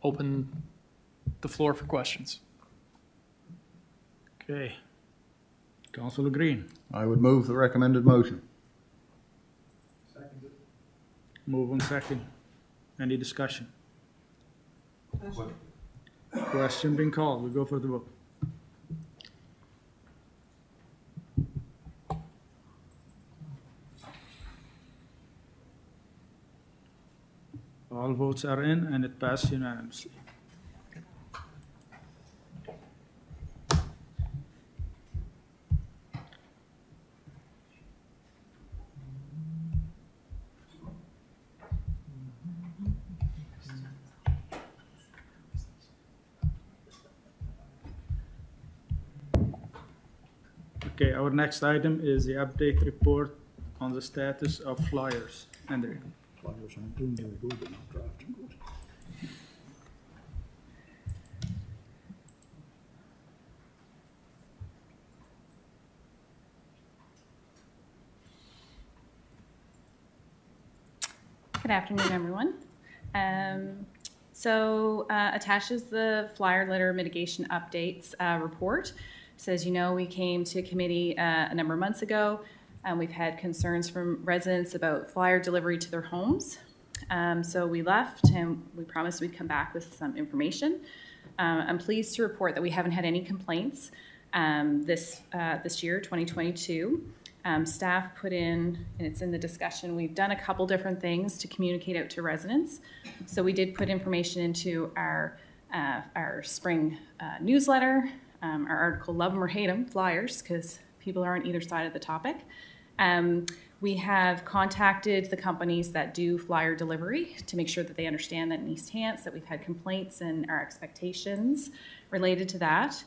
open the floor for questions. Okay. Councillor Green. I would move the recommended motion. Seconded. Move on second. Any discussion? Question being called. We go for the vote. All votes are in and it passed unanimously. Okay, our next item is the update report on the status of flyers. Andrea. Flyers aren't doing very good, they're not drafting good. Good afternoon, everyone. Attached is the flyer litter mitigation updates report. So as you know, we came to committee a number of months ago. We've had concerns from residents about flyer delivery to their homes. So we left and we promised we'd come back with some information. I'm pleased to report that we haven't had any complaints this year, 2022. Staff put in, and it's in the discussion, we've done a couple different things to communicate out to residents. So we did put information into our spring newsletter, our article Love 'em or Hate 'em flyers, because people are on either side of the topic. We have contacted the companies that do flyer delivery to make sure that they understand that in East Hants that we've had complaints and our expectations related to that.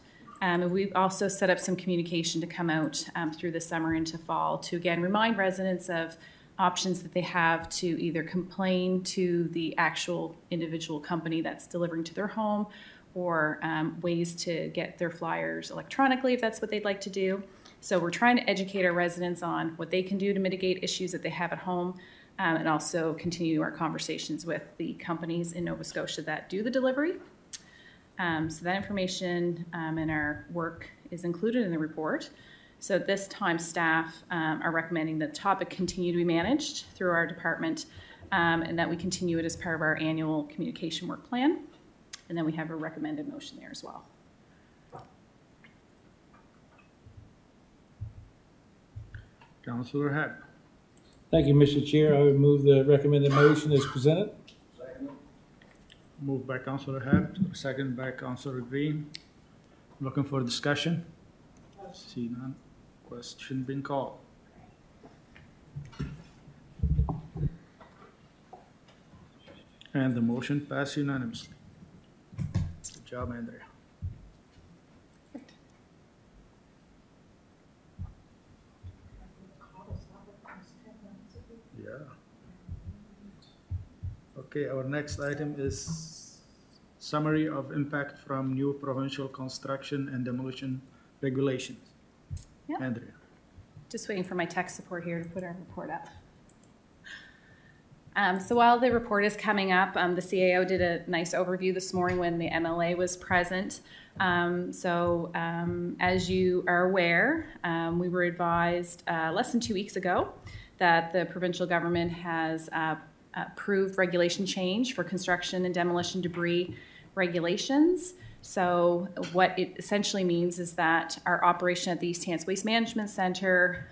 We've also set up some communication to come out through the summer into fall to again remind residents of options that they have to either complain to the actual individual company that's delivering to their home, or ways to get their flyers electronically if that's what they'd like to do. So we're trying to educate our residents on what they can do to mitigate issues that they have at home, and also continue our conversations with the companies in Nova Scotia that do the delivery. So that information and our work is included in the report. So at this time, staff are recommending that the topic continue to be managed through our department, and that we continue it as part of our annual communication work plan. And then we have a recommended motion there as well. Councillor Hack. Thank you, Mr. Chair. I would move the recommended motion as presented. Moved by Councillor Hack, second by Councillor Green. Looking for discussion? See none. Question being called. And the motion passed unanimously. Good job, Andrea. Yeah. Okay, our next item is summary of impact from new provincial construction and demolition regulations. Yeah. Andrea. Just waiting for my tech support here to put our report up. So while the report is coming up, the CAO did a nice overview this morning when the MLA was present. As you are aware, we were advised less than 2 weeks ago that the provincial government has approved regulation change for construction and demolition debris regulations. So what it essentially means is that our operation at the East Hants Waste Management Centre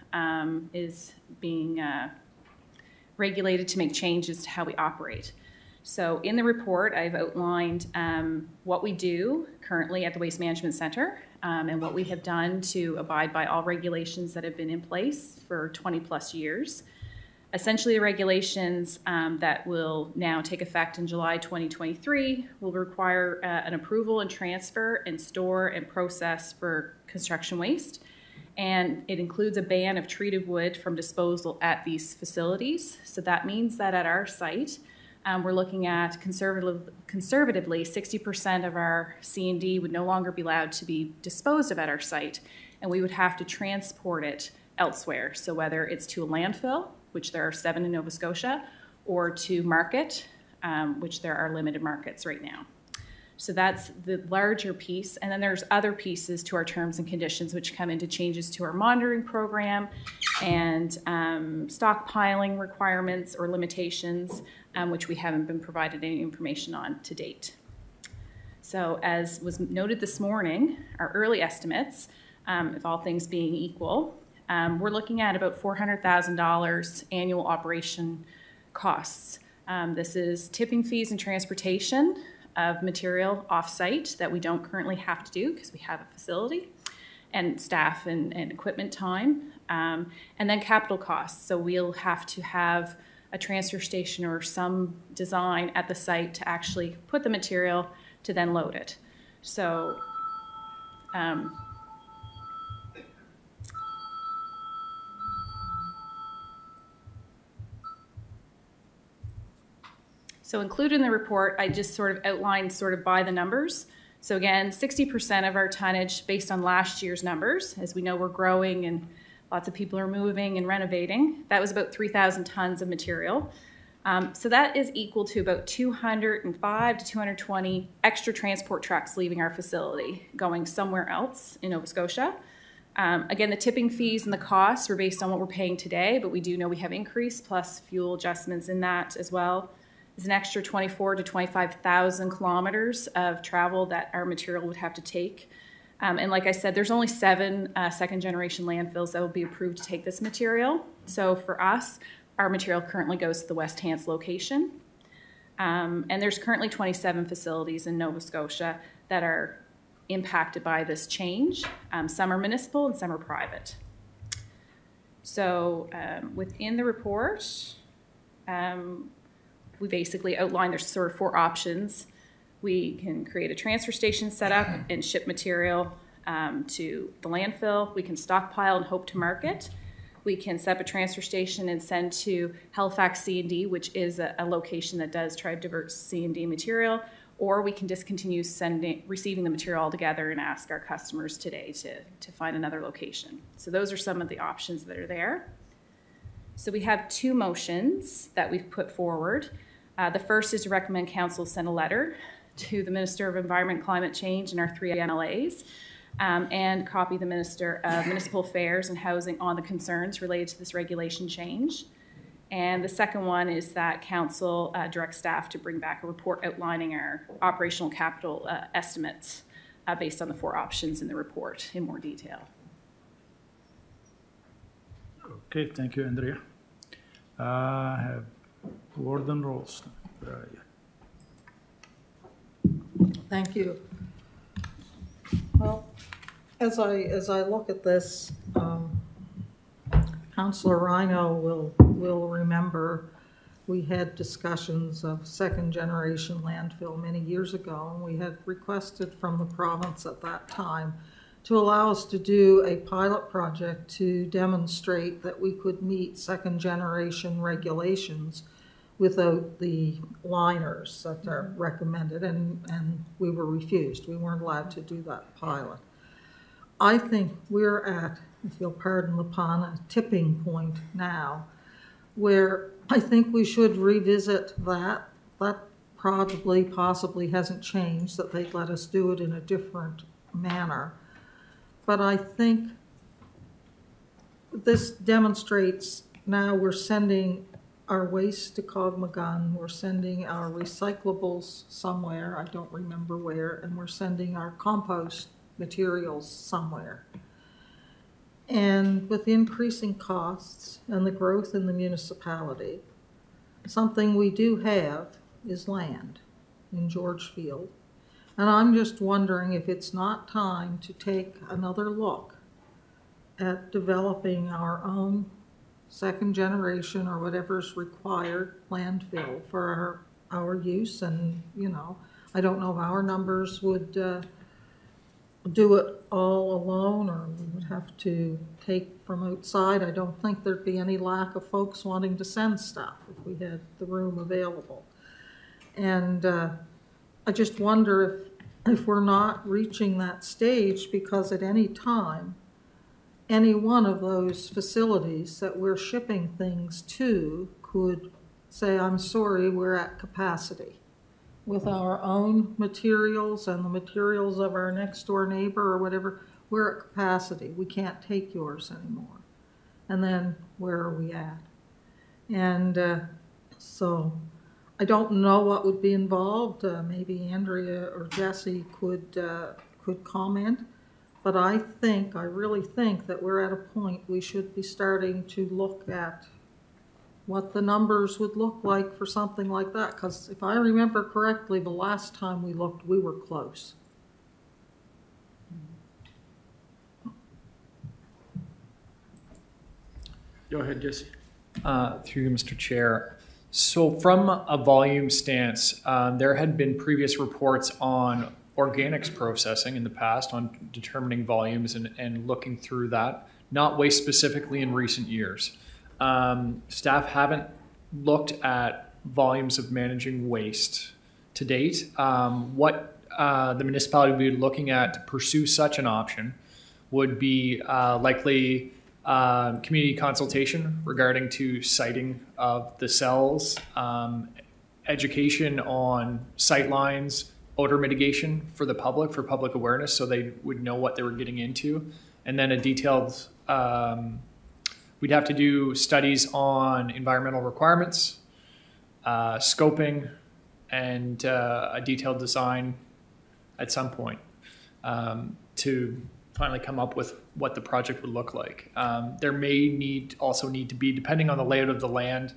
is being regulated to make changes to how we operate. So in the report, I've outlined what we do currently at the Waste Management Centre and what we have done to abide by all regulations that have been in place for 20 plus years. Essentially, the regulations that will now take effect in July 2023 will require an approval and transfer and store and process for construction waste. And it includes a ban of treated wood from disposal at these facilities. So that means that at our site, we're looking at conservatively 60% of our C&D would no longer be allowed to be disposed of at our site, and we would have to transport it elsewhere. So whether it's to a landfill, which there are 7 in Nova Scotia, or to market, which there are limited markets right now. So that's the larger piece. And then there's other pieces to our terms and conditions which come into changes to our monitoring program and stockpiling requirements or limitations, which we haven't been provided any information on to date. So as was noted this morning, our early estimates, if all things being equal, we're looking at about $400,000 annual operation costs. This is tipping fees and transportation of material off-site that we don't currently have to do because we have a facility, and staff and equipment time, and then capital costs. So we'll have to have a transfer station or some design at the site to actually put the material to then load it. So So included in the report, I just sort of outlined sort of by the numbers. So again, 60% of our tonnage based on last year's numbers. As we know, we're growing and lots of people are moving and renovating. That was about 3,000 tons of material. So that is equal to about 205 to 220 extra transport trucks leaving our facility, going somewhere else in Nova Scotia. Again, the tipping fees and the costs were based on what we're paying today, but we do know we have increased plus fuel adjustments in that as well. There's an extra 24 to 25,000 kilometers of travel that our material would have to take. And like I said, there's only 7 second-generation landfills that will be approved to take this material. So for us, our material currently goes to the West Hants location. And there's currently 27 facilities in Nova Scotia that are impacted by this change. Some are municipal and some are private. So within the report, we basically outlined there's sort of 4 options. We can create a transfer station setup and ship material to the landfill. We can stockpile and hope to market. We can set up a transfer station and send to Halifax C&D, which is a location that does try to divert C&D material, or we can discontinue receiving the material altogether and ask our customers today to find another location. So those are some of the options that are there. So we have 2 motions that we've put forward. The first is to recommend council send a letter to the Minister of Environment, Climate Change and our 3 MLAs, and copy the Minister of Municipal Affairs and Housing on the concerns related to this regulation change. And the second one is that council direct staff to bring back a report outlining our operational capital estimates based on the 4 options in the report in more detail. Okay, thank you, Andrea. I have Warden Rolston. Where are you? Thank you. Well, as I look at this, Councillor Rhino will remember we had discussions of second-generation landfill many years ago, and we had requested from the province at that time to allow us to do a pilot project to demonstrate that we could meet second-generation regulations without the liners that are recommended, and we were refused. We weren't allowed to do that pilot. I think we're at, if you'll pardon the pun, a tipping point now where I think we should revisit that. That probably, possibly hasn't changed, that they'd let us do it in a different manner. But I think this demonstrates now we're sending our waste to Cogmagun, we're sending our recyclables somewhere, I don't remember where, and we're sending our compost materials somewhere. And with increasing costs and the growth in the municipality, something we do have is land in Georgefield. And I'm just wondering if it's not time to take another look at developing our own second generation or whatever's required landfill for our use. And, you know, I don't know if our numbers would do it all alone or we would have to take from outside. I don't think there'd be any lack of folks wanting to send stuff if we had the room available. And I just wonder if we're not reaching that stage, because at any time, any one of those facilities that we're shipping things to could say, I'm sorry, we're at capacity. With our own materials and the materials of our next door neighbor or whatever, we're at capacity. We can't take yours anymore. And then where are we at? And so I don't know what would be involved. Maybe Andrea or Jesse could comment. But I really think that we're at a point we should be starting to look at what the numbers would look like for something like that. Because if I remember correctly, the last time we looked, we were close. Go ahead, Jesse. Through you, Mr. Chair. So from a volume stance, there had been previous reports on organics processing in the past on determining volumes and looking through that, not waste specifically in recent years. Staff haven't looked at volumes of managing waste to date. What the municipality would be looking at to pursue such an option would be likely community consultation regarding to siting of the cells, education on sight lines, odor mitigation for the public, for public awareness, so they would know what they were getting into, and then a detailed, we'd have to do studies on environmental requirements, scoping, and a detailed design at some point to finally come up with what the project would look like. There may also need to be, depending on the layout of the land,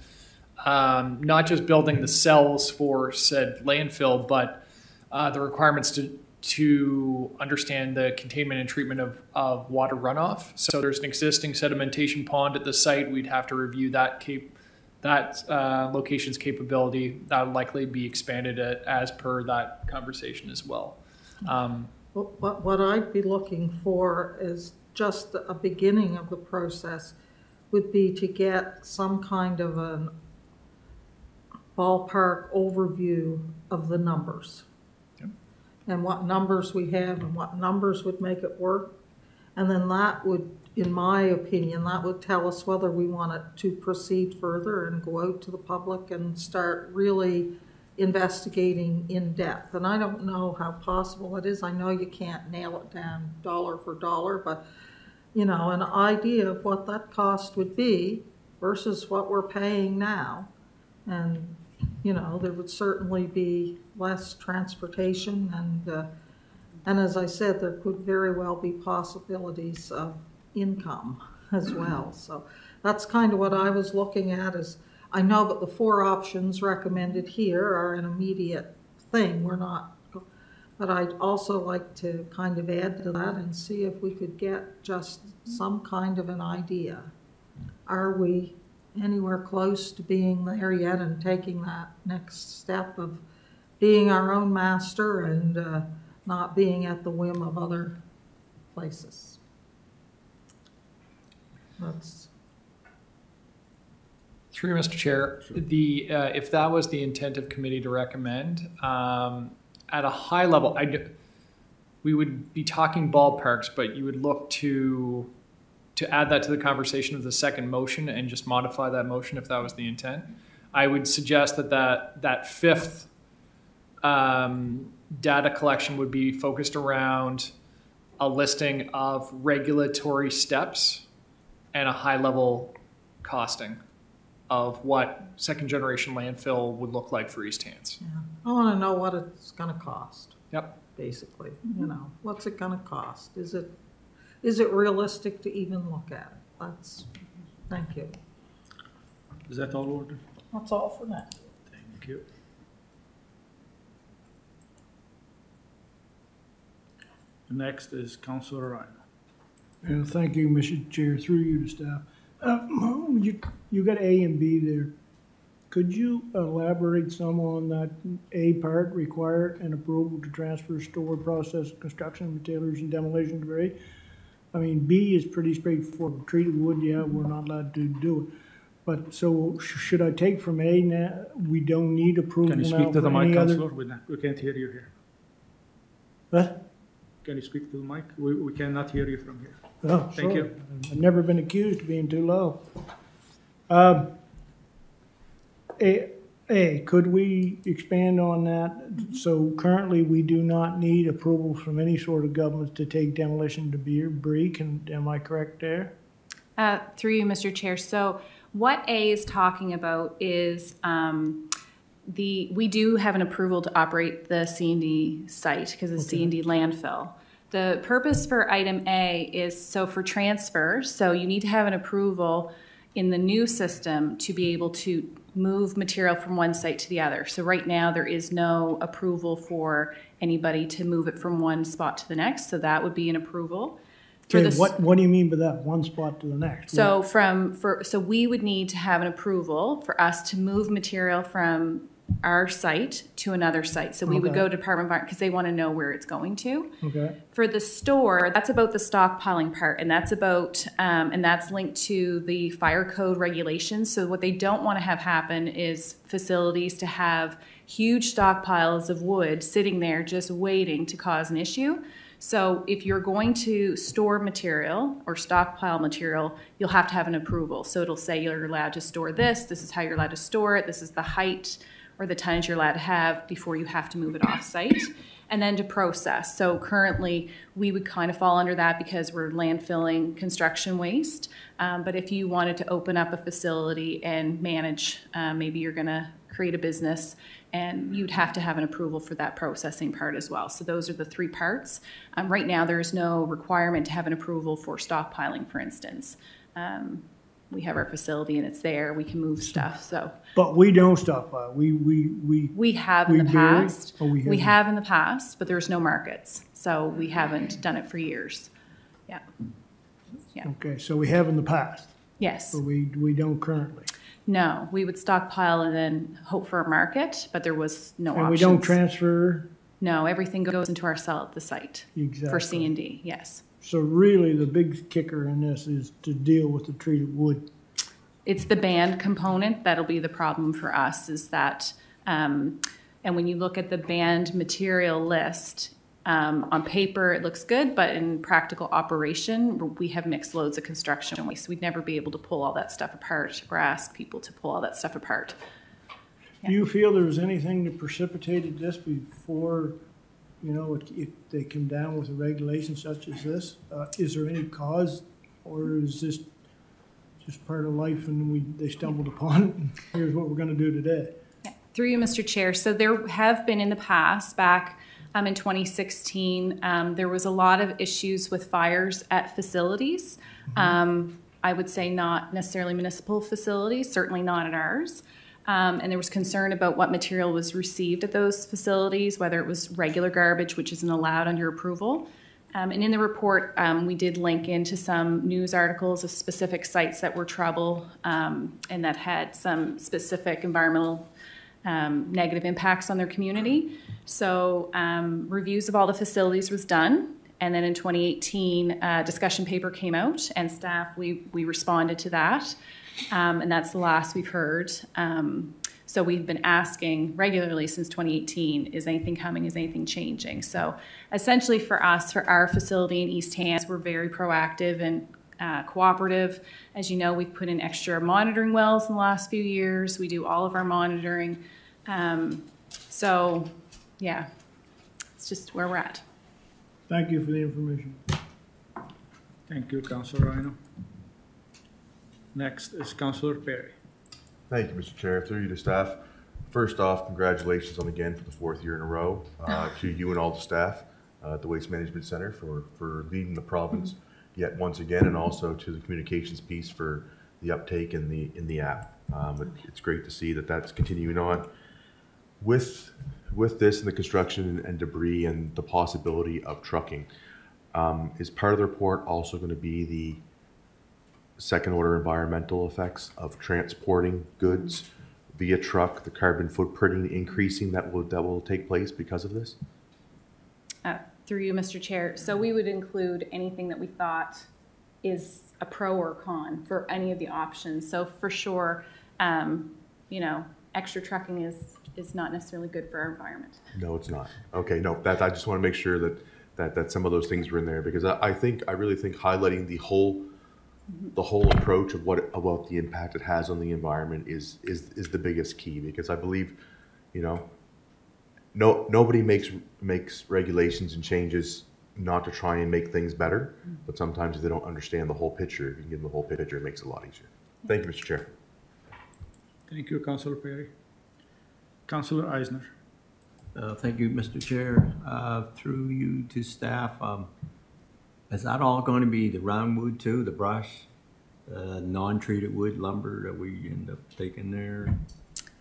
not just building the cells for said landfill, but the requirements to understand the containment and treatment of water runoff. So there's an existing sedimentation pond at the site. We'd have to review that location's capability. That would likely be expanded as per that conversation as well. What I'd be looking for is just a beginning of the process would be to get some kind of a ballpark overview of the numbers. Yep. And what numbers we have and what numbers would make it work. And then that would, in my opinion, that would tell us whether we wanted to proceed further and go out to the public and start really investigating in depth. And I don't know how possible it is. I know you can't nail it down dollar for dollar, but you know, an idea of what that cost would be versus what we're paying now. And you know, there would certainly be less transportation, and as I said, there could very well be possibilities of income as well. So that's kind of what I was looking at. Is I know that the 4 options recommended here are an immediate thing. We're not, but I'd also like to kind of add to that and see if we could get just some kind of an idea. Are we anywhere close to being there yet and taking that next step of being our own master and not being at the whim of other places? That's through Mr. Chair, the if that was the intent of committee to recommend, at a high level, we would be talking ballparks, but you would look to add that to the conversation of the second motion and just modify that motion if that was the intent. I would suggest that fifth data collection would be focused around a listing of regulatory steps and a high-level costing of what second-generation landfill would look like for East Hants. Yeah. I want to know what it's going to cost. Yep. Basically, you know, what's it going to cost? Is it realistic to even look at it? That's. Thank you. Is that all order? That's all for now. Thank you. Next is Councillor Ryan. Thank you, Mr. Chair. Through you to staff. You got A and B there. Could you elaborate some on that A part, require an approval to transfer, store, process, construction, materials, and demolition debris? I mean, B is pretty straightforward. Treated wood, yeah, we're not allowed to do it. But so should I take from A now, we don't need approval now? Can you speak to the mic, Councillor? We can't hear you here. What? Can you speak to the mic? We cannot hear you from here. Oh, thank sorry. you. I've never been accused of being too low. Could we expand on that? So currently we do not need approval from any sort of government to take demolition debris. Am I correct there? Through you, Mr. Chair. So what A is talking about is we do have an approval to operate the C&D site because it's C&D landfill. The purpose for item A is so for transfer, so you need to have an approval in the new system to be able to move material from one site to the other. So right now there is no approval for anybody to move it from one spot to the next. So that would be an approval. Okay, what do you mean by that, one spot to the next? So so we would need to have an approval for us to move material from our site to another site. So we would go to Department of Environment because they want to know where it's going to. Okay. For the store, that's about the stockpiling part, and that's about and that's linked to the fire code regulations. So what they don't want to have happen is facilities to have huge stockpiles of wood sitting there just waiting to cause an issue. So if you're going to store material or stockpile material, you'll have to have an approval. So it'll say you're allowed to store this is how you're allowed to store it, this is the height or the tonnage you're allowed to have before you have to move it off site. And then to process. So currently we would kind of fall under that because we're landfilling construction waste. But if you wanted to open up a facility and manage, maybe you're gonna create a business and you'd have to have an approval for that processing part as well. So those are the three parts. Right now there is no requirement to have an approval for stockpiling, for instance. We have our facility and it's there, we can move stuff, so. But we don't stockpile, we have in the past. We have in the past, but there's no markets, so we haven't done it for years. Yeah. Yeah. Okay, so we have in the past. Yes. But we don't currently. No, we would stockpile and then hope for a market, but there was no options. And we don't transfer? No, everything goes into our cell at the site. Exactly. For C&D, yes. So really the big kicker in this is to deal with the treated wood. It's the band component that'll be the problem for us is that, and when you look at the band material list, on paper it looks good, but in practical operation, we have mixed loads of construction waste. We'd never be able to pull all that stuff apart or ask people to pull all that stuff apart. Yeah. Do you feel there was anything that precipitated this before, you know, they come down with a regulation such as this? Is there any cause, or is this just part of life and they stumbled upon it and here's what we're going to do today? Yeah. Through you, Mr. Chair. So there have been in the past, back in 2016, there was a lot of issues with fires at facilities. I would say not necessarily municipal facilities, certainly not at ours. And there was concern about what material was received at those facilities, whether it was regular garbage, which isn't allowed under approval. And in the report, we did link into some news articles of specific sites that were trouble and that had some specific environmental negative impacts on their community. So reviews of all the facilities was done. And then in 2018, a discussion paper came out and staff, we responded to that. And that's the last we've heard. So we've been asking regularly since 2018, is anything coming, is anything changing? So essentially for us, for our facility in East Hants, we're very proactive and cooperative. As you know, we've put in extra monitoring wells in the last few years. We do all of our monitoring. So yeah, it's just where we're at. Thank you for the information. Thank you, Councillor Rhino. Next is Councillor Perry. Thank you, Mr. Chair. Through you to staff. First off, congratulations on again for the 4th year in a row to you and all the staff at the Waste Management Center for leading the province yet once again, and also to the communications piece for the uptake in the app. It's great to see that that's continuing on. With this and the construction and debris and the possibility of trucking, is part of the report also going to be the second order environmental effects of transporting goods via truck, the carbon footprinting increasing that will take place because of this? Through you, Mr. Chair. So we would include anything that we thought is a pro or con for any of the options. So for sure, you know, extra trucking is not necessarily good for our environment. No, it's not. Okay, no, I just want to make sure that some of those things were in there, because I really think highlighting the whole approach of about the impact it has on the environment is the biggest key, because I believe, you know, nobody makes regulations and changes not to try and make things better, but sometimes if they don't understand the whole picture, if you can give them the whole picture, it makes it a lot easier. Thank you, Mr. Chair. Thank you, Councillor Perry. Councillor Eisner. Thank you, Mr. Chair. Through you to staff, is that all going to be the round wood too, the brush, non-treated wood lumber that we end up taking there?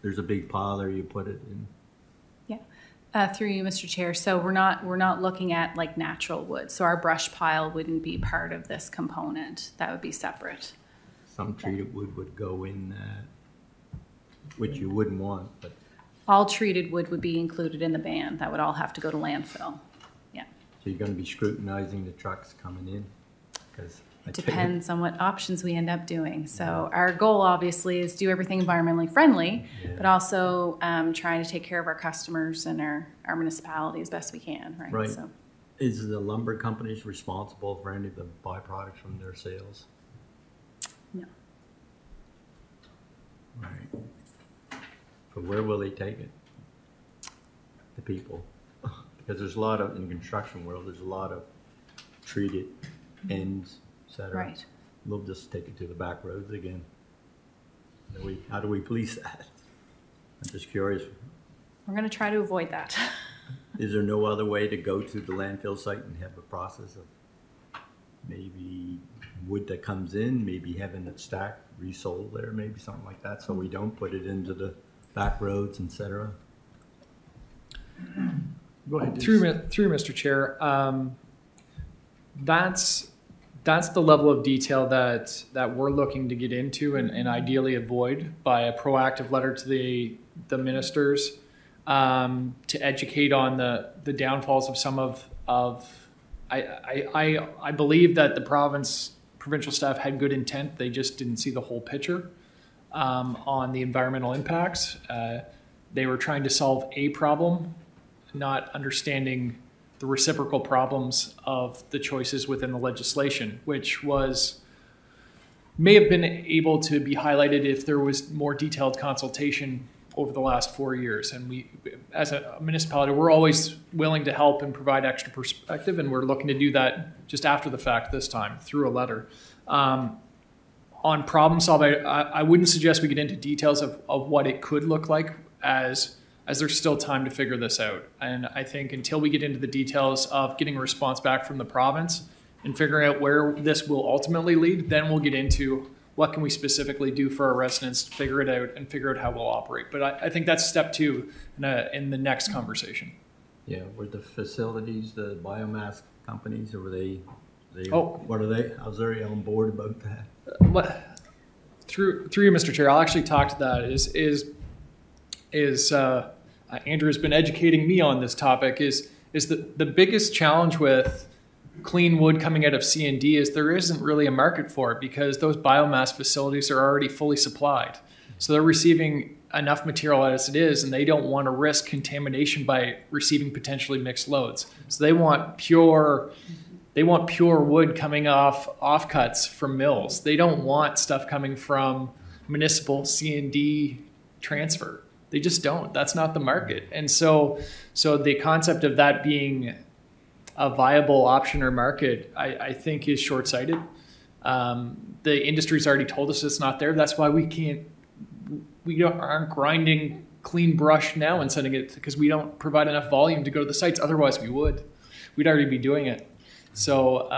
There's a big pile there, you put it in. Through you, Mr. Chair. So we're not looking at like natural wood. So our brush pile wouldn't be part of this component. That would be separate. Some treated wood would go in that, which you wouldn't want, but. All treated wood would be included in the ban. That would all have to go to landfill. Yeah. So you're going to be scrutinizing the trucks coming in? Because it depends on what options we end up doing. So our goal obviously is do everything environmentally friendly, but also trying to take care of our customers and our municipality as best we can, right? Right. So. Is the lumber companies responsible for any of the byproducts from their sales? No. Right. So where will they take it? The people. Because there's a lot of, in the construction world, there's a lot of treated ends, et cetera. Right. We'll just take it to the back roads again. How do we police that? I'm just curious. We're going to try to avoid that. Is there no other way to go to the landfill site and have a process of maybe wood that comes in, maybe having it stacked, resold there, maybe something like that, so we don't put it into the back roads, et cetera? Go ahead. Through Mr. Chair, that's the level of detail that we're looking to get into and ideally avoid by a proactive letter to the ministers to educate on the downfalls of some of I believe that the provincial staff had good intent. They just didn't see the whole picture on the environmental impacts. They were trying to solve a problem, not understanding the reciprocal problems of the choices within the legislation, which may have been able to be highlighted if there was more detailed consultation over the last 4 years. And we, as a municipality, we're always willing to help and provide extra perspective, and we're looking to do that just after the fact this time through a letter. On problem solving, I wouldn't suggest we get into details of what it could look like as there's still time to figure this out. And I think until we get into the details of getting a response back from the province and figuring out where this will ultimately lead, then we'll get into what can we specifically do for our residents to figure it out and figure out how we'll operate. But I think that's step 2 in the next conversation. Yeah, were the facilities, the biomass companies, or were they what are they? I was very on board about that. Through you, Mr. Chair, I'll actually talk to that. Andrew has been educating me on this topic. Is the biggest challenge with clean wood coming out of C&D is there isn't really a market for it because those biomass facilities are already fully supplied. So they're receiving enough material as it is, and they don't want to risk contamination by receiving potentially mixed loads. So they want pure wood coming off offcuts from mills. They don't want stuff coming from municipal C&D transfer. They just don't. That's not the market. And so the concept of that being a viable option or market, I think is short-sighted. The industry's already told us it's not there. That's why we aren't grinding clean brush now and sending it, because we don't provide enough volume to go to the sites. Otherwise we would. We'd already be doing it. So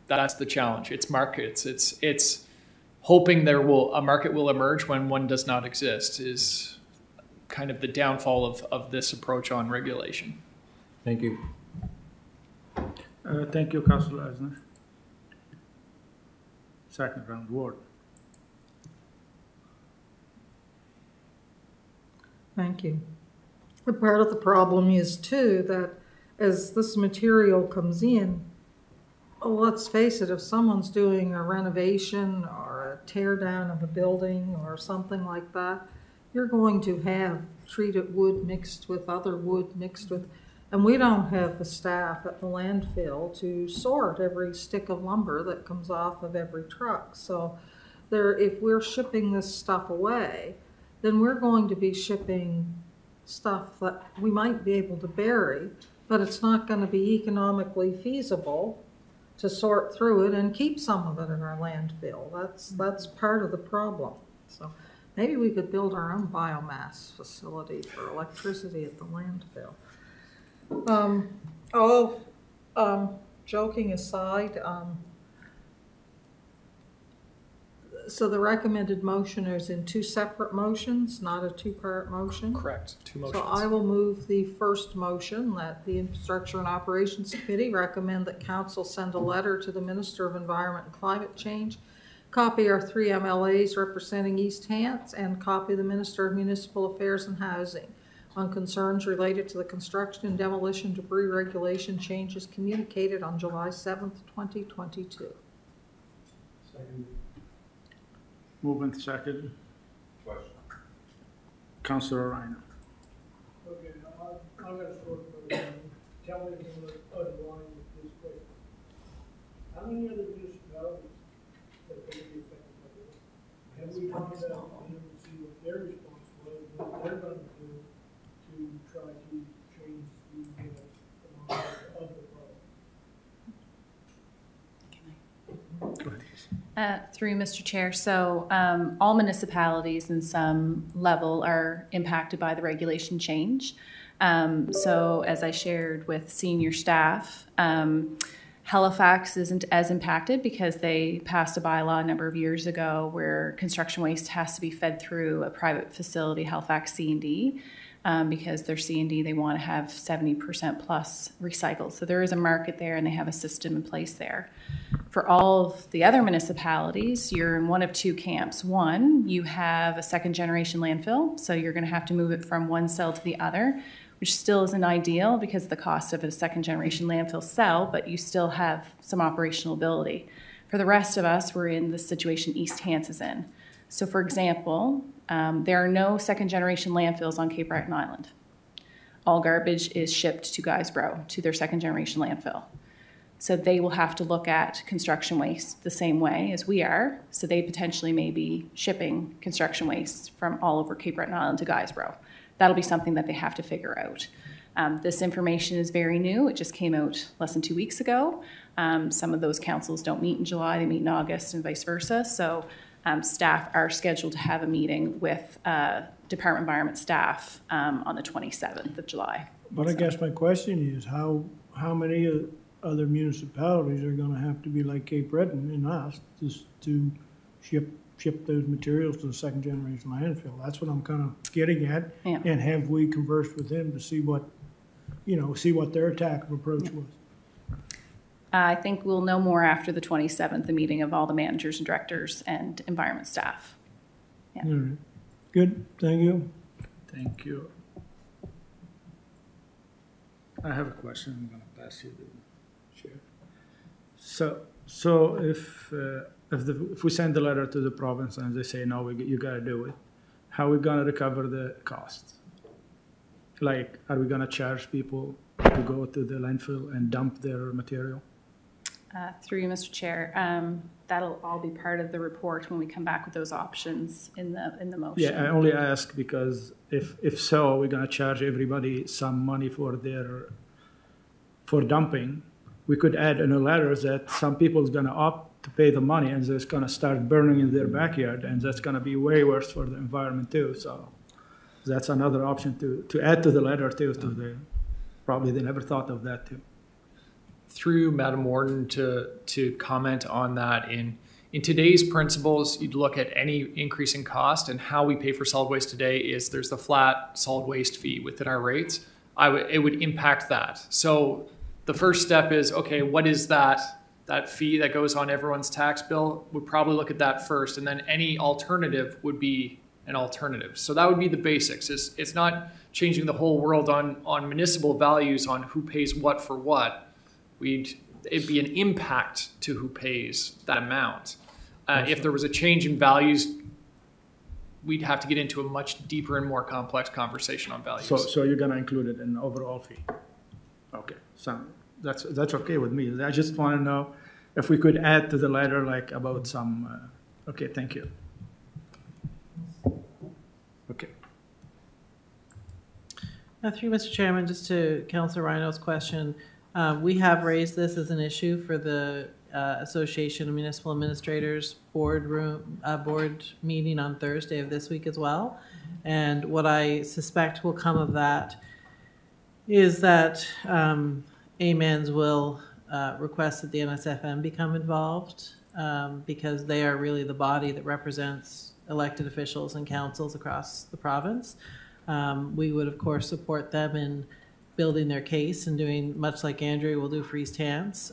that's the challenge. It's markets. It's hoping a market will emerge when one does not exist is kind of the downfall of this approach on regulation. Thank you. Thank you, Councillor Eisner. Second round, Ward. Thank you. But part of the problem is too that as this material comes in, let's face it, if someone's doing a renovation or a tear down of a building or something like that, you're going to have treated wood mixed with other wood mixed with, and we don't have the staff at the landfill to sort every stick of lumber that comes off of every truck. So if we're shipping this stuff away, then we're going to be shipping stuff that we might be able to bury, but it's not going to be economically feasible to sort through it and keep some of it in our landfill. That's part of the problem. So Maybe we could build our own biomass facility for electricity at the landfill. Joking aside, so the recommended motion is in two separate motions, not a two-part motion? Correct, two motions. So I will move the first motion that the Infrastructure and Operations Committee recommend that council send a letter to the Minister of Environment and Climate Change, copy our 3 MLAs representing East Hants, and copy the Minister of Municipal Affairs and Housing on concerns related to the construction and demolition debris regulation changes communicated on July 7th, 2022. Second. Movement second. Question. Councillor Reiner. Okay, now I'm gonna sort of tell me otherwise with this question. How many other municipalities that could be affected by this? Have we found out from them to see what their response was, what they're gonna do to try to change the amount of the problem? Go ahead. Through Mr. Chair, so all municipalities in some level are impacted by the regulation change. So as I shared with senior staff, Halifax isn't as impacted because they passed a bylaw a number of years ago where construction waste has to be fed through a private facility, Halifax C&D. Because their C&D, they want to have 70% plus recycled. So there is a market there and they have a system in place there. For all of the other municipalities, you're in one of two camps. One, you have a second generation landfill, so you're going to have to move it from one cell to the other, which still isn't ideal because the cost of a second generation landfill cell, but you still have some operational ability. For the rest of us, we're in the situation East Hants is in. So for example, there are no second generation landfills on Cape Breton Island. All garbage is shipped to Guysborough, to their second generation landfill. So they will have to look at construction waste the same way as we are. So they potentially may be shipping construction waste from all over Cape Breton Island to Guysborough. That'll be something that they have to figure out. This information is very new. It just came out less than 2 weeks ago. Some of those councils don't meet in July, they meet in August and vice versa. So staff are scheduled to have a meeting with Department of Environment staff on the 27th of July. But I guess my question is how many other municipalities are gonna have to be like Cape Breton and us just to ship those materials to the second generation landfill? That's what I'm kind of getting at. Yeah. And have we conversed with them to see what their attack approach was? I think we'll know more after the 27th, the meeting of all the managers and directors and environment staff. Yeah. All right. Good, thank you. Thank you. I have a question. I'm gonna pass you the chair. So if we send the letter to the province and they say no, you gotta do it, how are we gonna recover the cost? Like, are we gonna charge people to go to the landfill and dump their material? Through you, Mr. Chair, that'll all be part of the report when we come back with those options in the motion. Yeah, I only ask because if so, we're gonna charge everybody some money for dumping. We could add in a letter that some people is gonna opt to pay the money and it's gonna start burning in their backyard, and that's gonna be way worse for the environment too. So that's another option to add to the letter too. Probably they never thought of that too. Through Madam Warden to comment on that. In today's principles, you'd look at any increase in cost, and how we pay for solid waste today is there's the flat solid waste fee within our rates. It would impact that. So the first step is, okay, what is that fee that goes on everyone's tax bill? We'd probably look at that first, and then any alternative would be an alternative. So that would be the basics. It's not changing the whole world on municipal values on who pays what for what. It'd be an impact to who pays that amount. If there was a change in values, we'd have to get into a much deeper and more complex conversation on values. So you're gonna include it in the overall fee? Okay, so that's okay with me. I just want to know if we could add to the letter like about some. Okay, thank you. Okay. Through Mr. Chairman, just to Councillor Rhino's question, we have raised this as an issue for the Association of Municipal Administrators board meeting on Thursday of this week as well. And what I suspect will come of that is that AMANs will request that the NSFM become involved because they are really the body that represents elected officials and councils across the province. We would, of course, support them in building their case and doing much like Andrew will do for East Hants.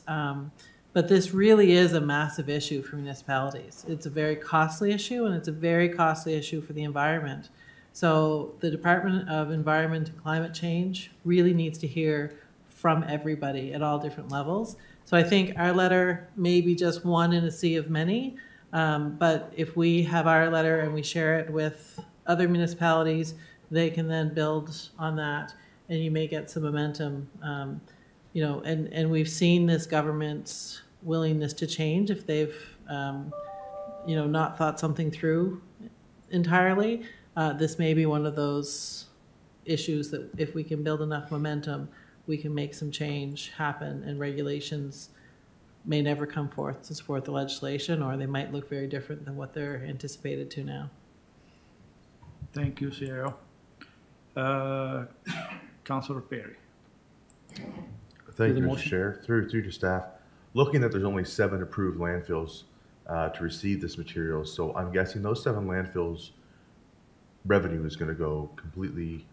But this really is a massive issue for municipalities. It's a very costly issue, and it's a very costly issue for the environment. So the Department of Environment and Climate Change really needs to hear from everybody at all different levels. So I think our letter may be just one in a sea of many, but if we have our letter and we share it with other municipalities, they can then build on that, and you may get some momentum. You know, and we've seen this government's willingness to change if they've, you know, not thought something through entirely. This may be one of those issues that if we can build enough momentum, we can make some change happen, and regulations may never come forth to support the legislation, or they might look very different than what they're anticipated to now. Thank you, Sierra. Councillor Perry. Thank you, Mr. Chair. Through to staff. Looking that there's only 7 approved landfills to receive this material, so I'm guessing those 7 landfills revenue is going to go completely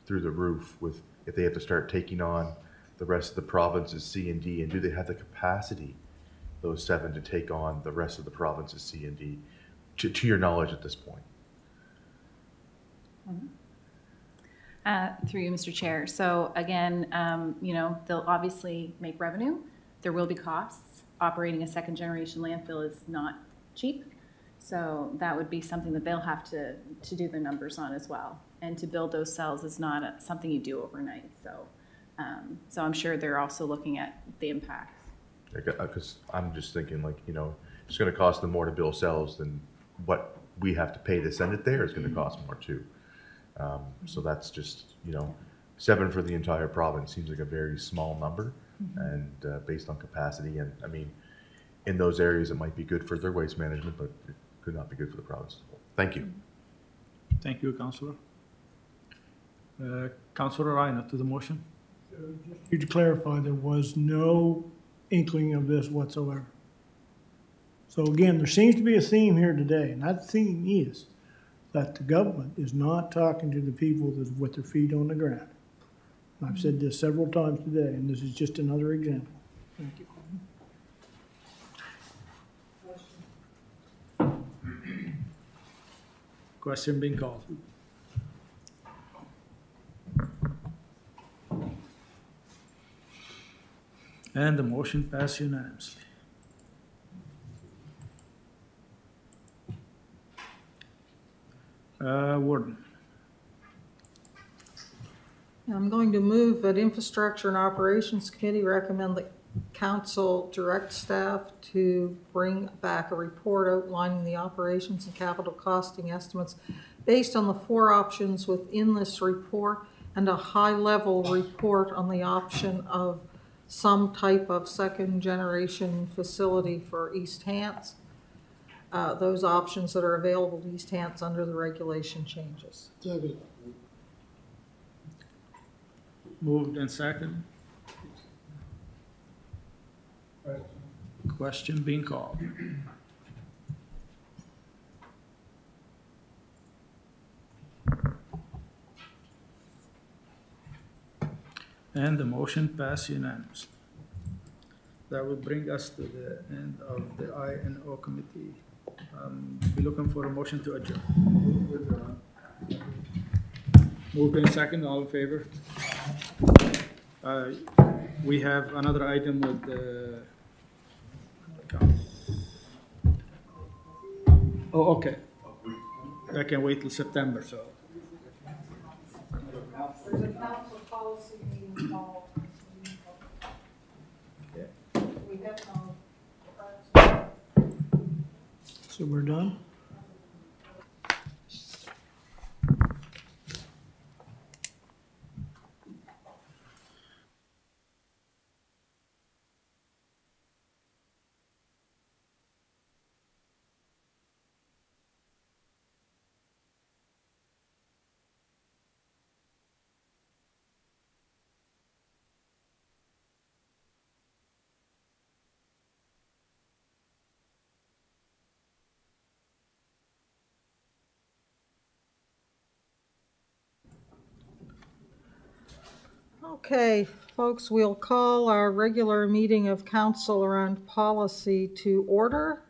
through the roof with if they have to start taking on the rest of the province's C and D, and do they have the capacity, those 7, to take on the rest of the province's C and D, to your knowledge at this point? Through you, Mr. Chair. So again, you know, they'll obviously make revenue. There will be costs. Operating a second generation landfill is not cheap. So that would be something that they'll have to do the numbers on as well. And to build those cells is not something you do overnight. So, so I'm sure they're also looking at the impacts. Because I'm just thinking, like, you know, it's going to cost them more to build cells than what we have to pay to send it there is going to cost more too. So that's just, you know, 7 for the entire province seems like a very small number, and based on capacity. And I mean, in those areas, it might be good for their waste management, but it could not be good for the province. Thank you. Thank you, Councillor. Councillor Reiner, to the motion. Just to clarify, there was no inkling of this whatsoever. So again, there seems to be a theme here today, and that theme is that the government is not talking to the people that with their feet on the ground. And I've said this several times today, and this is just another example. Thank you. Question being called. And the motion passed unanimously. Warden. I'm going to move that Infrastructure and Operations Committee recommend that Council direct staff to bring back a report outlining the operations and capital costing estimates based on the 4 options within this report, and a high-level report on the option of some type of second-generation facility for East Hants. Those options that are available to East Hants under the regulation changes. Moved and second. Question being called. And the motion passed unanimously. That will bring us to the end of the I&O committee. We're looking for a motion to adjourn. Moved in second, all in favor? We have another item with the... Oh, okay. That can wait till September, so. There's a council policy meeting called. We have no. So we're done? Okay, folks, we'll call our regular meeting of council around policy to order.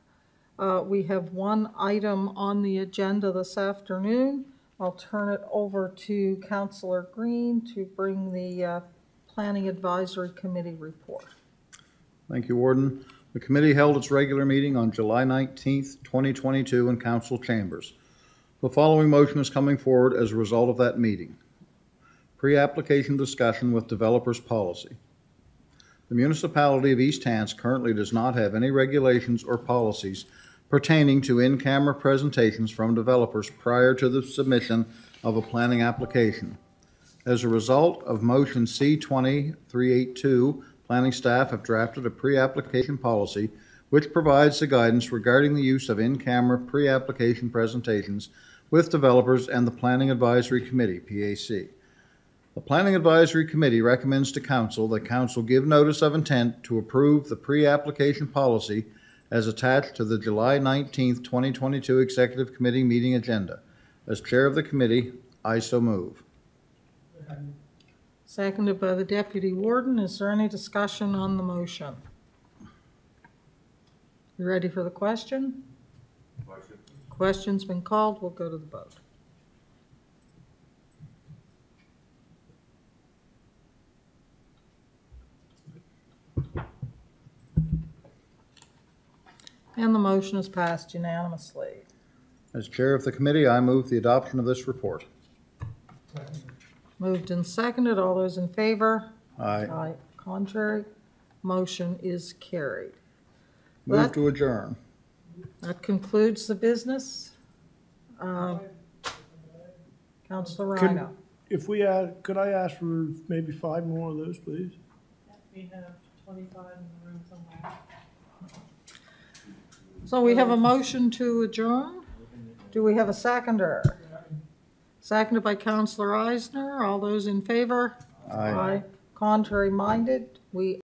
We have one item on the agenda this afternoon. I'll turn it over to Councillor Green to bring the Planning Advisory Committee report. Thank you, Warden. The committee held its regular meeting on July 19th, 2022 in council chambers. The following motion is coming forward as a result of that meeting. Pre-application discussion with developers policy. The municipality of East Hants currently does not have any regulations or policies pertaining to in-camera presentations from developers prior to the submission of a planning application. As a result of motion C-20-382, planning staff have drafted a pre-application policy which provides the guidance regarding the use of in-camera pre-application presentations with developers and the Planning Advisory Committee, PAC. The Planning Advisory Committee recommends to Council that Council give notice of intent to approve the pre-application policy as attached to the July 19th, 2022 Executive Committee meeting agenda. As Chair of the Committee, I so move. Seconded by the Deputy Warden. Is there any discussion on the motion? You ready for the question? Question's been called. We'll go to the vote. And the motion is passed unanimously. As Chair of the Committee, I move the adoption of this report. Moved and seconded. All those in favor? Aye. Aye. Contrary? Motion is carried. Move to adjourn. That concludes the business. Councillor Rhino. If we could I ask for maybe 5 more of those, please? We have 25 in the room somewhere. So we have a motion to adjourn. Do we have a seconder? Seconded by Councillor Eisner. All those in favor? Aye. Contrary minded? We